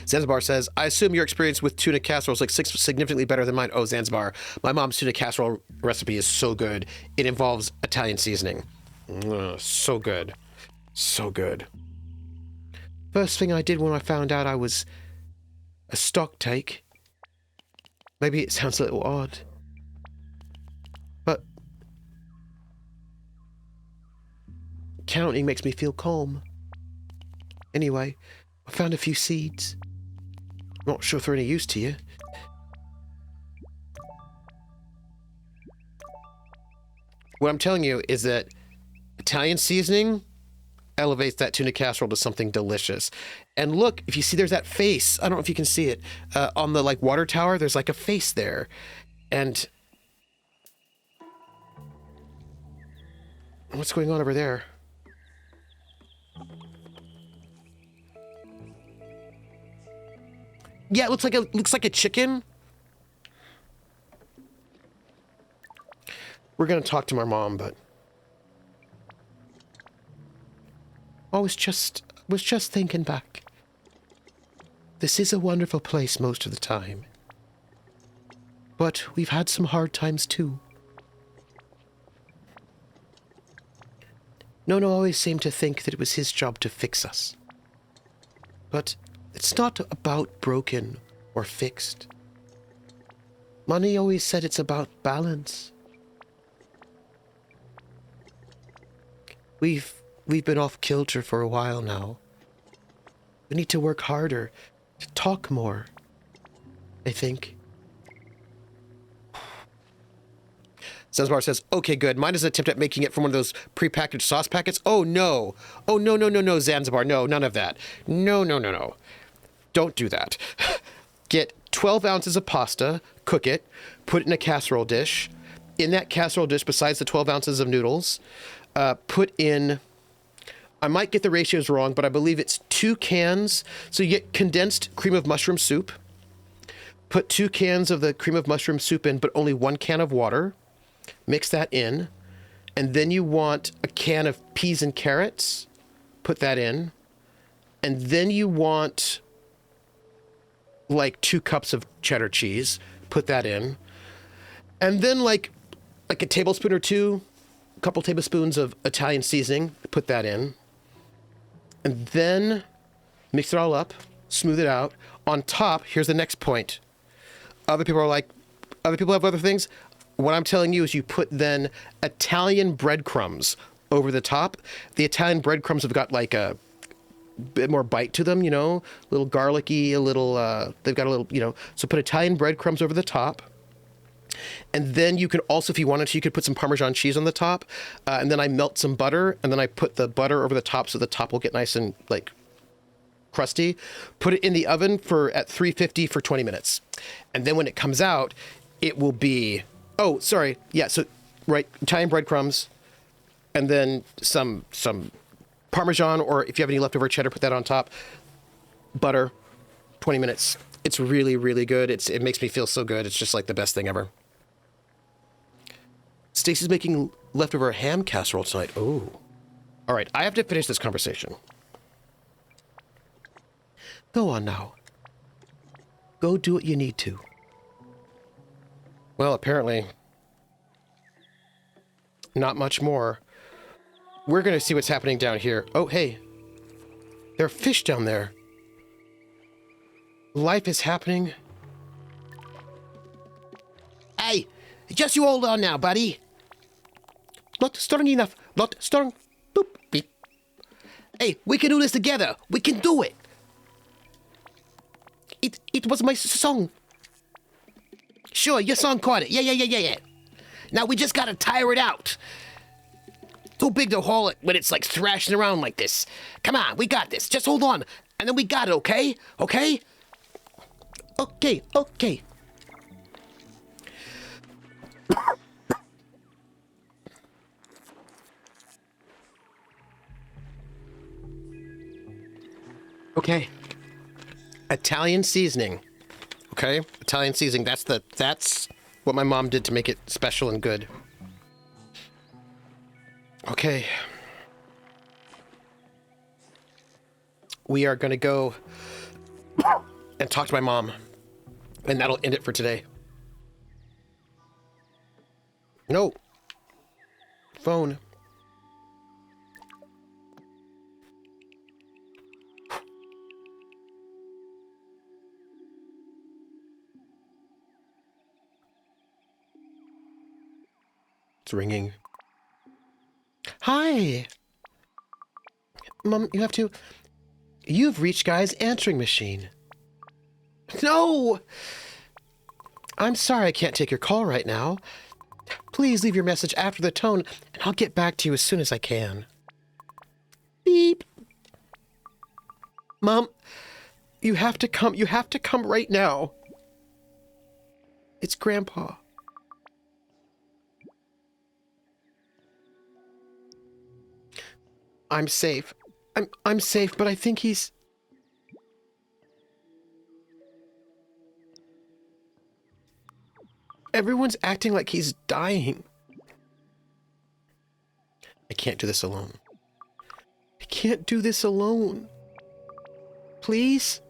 Zanzibar says, I assume your experience with tuna casserole is like significantly better than mine. Oh, Zanzibar. My mom's tuna casserole recipe is so good. It involves Italian seasoning. So good. So good. First thing I did when I found out I was a stock take. Maybe it sounds a little odd, but counting makes me feel calm. Anyway, I found a few seeds. Not sure if they're any use to you. What I'm telling you is that Italian seasoning elevates that tuna casserole to something delicious. And look, if you see, there's that face. I don't know if you can see it. On the like water tower, there's like a face there. And what's going on over there? Yeah, it looks like a chicken. We're gonna talk to my mom, but I was just thinking back. This is a wonderful place most of the time, but we've had some hard times too. Nonno always seemed to think that it was his job to fix us. But it's not about broken or fixed. Manny always said it's about balance. We've been off kilter for a while now. We need to work harder, to talk more, I think. Zanzibar says, okay, good. Mine is an attempt at making it from one of those prepackaged sauce packets. Oh, no. Oh, no, Zanzibar. No, none of that. No. Don't do that. Get 12 ounces of pasta, cook it, put it in a casserole dish. In that casserole dish, besides the 12 ounces of noodles, put in, I might get the ratios wrong, but I believe it's 2 cans. So you get condensed cream of mushroom soup. Put 2 cans of the cream of mushroom soup in, but only 1 can of water. Mix that in. And then you want a can of peas and carrots. Put that in. And then you want like 2 cups of cheddar cheese. Put that in. And then like a tablespoon or 2, a couple tablespoons of Italian seasoning. Put that in. And then mix it all up. Smooth it out. On top, here's the next point. Other people have other things. What I'm telling you is you put then Italian breadcrumbs over the top. The Italian breadcrumbs have got like a bit more bite to them, you know, a little garlicky, they've got a little, so put Italian breadcrumbs over the top. And then you can also, if you wanted to, you could put some Parmesan cheese on the top. And then I melt some butter, and then I put the butter over the top so the top will get nice and like crusty. Put it in the oven at 350 for 20 minutes. And then when it comes out, it will be, Italian breadcrumbs, and then some Parmesan, or if you have any leftover cheddar, put that on top. Butter, 20 minutes. It's really, really good. It makes me feel so good. It's just like the best thing ever. Stacy's making leftover ham casserole tonight. Oh. All right, I have to finish this conversation. Go on now. Go do what you need to. Well, apparently, not much more. We're gonna see what's happening down here. Oh, hey. There are fish down there. Life is happening. Hey, just you hold on now, buddy. Not strong enough. Not strong. Boop, beep. Hey, we can do this together. We can do it. It was my song. Sure, your song caught it. Yeah. Now we just gotta tire it out. Too big to haul it when it's like thrashing around like this. Come on, we got this. Just hold on. And then we got it, okay? Okay? Okay. Okay. Italian seasoning. Okay? Italian seasoning. That's what my mom did to make it special and good. Okay. We are going to go and talk to my mom. And that'll end it for today. No. Phone. It's ringing. Hi. Mom, you've reached Guy's answering machine. No! I'm sorry I can't take your call right now. Please leave your message after the tone, and I'll get back to you as soon as I can. Beep. Mom, you have to come. You have to come right now. It's Grandpa. I'm safe. I'm safe, but I think he's... Everyone's acting like he's dying. I can't do this alone. I can't do this alone. Please?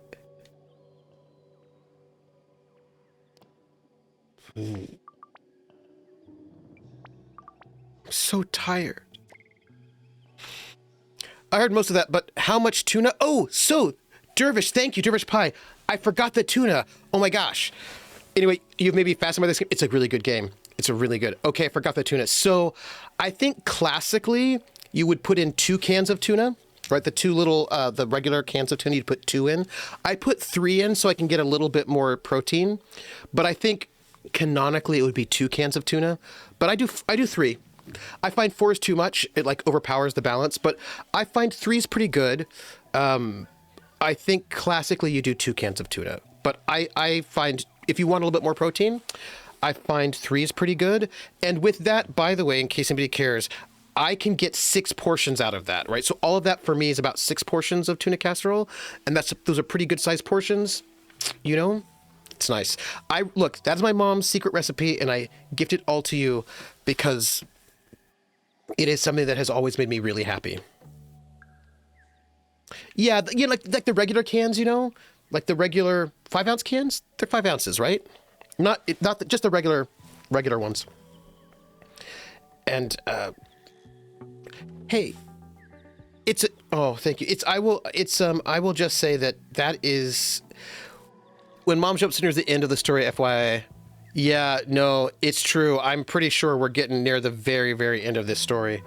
I'm so tired. I heard most of that, but how much tuna? Oh, so, Dervish, thank you, Dervish Pie. I forgot the tuna. Oh my gosh. Anyway, you've maybe fascinated by this game. It's a really good game. It's a really good. Okay, I forgot the tuna. So, I think classically, you would put in 2 cans of tuna, right? The 2 little, the regular cans of tuna, you'd put 2 in. I put 3 in so I can get a little bit more protein. But I think canonically it would be 2 cans of tuna. But I do 3. I find 4 is too much. It like overpowers the balance, but I find 3 is pretty good. I think classically you do 2 cans of tuna, but I find if you want a little bit more protein, I find 3 is pretty good. And with that, by the way, in case anybody cares, I can get 6 portions out of that, right? So all of that for me is about 6 portions of tuna casserole, and those are pretty good sized portions, you know? It's nice. Look, that's my mom's secret recipe, and I gift it all to you because it is something that has always made me really happy. Yeah, like the regular cans, you know, like the regular 5-ounce cans. They're 5 ounces, right? Not just the regular ones. And hey, oh, thank you. I will just say that is when Mom jumps near the end of the story. FYI. Yeah, no, it's true. I'm pretty sure we're getting near the very, very end of this story.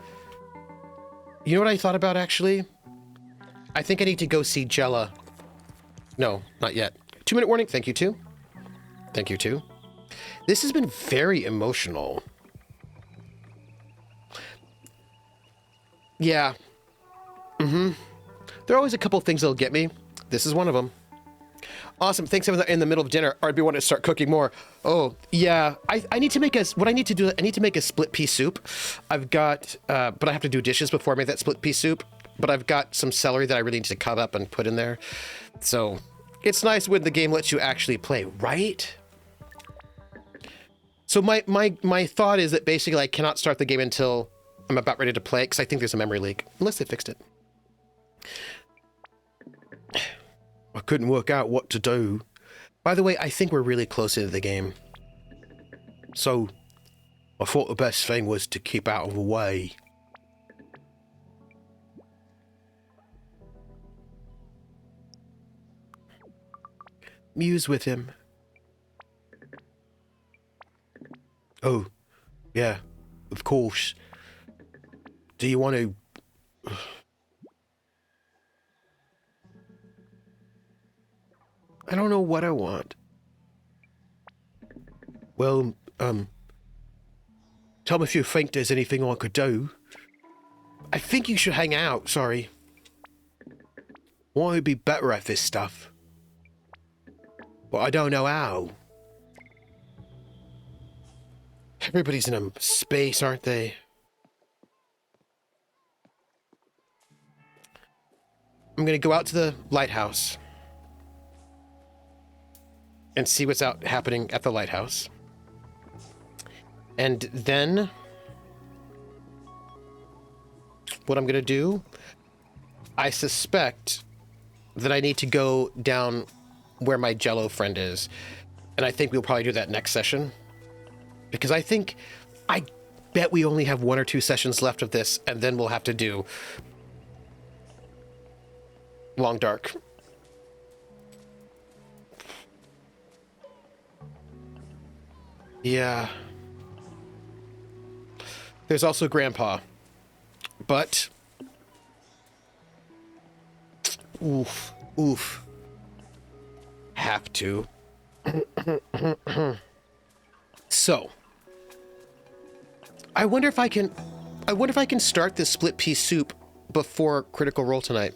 You know what I thought about, actually? I think I need to go see Jella. No, not yet. 2-minute warning. Thank you, too. Thank you, too. This has been very emotional. Yeah. There are always a couple things that'll get me. This is one of them. Awesome. Thanks. I was in the middle of dinner. RB wanted to start cooking more. Oh, yeah. I need to make what I need to do, I need to make a split pea soup. I've got, but I have to do dishes before I make that split pea soup. But I've got some celery that I really need to cut up and put in there. So it's nice when the game lets you actually play, right? So my thought is that basically I cannot start the game until I'm about ready to play because I think there's a memory leak, unless they fixed it. I couldn't work out what to do. By the way, I think we're really close into the game. So I thought the best thing was to keep out of the way. Muse with him. Oh, yeah, of course. Do you want to... I don't know what I want. Well, tell me if you think there's anything I could do. I think you should hang out, sorry. Want to be better at this stuff. But I don't know how. Everybody's in a space, aren't they? I'm gonna go out to the lighthouse and see what's out happening at the lighthouse. And then what I'm gonna do, I suspect that I need to go down where my Jello friend is. And I think we'll probably do that next session. Because I bet we only have 1 or 2 sessions left of this, and then we'll have to do Long Dark. Yeah. There's also Grandpa. But... Oof. Have to. So, I wonder if I can start this split pea soup before Critical Role tonight.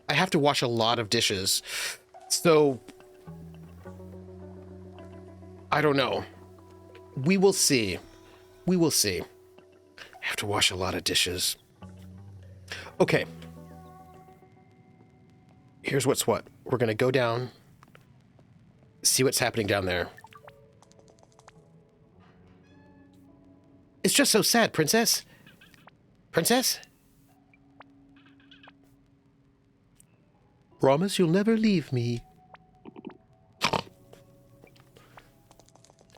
I have to wash a lot of dishes. So, I don't know. We will see. We will see. I have to wash a lot of dishes. Okay. Here's what's what. We're going to go down, see what's happening down there. It's just so sad, Princess. Princess? Promise you'll never leave me. I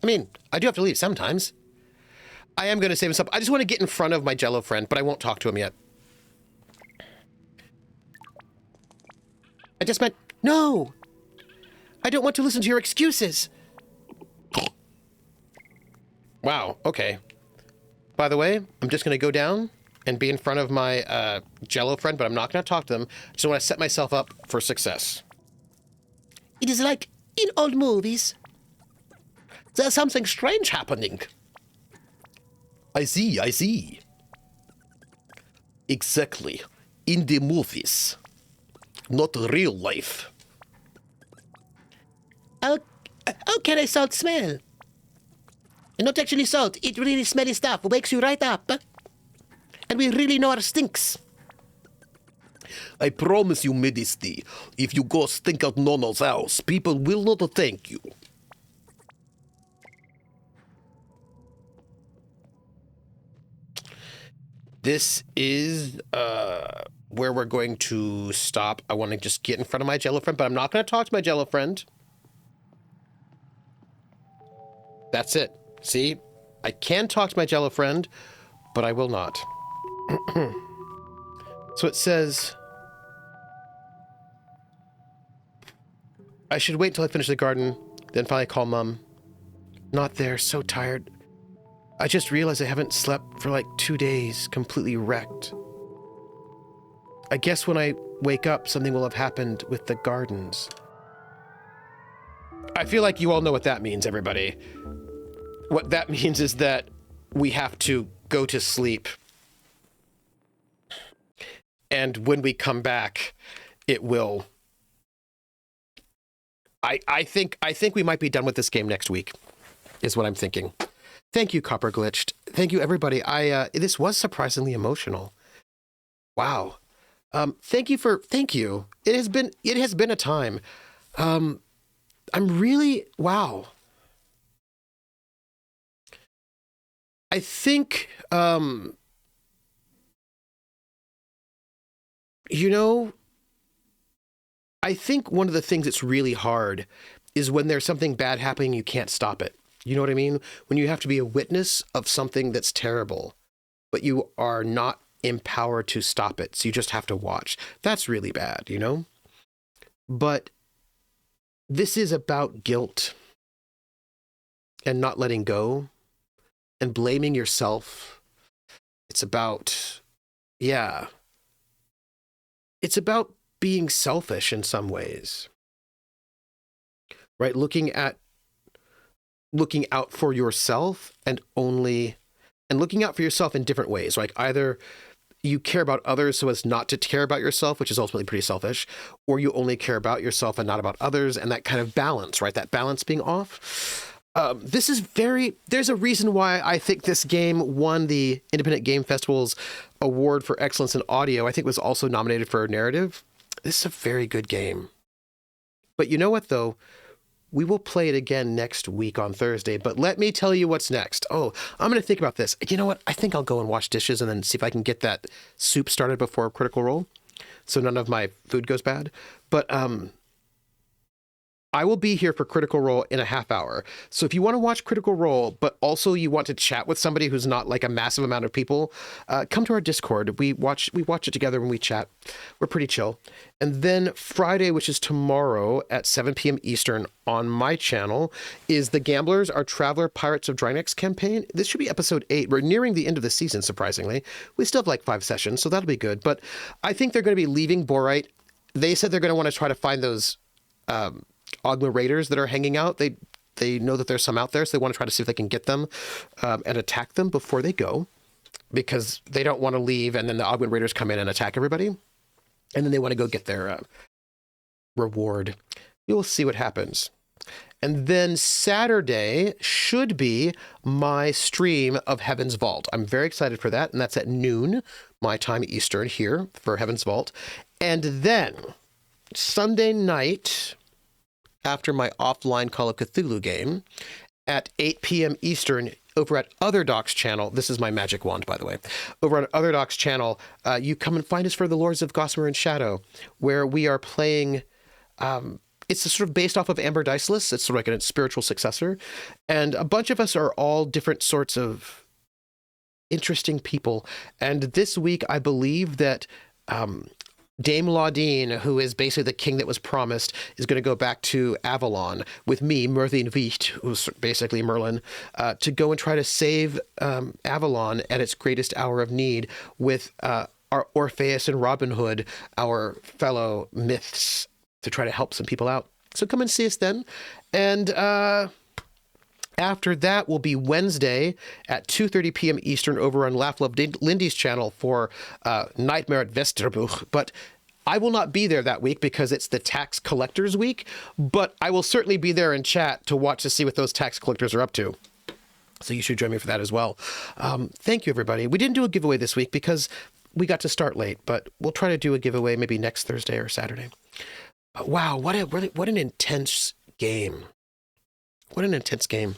mean, I do have to leave sometimes. I am going to save him up. I just want to get in front of my Jello friend, but I won't talk to him yet. I just meant, no! I don't want to listen to your excuses. Wow, okay. By the way, I'm just going to go down and be in front of my Jello friend, but I'm not going to talk to them. I just want to set myself up for success. It is like in old movies. There's something strange happening. I see. Exactly. In the movies. Not real life. How can a salt smell? Not actually salt. It really smelly stuff. Wakes you right up. And we really know our stinks. I promise you, Majesty, if you go stink out Nonno's house, people will not thank you. This is where we're going to stop. I want to just get in front of my Jello friend, but I'm not going to talk to my Jello friend. That's it. See? I can talk to my Jello friend, but I will not. So it says... I should wait until I finish the garden, then finally call Mum. Not there, so tired. I just realized I haven't slept for like 2 days, completely wrecked. I guess when I wake up, something will have happened with the gardens. I feel like you all know what that means, everybody. What that means is that we have to go to sleep. And when we come back, it will... I think we might be done with this game next week, is what I'm thinking. Thank you, Copper Glitched. Thank you, everybody. This was surprisingly emotional. Wow. Thank you. It has been a time. I'm really, wow. I think, I think one of the things that's really hard is when there's something bad happening, you can't stop it. You know what I mean? When you have to be a witness of something that's terrible, but you are not empowered to stop it. So you just have to watch. That's really bad, you know? But this is about guilt and not letting go and blaming yourself. It's about, yeah, it's about being selfish in some ways, right? Looking out for yourself and looking out for yourself in different ways. Like either you care about others so as not to care about yourself, which is ultimately pretty selfish, or you only care about yourself and not about others, and that kind of balance, right? That balance being off. There's a reason why I think this game won the Independent Game Festival's award for excellence in audio. I think it was also nominated for narrative. This is a very good game. But you know what, though? We will play it again next week on Thursday, but let me tell you what's next. Oh, I'm going to think about this. You know what? I think I'll go and wash dishes and then see if I can get that soup started before Critical Role so none of my food goes bad. But I will be here for Critical Role in a half hour. So if you want to watch Critical Role, but also you want to chat with somebody who's not like a massive amount of people, come to our Discord. We watch it together when we chat. We're pretty chill. And then Friday, which is tomorrow at 7 p.m. Eastern on my channel, is The Gamblers, our Traveler Pirates of Drynex campaign. This should be episode 8. We're nearing the end of the season, surprisingly. We still have like 5 sessions, so that'll be good. But I think they're going to be leaving Borite. They said they're going to want to try to find those Ogma raiders that are hanging out. They know that there's some out there, so they want to try to see if they can get them and attack them before they go, because they don't want to leave and then the Ogma raiders come in and attack everybody, and then they want to go get their reward. We will see what happens. And then Saturday should be my stream of Heaven's Vault. I'm very excited for that, and that's at noon, my time Eastern here for Heaven's Vault. And then Sunday night, after my offline Call of Cthulhu game, at 8 p.m. Eastern, over at Other Doc's channel. This is my magic wand, by the way. Over on Other Doc's channel, you come and find us for the Lords of Gossamer and Shadow, where we are playing. It's sort of based off of Amber Diceless. It's sort of like a spiritual successor. And a bunch of us are all different sorts of interesting people. And this week, I believe that Dame Laudine, who is basically the king that was promised, is going to go back to Avalon with me, Merlin Wicht, who's basically Merlin, to go and try to save Avalon at its greatest hour of need with our Orpheus and Robin Hood, our fellow myths, to try to help some people out. So come and see us then. And after that will be Wednesday at 2:30 p.m. Eastern over on Laugh Love Lindy's channel for Nightmare at Westerbuch. But I will not be there that week because it's the tax collectors week, but I will certainly be there in chat to watch to see what those tax collectors are up to. So you should join me for that as well. Thank you, everybody. We didn't do a giveaway this week because we got to start late, but we'll try to do a giveaway maybe next Thursday or Saturday. Wow, what an intense game. What an intense game.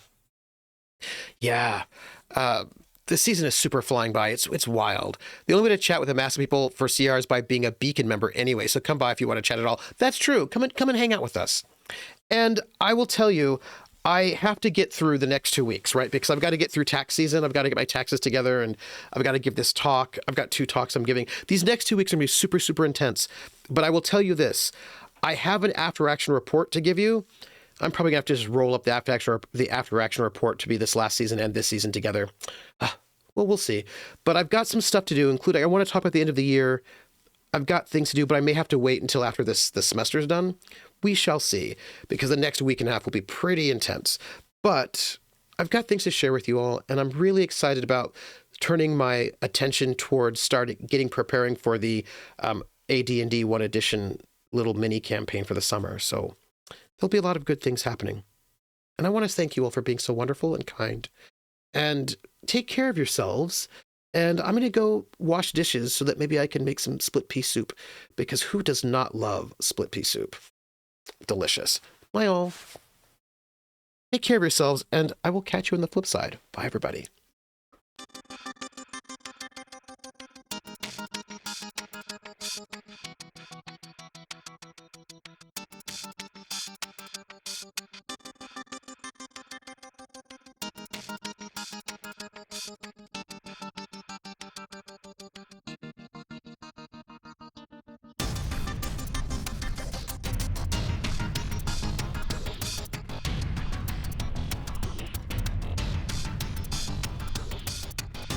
Yeah, this season is super flying by. It's wild. The only way to chat with a mass of people for CR is by being a Beacon member anyway, so come by if you want to chat at all. That's true. Come and hang out with us. And I will tell you, I have to get through the next 2 weeks, right? Because I've got to get through tax season. I've got to get my taxes together, and I've got to give this talk. I've got 2 talks I'm giving. These next 2 weeks are going to be super, super intense. But I will tell you this. I have an after-action report to give you. I'm probably going to have to just roll up the after-action report to be this last season and this season together. Well, we'll see. But I've got some stuff to do, including I want to talk about the end of the year. I've got things to do, but I may have to wait until after the semester is done. We shall see, because the next week and a half will be pretty intense. But I've got things to share with you all, and I'm really excited about turning my attention towards preparing for the AD&D 1 edition little mini campaign for the summer. So there'll be a lot of good things happening. And I want to thank you all for being so wonderful and kind. And take care of yourselves. And I'm going to go wash dishes so that maybe I can make some split pea soup, because who does not love split pea soup? Delicious. Bye all. Take care of yourselves, and I will catch you on the flip side. Bye, everybody.